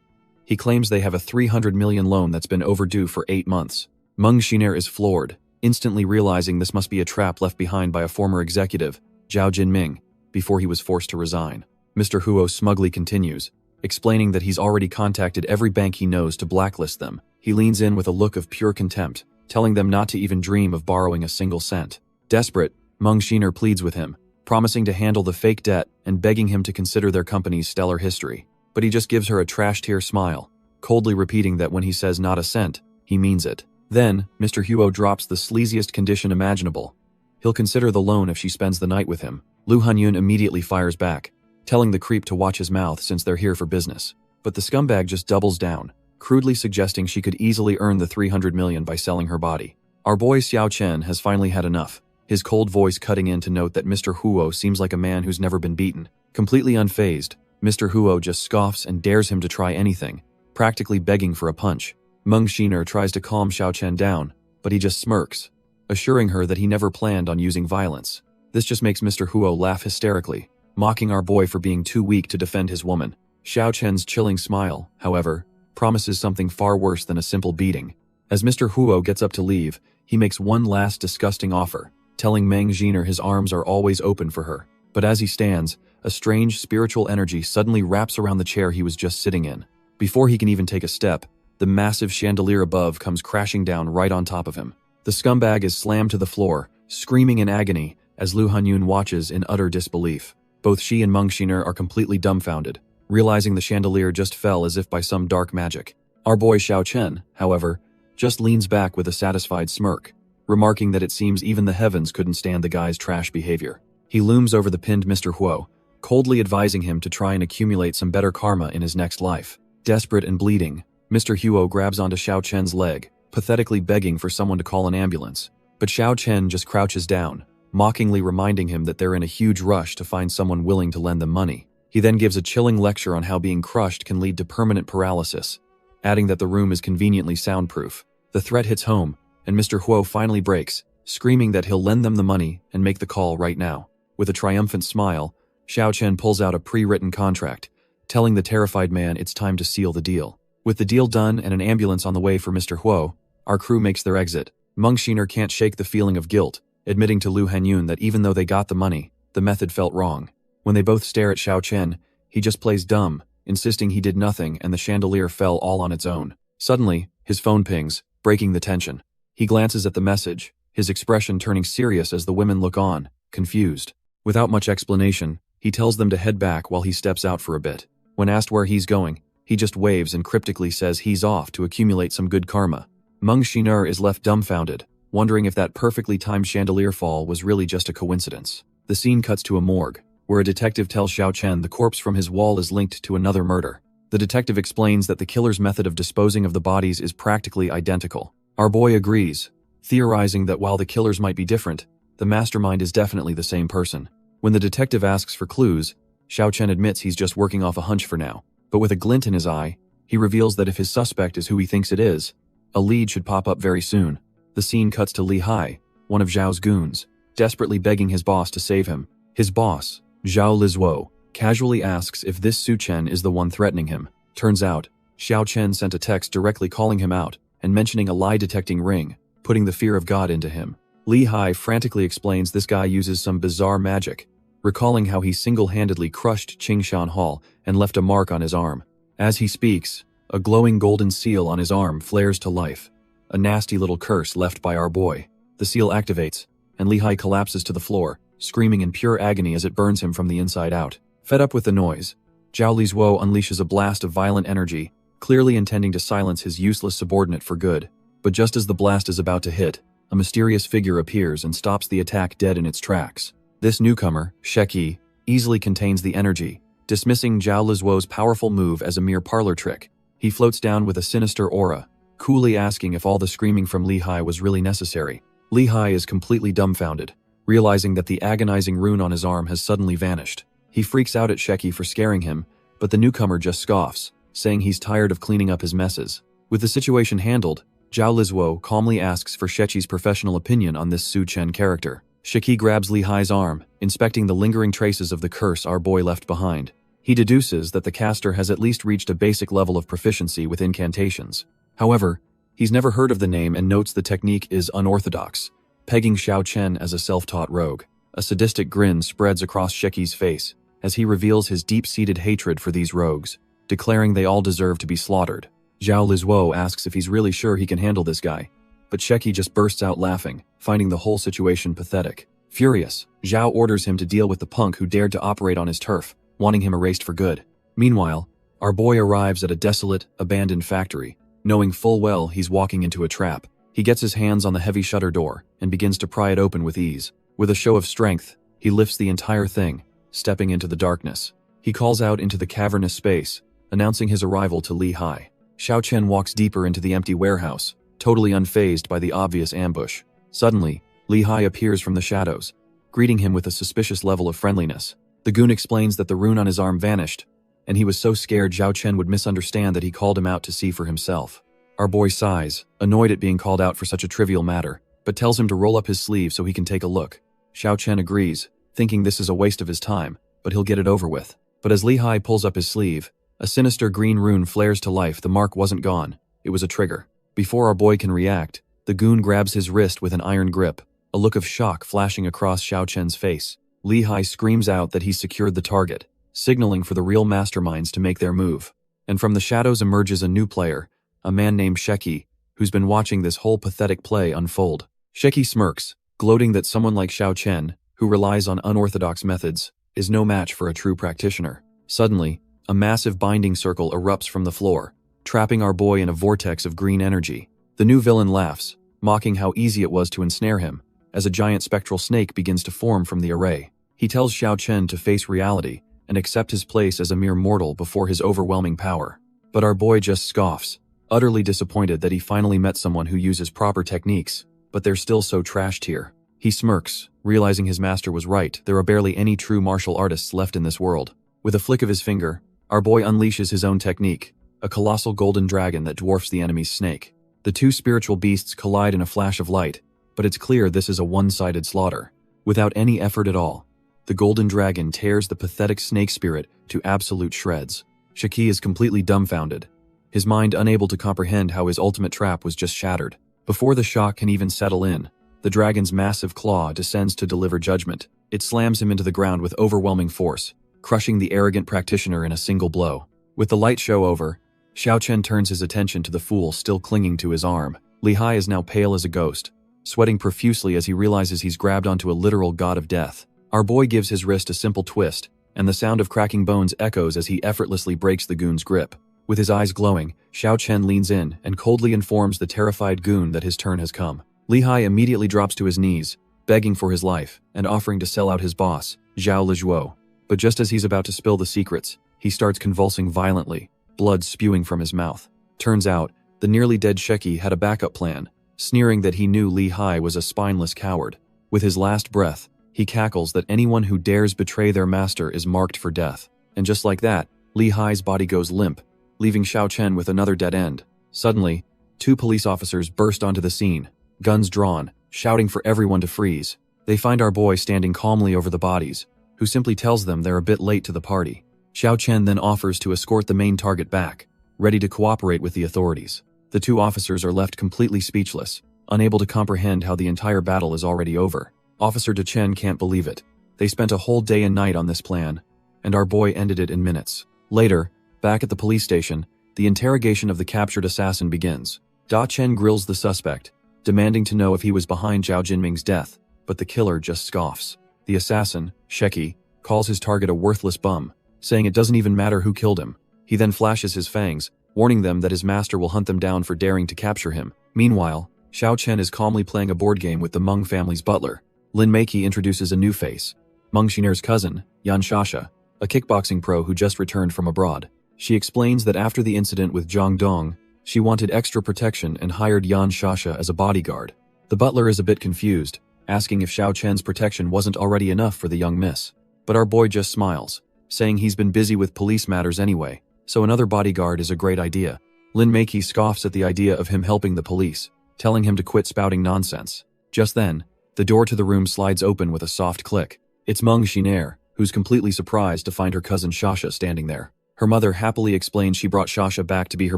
He claims they have a 300 million loan that's been overdue for 8 months. Meng Jiner is floored, instantly realizing this must be a trap left behind by a former executive, Zhao Jinming, before he was forced to resign. Mr. Huo smugly continues, explaining that he's already contacted every bank he knows to blacklist them. He leans in with a look of pure contempt, telling them not to even dream of borrowing a single cent. Desperate, Meng Jiner pleads with him, promising to handle the fake debt and begging him to consider their company's stellar history. But he just gives her a trash-tier smile, coldly repeating that when he says not a cent, he means it. Then, Mr. Huo drops the sleaziest condition imaginable. He'll consider the loan if she spends the night with him. Lu Hanyun immediately fires back, telling the creep to watch his mouth since they're here for business. But the scumbag just doubles down, crudely suggesting she could easily earn the 300 million by selling her body. Our boy Xiao Chen has finally had enough, his cold voice cutting in to note that Mr. Huo seems like a man who's never been beaten. Completely unfazed, Mr. Huo just scoffs and dares him to try anything, practically begging for a punch. Meng Jiner tries to calm Xiao Chen down, but he just smirks, assuring her that he never planned on using violence. This just makes Mr. Huo laugh hysterically, mocking our boy for being too weak to defend his woman. Xiao Chen's chilling smile, however, promises something far worse than a simple beating. As Mr. Huo gets up to leave, he makes one last disgusting offer, telling Meng Jiner his arms are always open for her. But as he stands, a strange spiritual energy suddenly wraps around the chair he was just sitting in. Before he can even take a step, the massive chandelier above comes crashing down right on top of him. The scumbag is slammed to the floor, screaming in agony as Lu Hanyun watches in utter disbelief. Both she and Meng Jiner are completely dumbfounded, realizing the chandelier just fell as if by some dark magic. Our boy Xiao Chen, however, just leans back with a satisfied smirk, remarking that it seems even the heavens couldn't stand the guy's trash behavior. He looms over the pinned Mr. Huo, coldly advising him to try and accumulate some better karma in his next life. Desperate and bleeding, Mr. Huo grabs onto Xiao Chen's leg, pathetically begging for someone to call an ambulance. But Xiao Chen just crouches down, mockingly reminding him that they're in a huge rush to find someone willing to lend them money. He then gives a chilling lecture on how being crushed can lead to permanent paralysis, adding that the room is conveniently soundproof. The threat hits home, and Mr. Huo finally breaks, screaming that he'll lend them the money and make the call right now. With a triumphant smile, Xiao Chen pulls out a pre-written contract, telling the terrified man it's time to seal the deal. With the deal done and an ambulance on the way for Mr. Huo, our crew makes their exit. Meng Jiner can't shake the feeling of guilt, admitting to Lu Hanyun that even though they got the money, the method felt wrong. When they both stare at Xiao Chen, he just plays dumb, insisting he did nothing and the chandelier fell all on its own. Suddenly, his phone pings, breaking the tension. He glances at the message, his expression turning serious as the women look on, confused. Without much explanation, he tells them to head back while he steps out for a bit. When asked where he's going, he just waves and cryptically says he's off to accumulate some good karma. Meng Xiner is left dumbfounded, wondering if that perfectly timed chandelier fall was really just a coincidence. The scene cuts to a morgue, where a detective tells Xiao Chen the corpse from his wall is linked to another murder. The detective explains that the killer's method of disposing of the bodies is practically identical. Our boy agrees, theorizing that while the killers might be different, the mastermind is definitely the same person. When the detective asks for clues, Xiao Chen admits he's just working off a hunch for now, but with a glint in his eye, he reveals that if his suspect is who he thinks it is, a lead should pop up very soon. The scene cuts to Li Hai, one of Zhao's goons, desperately begging his boss to save him. His boss, Zhao Lizuo, casually asks if this Su Chen is the one threatening him. Turns out, Xiao Chen sent a text directly calling him out and mentioning a lie-detecting ring, putting the fear of God into him. Li Hai frantically explains this guy uses some bizarre magic, recalling how he single-handedly crushed Qingshan Hall and left a mark on his arm. As he speaks, a glowing golden seal on his arm flares to life, a nasty little curse left by our boy. The seal activates, and Li Hai collapses to the floor, screaming in pure agony as it burns him from the inside out. Fed up with the noise, Zhao Lizuo unleashes a blast of violent energy, clearly intending to silence his useless subordinate for good. But just as the blast is about to hit, a mysterious figure appears and stops the attack dead in its tracks. This newcomer, Sheki, easily contains the energy, dismissing Zhao Lizuo's powerful move as a mere parlor trick. He floats down with a sinister aura, coolly asking if all the screaming from Li Hai was really necessary. Li Hai is completely dumbfounded, realizing that the agonizing rune on his arm has suddenly vanished. He freaks out at Sheki for scaring him, but the newcomer just scoffs, saying he's tired of cleaning up his messes. With the situation handled, Zhao Lizuo calmly asks for Shechi's professional opinion on this Su Chen character. Sheki grabs Li Hai's arm, inspecting the lingering traces of the curse our boy left behind. He deduces that the caster has at least reached a basic level of proficiency with incantations. However, he's never heard of the name and notes the technique is unorthodox, pegging Xiao Chen as a self-taught rogue. A sadistic grin spreads across Sheki's face as he reveals his deep-seated hatred for these rogues, declaring they all deserve to be slaughtered. Zhao Lizuo asks if he's really sure he can handle this guy, but Sheki just bursts out laughing, finding the whole situation pathetic. Furious, Zhao orders him to deal with the punk who dared to operate on his turf, wanting him erased for good. Meanwhile, our boy arrives at a desolate, abandoned factory, knowing full well he's walking into a trap. He gets his hands on the heavy shutter door and begins to pry it open with ease. With a show of strength, he lifts the entire thing, stepping into the darkness. He calls out into the cavernous space, announcing his arrival to Li Hai. Xiao Chen walks deeper into the empty warehouse, totally unfazed by the obvious ambush. Suddenly, Li Hai appears from the shadows, greeting him with a suspicious level of friendliness. The goon explains that the rune on his arm vanished, and he was so scared Xiao Chen would misunderstand that he called him out to see for himself. Our boy sighs, annoyed at being called out for such a trivial matter, but tells him to roll up his sleeve so he can take a look. Xiao Chen agrees, thinking this is a waste of his time, but he'll get it over with. But as Li Hai pulls up his sleeve, a sinister green rune flares to life. The mark wasn't gone, it was a trigger. Before our boy can react, the goon grabs his wrist with an iron grip, a look of shock flashing across Xiao Chen's face. Li Hai screams out that he's secured the target, signaling for the real masterminds to make their move. And from the shadows emerges a new player, a man named Sheki, who's been watching this whole pathetic play unfold. Sheki smirks, gloating that someone like Xiao Chen, who relies on unorthodox methods, is no match for a true practitioner. Suddenly, a massive binding circle erupts from the floor, trapping our boy in a vortex of green energy. The new villain laughs, mocking how easy it was to ensnare him, as a giant spectral snake begins to form from the array. He tells Xiao Chen to face reality and accept his place as a mere mortal before his overwhelming power. But our boy just scoffs, utterly disappointed that he finally met someone who uses proper techniques, but they're still so trashed here. He smirks, realizing his master was right. There are barely any true martial artists left in this world. With a flick of his finger, our boy unleashes his own technique, a colossal golden dragon that dwarfs the enemy's snake. The two spiritual beasts collide in a flash of light, but it's clear this is a one-sided slaughter. Without any effort at all, the golden dragon tears the pathetic snake spirit to absolute shreds. Sheki is completely dumbfounded, his mind unable to comprehend how his ultimate trap was just shattered. Before the shock can even settle in, the dragon's massive claw descends to deliver judgment. It slams him into the ground with overwhelming force, crushing the arrogant practitioner in a single blow. With the light show over, Xiao Chen turns his attention to the fool still clinging to his arm. Li Hai is now pale as a ghost, sweating profusely as he realizes he's grabbed onto a literal god of death. Our boy gives his wrist a simple twist, and the sound of cracking bones echoes as he effortlessly breaks the goon's grip. With his eyes glowing, Xiao Chen leans in and coldly informs the terrified goon that his turn has come. Li Hai immediately drops to his knees, begging for his life and offering to sell out his boss, Zhao Lizhuo. But just as he's about to spill the secrets, he starts convulsing violently, blood spewing from his mouth. Turns out, the nearly dead Sheki had a backup plan, sneering that he knew Li Hai was a spineless coward. With his last breath, he cackles that anyone who dares betray their master is marked for death. And just like that, Li Hai's body goes limp, leaving Xiao Chen with another dead end. Suddenly, 2 police officers burst onto the scene, guns drawn, shouting for everyone to freeze. They find our boy standing calmly over the bodies, who simply tells them they're a bit late to the party. Xiao Chen then offers to escort the main target back, ready to cooperate with the authorities. The 2 officers are left completely speechless, unable to comprehend how the entire battle is already over. Officer De Chen can't believe it. They spent a whole day and night on this plan, and our boy ended it in minutes. Later, back at the police station, the interrogation of the captured assassin begins. Da Chen grills the suspect, demanding to know if he was behind Zhao Jinming's death, but the killer just scoffs. The assassin, Sheki, calls his target a worthless bum, saying it doesn't even matter who killed him. He then flashes his fangs, warning them that his master will hunt them down for daring to capture him. Meanwhile, Xiao Chen is calmly playing a board game with the Meng family's butler. Lin Meiki introduces a new face, Meng Xiner's cousin, Yan Shasha, a kickboxing pro who just returned from abroad. She explains that after the incident with Zhang Dong, she wanted extra protection and hired Yan Shasha as a bodyguard. The butler is a bit confused, asking if Xiao Chen's protection wasn't already enough for the young miss. But our boy just smiles, saying he's been busy with police matters anyway, so another bodyguard is a great idea. Lin Meiki scoffs at the idea of him helping the police, telling him to quit spouting nonsense. Just then, the door to the room slides open with a soft click. It's Meng Xiner, who's completely surprised to find her cousin Shasha standing there. Her mother happily explains she brought Shasha back to be her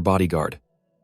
bodyguard,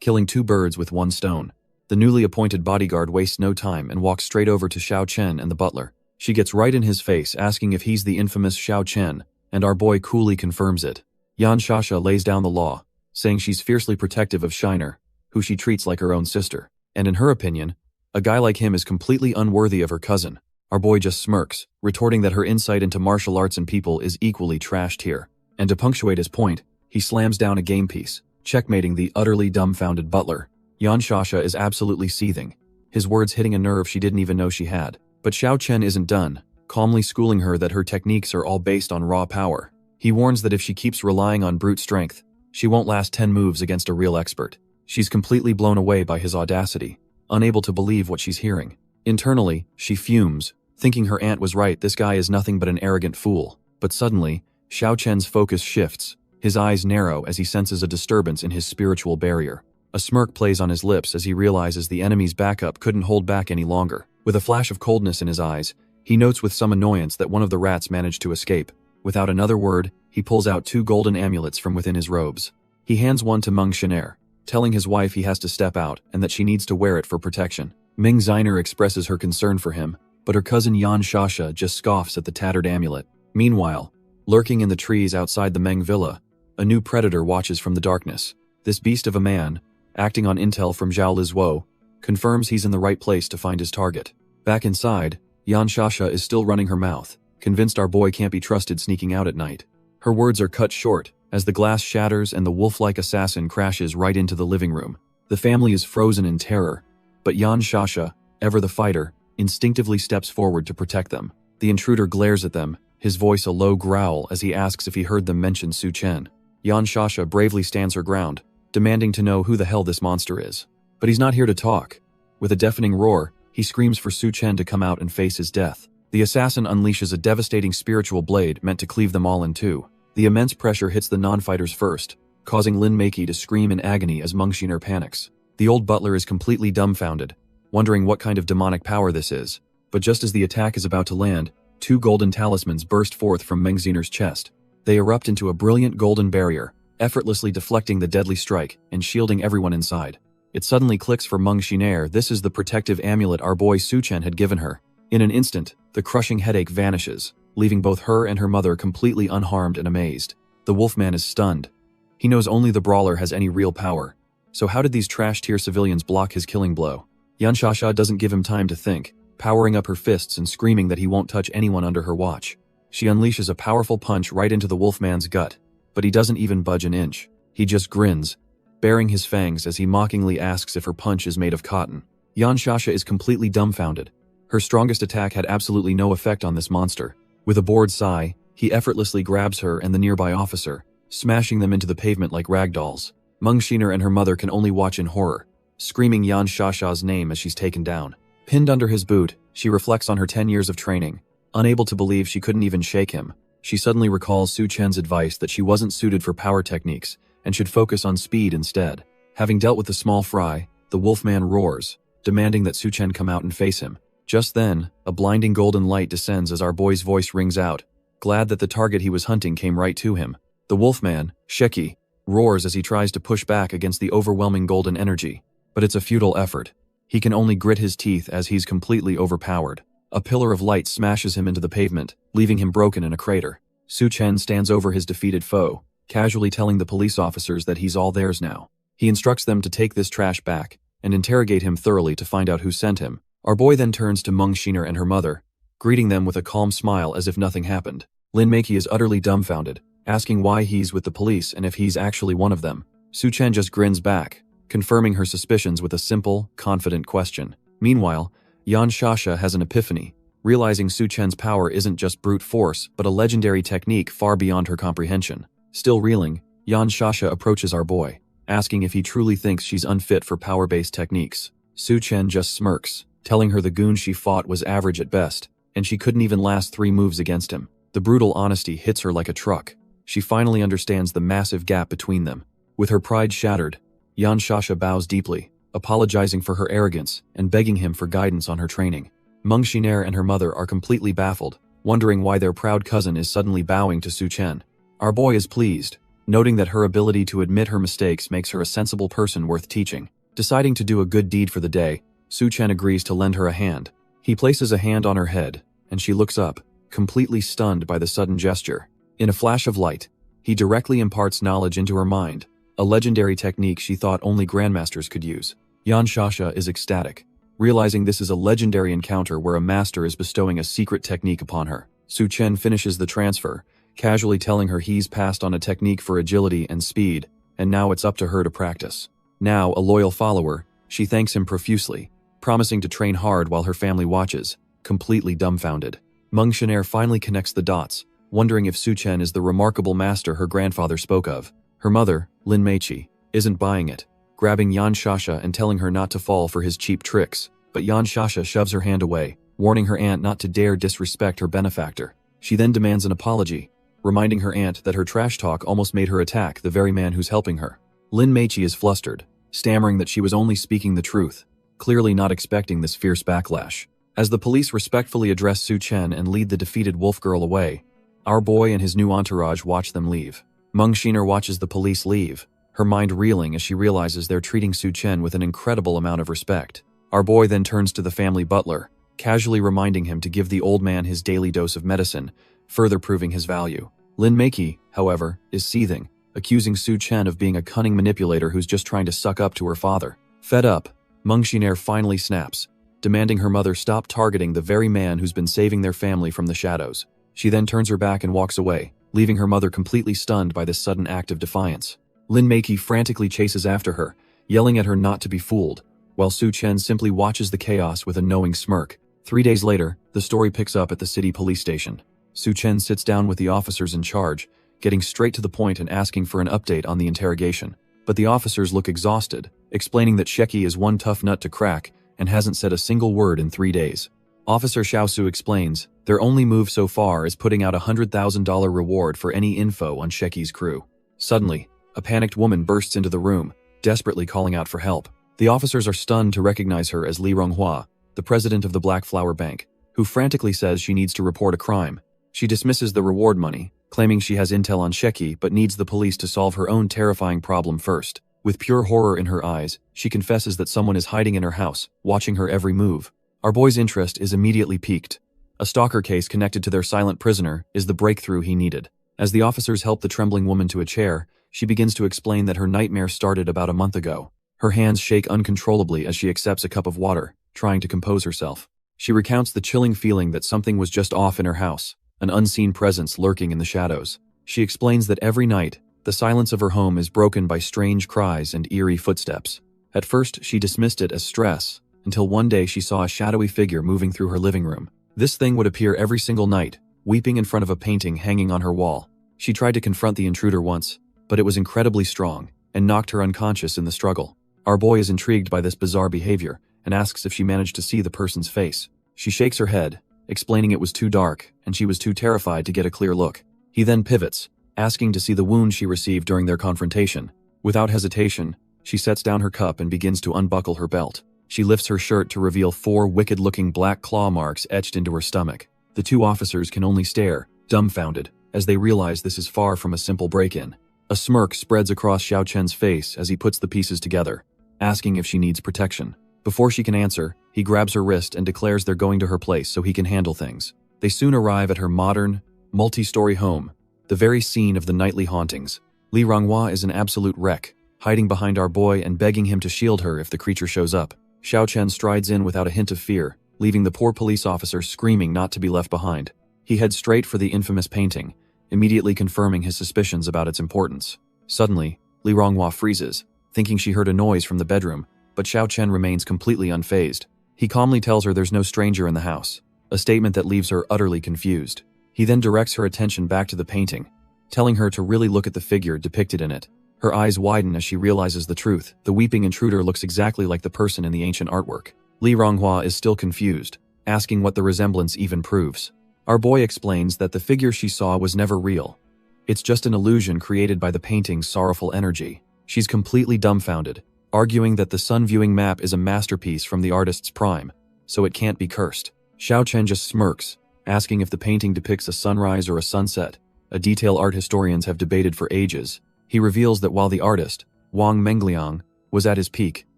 killing 2 birds with 1 stone. The newly appointed bodyguard wastes no time and walks straight over to Xiao Chen and the butler. She gets right in his face asking if he's the infamous Xiao Chen, and our boy coolly confirms it. Yan Shasha lays down the law, saying she's fiercely protective of Shiner, who she treats like her own sister. And in her opinion, a guy like him is completely unworthy of her cousin. Our boy just smirks, retorting that her insight into martial arts and people is equally trashed here. And to punctuate his point, he slams down a game piece, checkmating the utterly dumbfounded butler. Yan Shasha is absolutely seething, his words hitting a nerve she didn't even know she had. But Xiao Chen isn't done, calmly schooling her that her techniques are all based on raw power. He warns that if she keeps relying on brute strength, she won't last 10 moves against a real expert. She's completely blown away by his audacity, unable to believe what she's hearing. Internally, she fumes, thinking her aunt was right, this guy is nothing but an arrogant fool. But suddenly, Xiao Chen's focus shifts, his eyes narrow as he senses a disturbance in his spiritual barrier. A smirk plays on his lips as he realizes the enemy's backup couldn't hold back any longer. With a flash of coldness in his eyes, he notes with some annoyance that one of the rats managed to escape. Without another word, he pulls out 2 golden amulets from within his robes. He hands one to Meng Xiner, telling his wife he has to step out and that she needs to wear it for protection. Ming Xiner expresses her concern for him, but her cousin Yan Shasha just scoffs at the tattered amulet. Meanwhile, lurking in the trees outside the Meng villa, a new predator watches from the darkness. This beast of a man, acting on intel from Zhao Lizhuo, confirms he's in the right place to find his target. Back inside, Yan Shasha is still running her mouth, convinced our boy can't be trusted sneaking out at night. Her words are cut short as the glass shatters and the wolf-like assassin crashes right into the living room. The family is frozen in terror, but Yan Shasha, ever the fighter, instinctively steps forward to protect them. The intruder glares at them, his voice a low growl as he asks if he heard them mention Su Chen. Yan Shasha bravely stands her ground, demanding to know who the hell this monster is. But he's not here to talk. With a deafening roar, he screams for Su Chen to come out and face his death. The assassin unleashes a devastating spiritual blade meant to cleave them all in 2. The immense pressure hits the non-fighters first, causing Lin Meiki to scream in agony as Meng Xiner panics. The old butler is completely dumbfounded, wondering what kind of demonic power this is. But just as the attack is about to land, 2 golden talismans burst forth from Meng Xiner's chest. They erupt into a brilliant golden barrier, effortlessly deflecting the deadly strike and shielding everyone inside. It suddenly clicks for Meng Xiner, this is the protective amulet our boy Su Chen had given her. In an instant, the crushing headache vanishes, leaving both her and her mother completely unharmed and amazed. The wolfman is stunned. He knows only the brawler has any real power. So how did these trash-tier civilians block his killing blow? Yanshasha doesn't give him time to think, powering up her fists and screaming that he won't touch anyone under her watch. She unleashes a powerful punch right into the wolfman's gut, but he doesn't even budge an inch. He just grins, baring his fangs as he mockingly asks if her punch is made of cotton. Yanshasha is completely dumbfounded. Her strongest attack had absolutely no effect on this monster. With a bored sigh, he effortlessly grabs her and the nearby officer, smashing them into the pavement like ragdolls. Mengxiner and her mother can only watch in horror, screaming Yanshasha's name as she's taken down. Pinned under his boot, she reflects on her 10 years of training. Unable to believe she couldn't even shake him, she suddenly recalls Su Chen's advice that she wasn't suited for power techniques and should focus on speed instead. Having dealt with the small fry, the wolfman roars, demanding that Su Chen come out and face him. Just then, a blinding golden light descends as our boy's voice rings out, glad that the target he was hunting came right to him. The wolfman, Sheki, roars as he tries to push back against the overwhelming golden energy, but it's a futile effort. He can only grit his teeth as he's completely overpowered. A pillar of light smashes him into the pavement, leaving him broken in a crater. Su Chen stands over his defeated foe, casually telling the police officers that he's all theirs now. He instructs them to take this trash back and interrogate him thoroughly to find out who sent him. Our boy then turns to Mengxiner and her mother, greeting them with a calm smile as if nothing happened. Lin Meiki is utterly dumbfounded, asking why he's with the police and if he's actually one of them. Su Chen just grins back, confirming her suspicions with a simple, confident question. Meanwhile, Yanshasha has an epiphany, realizing Su Chen's power isn't just brute force but a legendary technique far beyond her comprehension. Still reeling, Yanshasha approaches our boy, asking if he truly thinks she's unfit for power-based techniques. Su Chen just smirks, telling her the goon she fought was average at best, and she couldn't even last 3 moves against him. The brutal honesty hits her like a truck. She finally understands the massive gap between them. With her pride shattered, Yanshasha bows deeply, apologizing for her arrogance and begging him for guidance on her training. Mengxiner and her mother are completely baffled, wondering why their proud cousin is suddenly bowing to Su Chen. Our boy is pleased, noting that her ability to admit her mistakes makes her a sensible person worth teaching. Deciding to do a good deed for the day, Su Chen agrees to lend her a hand. He places a hand on her head, and she looks up, completely stunned by the sudden gesture. In a flash of light, he directly imparts knowledge into her mind, a legendary technique she thought only grandmasters could use. Yanshasha is ecstatic, realizing this is a legendary encounter where a master is bestowing a secret technique upon her. Su Chen finishes the transfer, casually telling her he's passed on a technique for agility and speed, and now it's up to her to practice. Now a loyal follower, she thanks him profusely, promising to train hard while her family watches, completely dumbfounded. Mengxiner finally connects the dots, wondering if Su Chen is the remarkable master her grandfather spoke of. Her mother, Lin Meiki, isn't buying it, grabbing Yanshasha and telling her not to fall for his cheap tricks, but Yanshasha shoves her hand away, warning her aunt not to dare disrespect her benefactor. She then demands an apology, reminding her aunt that her trash talk almost made her attack the very man who's helping her. Lin Meiki is flustered, stammering that she was only speaking the truth, clearly not expecting this fierce backlash. As the police respectfully address Su Chen and lead the defeated wolf girl away, our boy and his new entourage watch them leave. Mengxiner watches the police leave, her mind reeling as she realizes they're treating Su Chen with an incredible amount of respect. Our boy then turns to the family butler, casually reminding him to give the old man his daily dose of medicine, further proving his value. Lin Meiki, however, is seething, accusing Su Chen of being a cunning manipulator who's just trying to suck up to her father. Fed up, Mengxiner finally snaps, demanding her mother stop targeting the very man who's been saving their family from the shadows. She then turns her back and walks away, leaving her mother completely stunned by this sudden act of defiance. Lin Meiki frantically chases after her, yelling at her not to be fooled, while Su Chen simply watches the chaos with a knowing smirk. 3 days later, the story picks up at the city police station. Su Chen sits down with the officers in charge, getting straight to the point and asking for an update on the interrogation. But the officers look exhausted, explaining that Sheki is one tough nut to crack and hasn't said a single word in 3 days. Officer Xiaosu explains their only move so far is putting out a $100,000 reward for any info on Sheki's crew. Suddenly, a panicked woman bursts into the room, desperately calling out for help. The officers are stunned to recognize her as Li Ronghua, the president of the Black Flower Bank, who frantically says she needs to report a crime. She dismisses the reward money, claiming she has intel on Sheki but needs the police to solve her own terrifying problem first. With pure horror in her eyes, she confesses that someone is hiding in her house, watching her every move. Our boy's interest is immediately piqued. A stalker case connected to their silent prisoner is the breakthrough he needed. As the officers help the trembling woman to a chair, she begins to explain that her nightmare started about a month ago. Her hands shake uncontrollably as she accepts a cup of water, trying to compose herself. She recounts the chilling feeling that something was just off in her house, an unseen presence lurking in the shadows. She explains that every night, the silence of her home is broken by strange cries and eerie footsteps. At first, she dismissed it as stress, until one day she saw a shadowy figure moving through her living room. This thing would appear every single night, weeping in front of a painting hanging on her wall. She tried to confront the intruder once, but it was incredibly strong, and knocked her unconscious in the struggle. Our boy is intrigued by this bizarre behavior, and asks if she managed to see the person's face. She shakes her head, explaining it was too dark, and she was too terrified to get a clear look. He then pivots, asking to see the wound she received during their confrontation. Without hesitation, she sets down her cup and begins to unbuckle her belt. She lifts her shirt to reveal 4 wicked-looking black claw marks etched into her stomach. The 2 officers can only stare, dumbfounded, as they realize this is far from a simple break-in. A smirk spreads across Xiao Chen's face as he puts the pieces together, asking if she needs protection. Before she can answer, he grabs her wrist and declares they're going to her place so he can handle things. They soon arrive at her modern, multi-story home, the very scene of the nightly hauntings. Li Ronghua is an absolute wreck, hiding behind our boy and begging him to shield her if the creature shows up. Xiao Chen strides in without a hint of fear, leaving the poor police officer screaming not to be left behind. He heads straight for the infamous painting, immediately confirming his suspicions about its importance. Suddenly, Li Ronghua freezes, thinking she heard a noise from the bedroom, but Xiao Chen remains completely unfazed. He calmly tells her there's no stranger in the house, a statement that leaves her utterly confused. He then directs her attention back to the painting, telling her to really look at the figure depicted in it. Her eyes widen as she realizes the truth. The weeping intruder looks exactly like the person in the ancient artwork. Li Ronghua is still confused, asking what the resemblance even proves. Our boy explains that the figure she saw was never real. It's just an illusion created by the painting's sorrowful energy. She's completely dumbfounded, arguing that the sun viewing map is a masterpiece from the artist's prime, so it can't be cursed. Xiao Chen just smirks, asking if the painting depicts a sunrise or a sunset, a detail art historians have debated for ages. He reveals that while the artist, Wang Mengliang, was at his peak,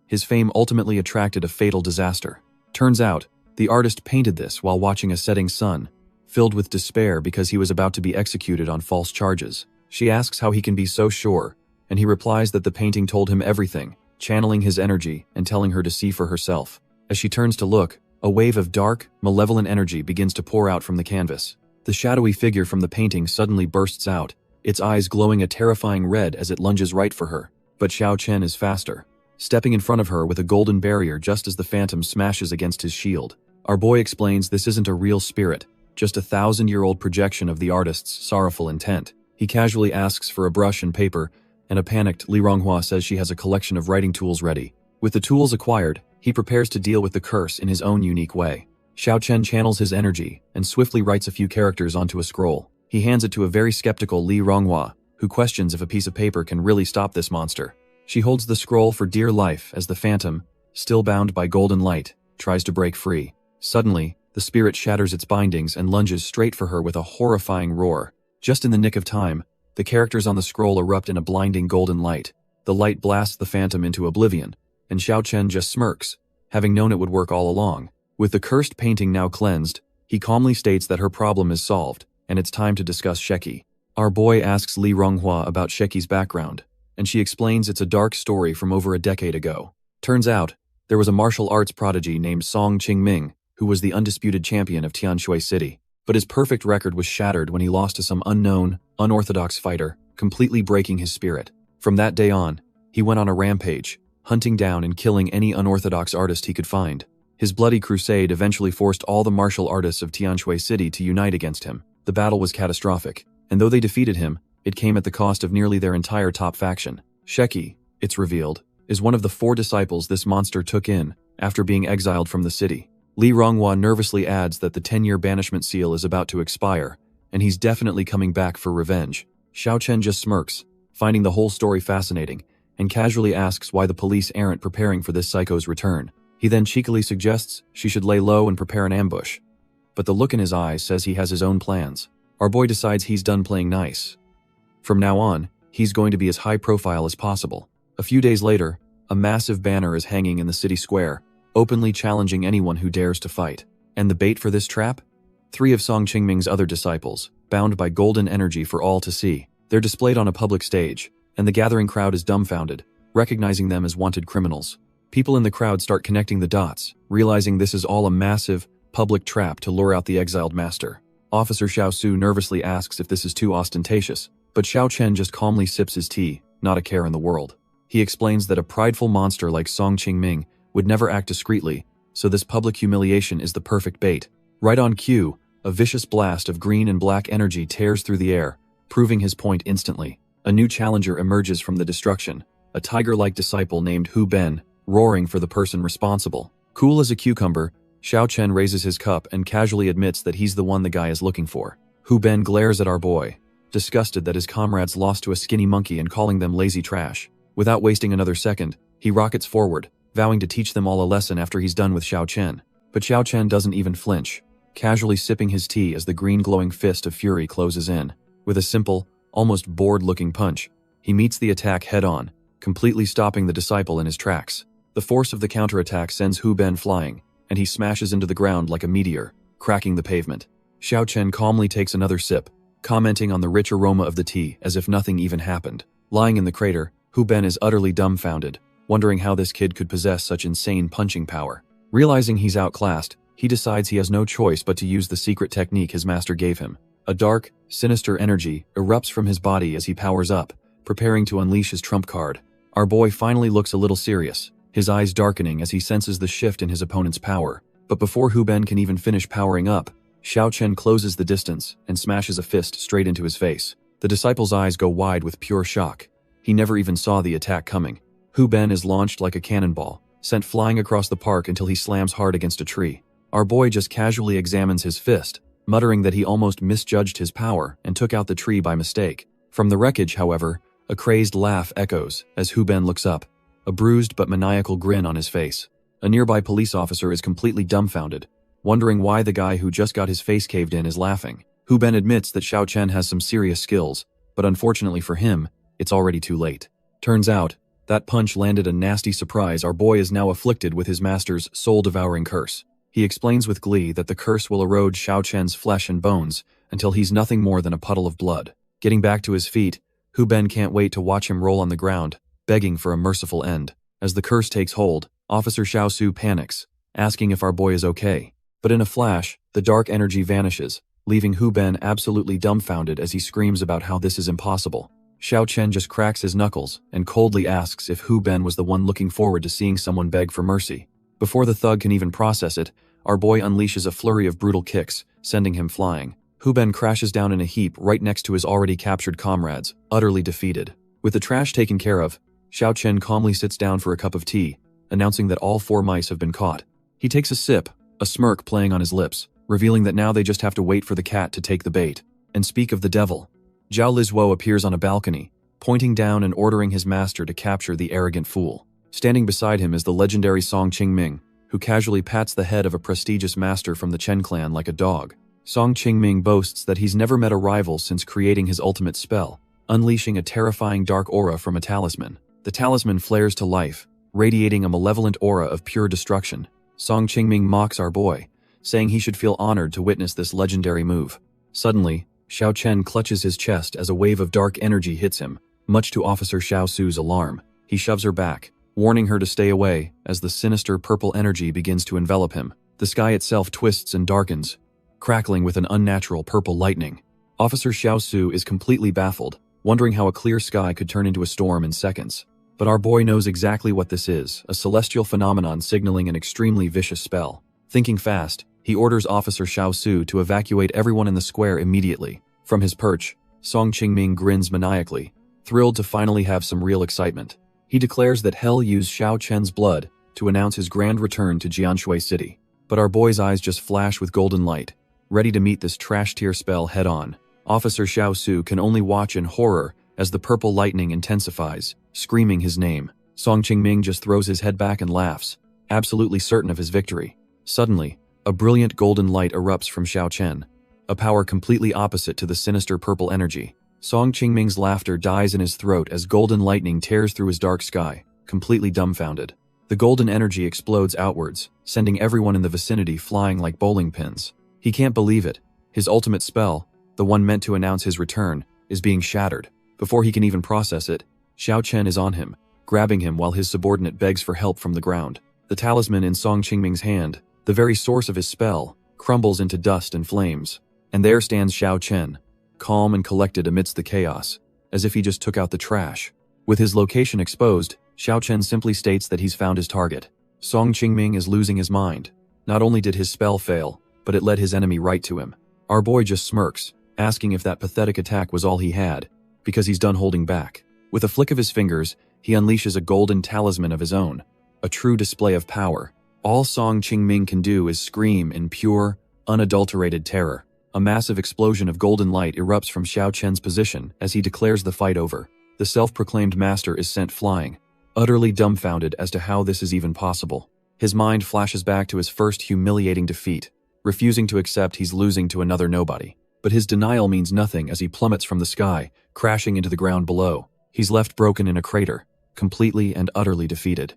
his fame ultimately attracted a fatal disaster. Turns out, the artist painted this while watching a setting sun, filled with despair because he was about to be executed on false charges. She asks how he can be so sure, and he replies that the painting told him everything, channeling his energy and telling her to see for herself. As she turns to look, a wave of dark, malevolent energy begins to pour out from the canvas. The shadowy figure from the painting suddenly bursts out, its eyes glowing a terrifying red as it lunges right for her. But Xiao Chen is faster, stepping in front of her with a golden barrier just as the phantom smashes against his shield. Our boy explains this isn't a real spirit, just a 1,000-year-old projection of the artist's sorrowful intent. He casually asks for a brush and paper, and a panicked Li Ronghua says she has a collection of writing tools ready. With the tools acquired, he prepares to deal with the curse in his own unique way. Xiao Chen channels his energy and swiftly writes a few characters onto a scroll. He hands it to a very skeptical Li Ronghua, who questions if a piece of paper can really stop this monster. She holds the scroll for dear life as the phantom, still bound by golden light, tries to break free. Suddenly, the spirit shatters its bindings and lunges straight for her with a horrifying roar. Just in the nick of time, the characters on the scroll erupt in a blinding golden light. The light blasts the phantom into oblivion, and Xiao Chen just smirks, having known it would work all along. With the cursed painting now cleansed, he calmly states that her problem is solved, and it's time to discuss Sheki. Our boy asks Li Ronghua about Sheki's background, and she explains it's a dark story from over a decade ago. Turns out, there was a martial arts prodigy named Song Qingming, who was the undisputed champion of Tianshui City. But his perfect record was shattered when he lost to some unknown, unorthodox fighter, completely breaking his spirit. From that day on, he went on a rampage, hunting down and killing any unorthodox artist he could find. His bloody crusade eventually forced all the martial artists of Tianshui City to unite against him. The battle was catastrophic, and though they defeated him, it came at the cost of nearly their entire top faction. Sheki, it's revealed, is one of the 4 disciples this monster took in after being exiled from the city. Li Ronghua nervously adds that the 10-year banishment seal is about to expire, and he's definitely coming back for revenge. Xiao Chen just smirks, finding the whole story fascinating, and casually asks why the police aren't preparing for this psycho's return. He then cheekily suggests she should lay low and prepare an ambush. But the look in his eyes says he has his own plans. Our boy decides he's done playing nice. From now on, he's going to be as high profile as possible. A few days later, a massive banner is hanging in the city square, openly challenging anyone who dares to fight. And the bait for this trap? 3 of Song Qingming's other disciples, bound by golden energy for all to see. They're displayed on a public stage, and the gathering crowd is dumbfounded. recognizing them as wanted criminals. People in the crowd start connecting the dots, realizing this is all a massive, public trap to lure out the exiled master. Officer Xiao Su nervously asks if this is too ostentatious, but Xiao Chen just calmly sips his tea, not a care in the world. He explains that a prideful monster like Song Qingming would never act discreetly, so this public humiliation is the perfect bait. Right on cue, a vicious blast of green and black energy tears through the air, proving his point instantly. A new challenger emerges from the destruction, a tiger-like disciple named Hu Ben, roaring for the person responsible. Cool as a cucumber, Xiao Chen raises his cup and casually admits that he's the one the guy is looking for. Hu Ben glares at our boy, disgusted that his comrades lost to a skinny monkey and calling them lazy trash. Without wasting another second, he rockets forward, vowing to teach them all a lesson after he's done with Xiao Chen. But Xiao Chen doesn't even flinch, casually sipping his tea as the green glowing fist of fury closes in. With a simple, almost bored-looking punch, he meets the attack head-on, completely stopping the disciple in his tracks. The force of the counterattack sends Hu Ben flying, and he smashes into the ground like a meteor, cracking the pavement. Xiao Chen calmly takes another sip, commenting on the rich aroma of the tea as if nothing even happened. Lying in the crater, Hu Ben is utterly dumbfounded, wondering how this kid could possess such insane punching power. Realizing he's outclassed, he decides he has no choice but to use the secret technique his master gave him. A dark, sinister energy erupts from his body as he powers up, preparing to unleash his trump card. Our boy finally looks a little serious, his eyes darkening as he senses the shift in his opponent's power. But before Hu Ben can even finish powering up, Xiao Chen closes the distance and smashes a fist straight into his face. The disciple's eyes go wide with pure shock. He never even saw the attack coming. Hu Ben is launched like a cannonball, sent flying across the park until he slams hard against a tree. Our boy just casually examines his fist, muttering that he almost misjudged his power and took out the tree by mistake. From the wreckage, however, a crazed laugh echoes as Hu Ben looks up, a bruised but maniacal grin on his face. A nearby police officer is completely dumbfounded, wondering why the guy who just got his face caved in is laughing. Hu Ben admits that Xiao Chen has some serious skills, but unfortunately for him, it's already too late. Turns out, that punch landed a nasty surprise. Our boy is now afflicted with his master's soul-devouring curse. He explains with glee that the curse will erode Xiao Chen's flesh and bones until he's nothing more than a puddle of blood. Getting back to his feet, Hu Ben can't wait to watch him roll on the ground, begging for a merciful end. As the curse takes hold, Officer Xiao Su panics, asking if our boy is okay. But in a flash, the dark energy vanishes, leaving Hu Ben absolutely dumbfounded as he screams about how this is impossible. Xiao Chen just cracks his knuckles and coldly asks if Hu Ben was the one looking forward to seeing someone beg for mercy. Before the thug can even process it, our boy unleashes a flurry of brutal kicks, sending him flying. Hu Ben crashes down in a heap right next to his already captured comrades, utterly defeated. With the trash taken care of, Xiao Chen calmly sits down for a cup of tea, announcing that all 4 mice have been caught. He takes a sip, a smirk playing on his lips, revealing that now they just have to wait for the cat to take the bait. And speak of the devil, Zhao Lizuo appears on a balcony, pointing down and ordering his master to capture the arrogant fool. Standing beside him is the legendary Song Qingming, who casually pats the head of a prestigious master from the Chen clan like a dog. Song Qingming boasts that he's never met a rival since creating his ultimate spell, unleashing a terrifying dark aura from a talisman. The talisman flares to life, radiating a malevolent aura of pure destruction. Song Qingming mocks our boy, saying he should feel honored to witness this legendary move. Suddenly, Xiao Chen clutches his chest as a wave of dark energy hits him, much to Officer Xiao Su's alarm. He shoves her back, warning her to stay away as the sinister purple energy begins to envelop him. The sky itself twists and darkens, crackling with an unnatural purple lightning. Officer Xiao Su is completely baffled, wondering how a clear sky could turn into a storm in seconds. But our boy knows exactly what this is, a celestial phenomenon signaling an extremely vicious spell. Thinking fast, he orders Officer Xiao Su to evacuate everyone in the square immediately. From his perch, Song Qingming grins maniacally, thrilled to finally have some real excitement. He declares that hell used Xiao Chen's blood to announce his grand return to Jianshui City. But our boy's eyes just flash with golden light, ready to meet this trash-tier spell head-on. Officer Xiao Su can only watch in horror as the purple lightning intensifies, screaming his name. Song Qingming just throws his head back and laughs, absolutely certain of his victory. Suddenly, a brilliant golden light erupts from Xiao Chen, a power completely opposite to the sinister purple energy. Song Qingming's laughter dies in his throat as golden lightning tears through his dark sky, completely dumbfounded. The golden energy explodes outwards, sending everyone in the vicinity flying like bowling pins. He can't believe it. His ultimate spell, the one meant to announce his return, is being shattered. Before he can even process it, Xiao Chen is on him, grabbing him while his subordinate begs for help from the ground. The talisman in Song Qingming's hand, the very source of his spell, crumbles into dust and flames. And there stands Xiao Chen, calm and collected amidst the chaos, as if he just took out the trash. With his location exposed, Xiao Chen simply states that he's found his target. Song Qingming is losing his mind. Not only did his spell fail, but it led his enemy right to him. Our boy just smirks, asking if that pathetic attack was all he had, because he's done holding back. With a flick of his fingers, he unleashes a golden talisman of his own, a true display of power. All Song Qingming can do is scream in pure, unadulterated terror. A massive explosion of golden light erupts from Xiao Chen's position as he declares the fight over. The self-proclaimed master is sent flying, utterly dumbfounded as to how this is even possible. His mind flashes back to his first humiliating defeat, refusing to accept he's losing to another nobody. But his denial means nothing as he plummets from the sky, crashing into the ground below. He's left broken in a crater, completely and utterly defeated.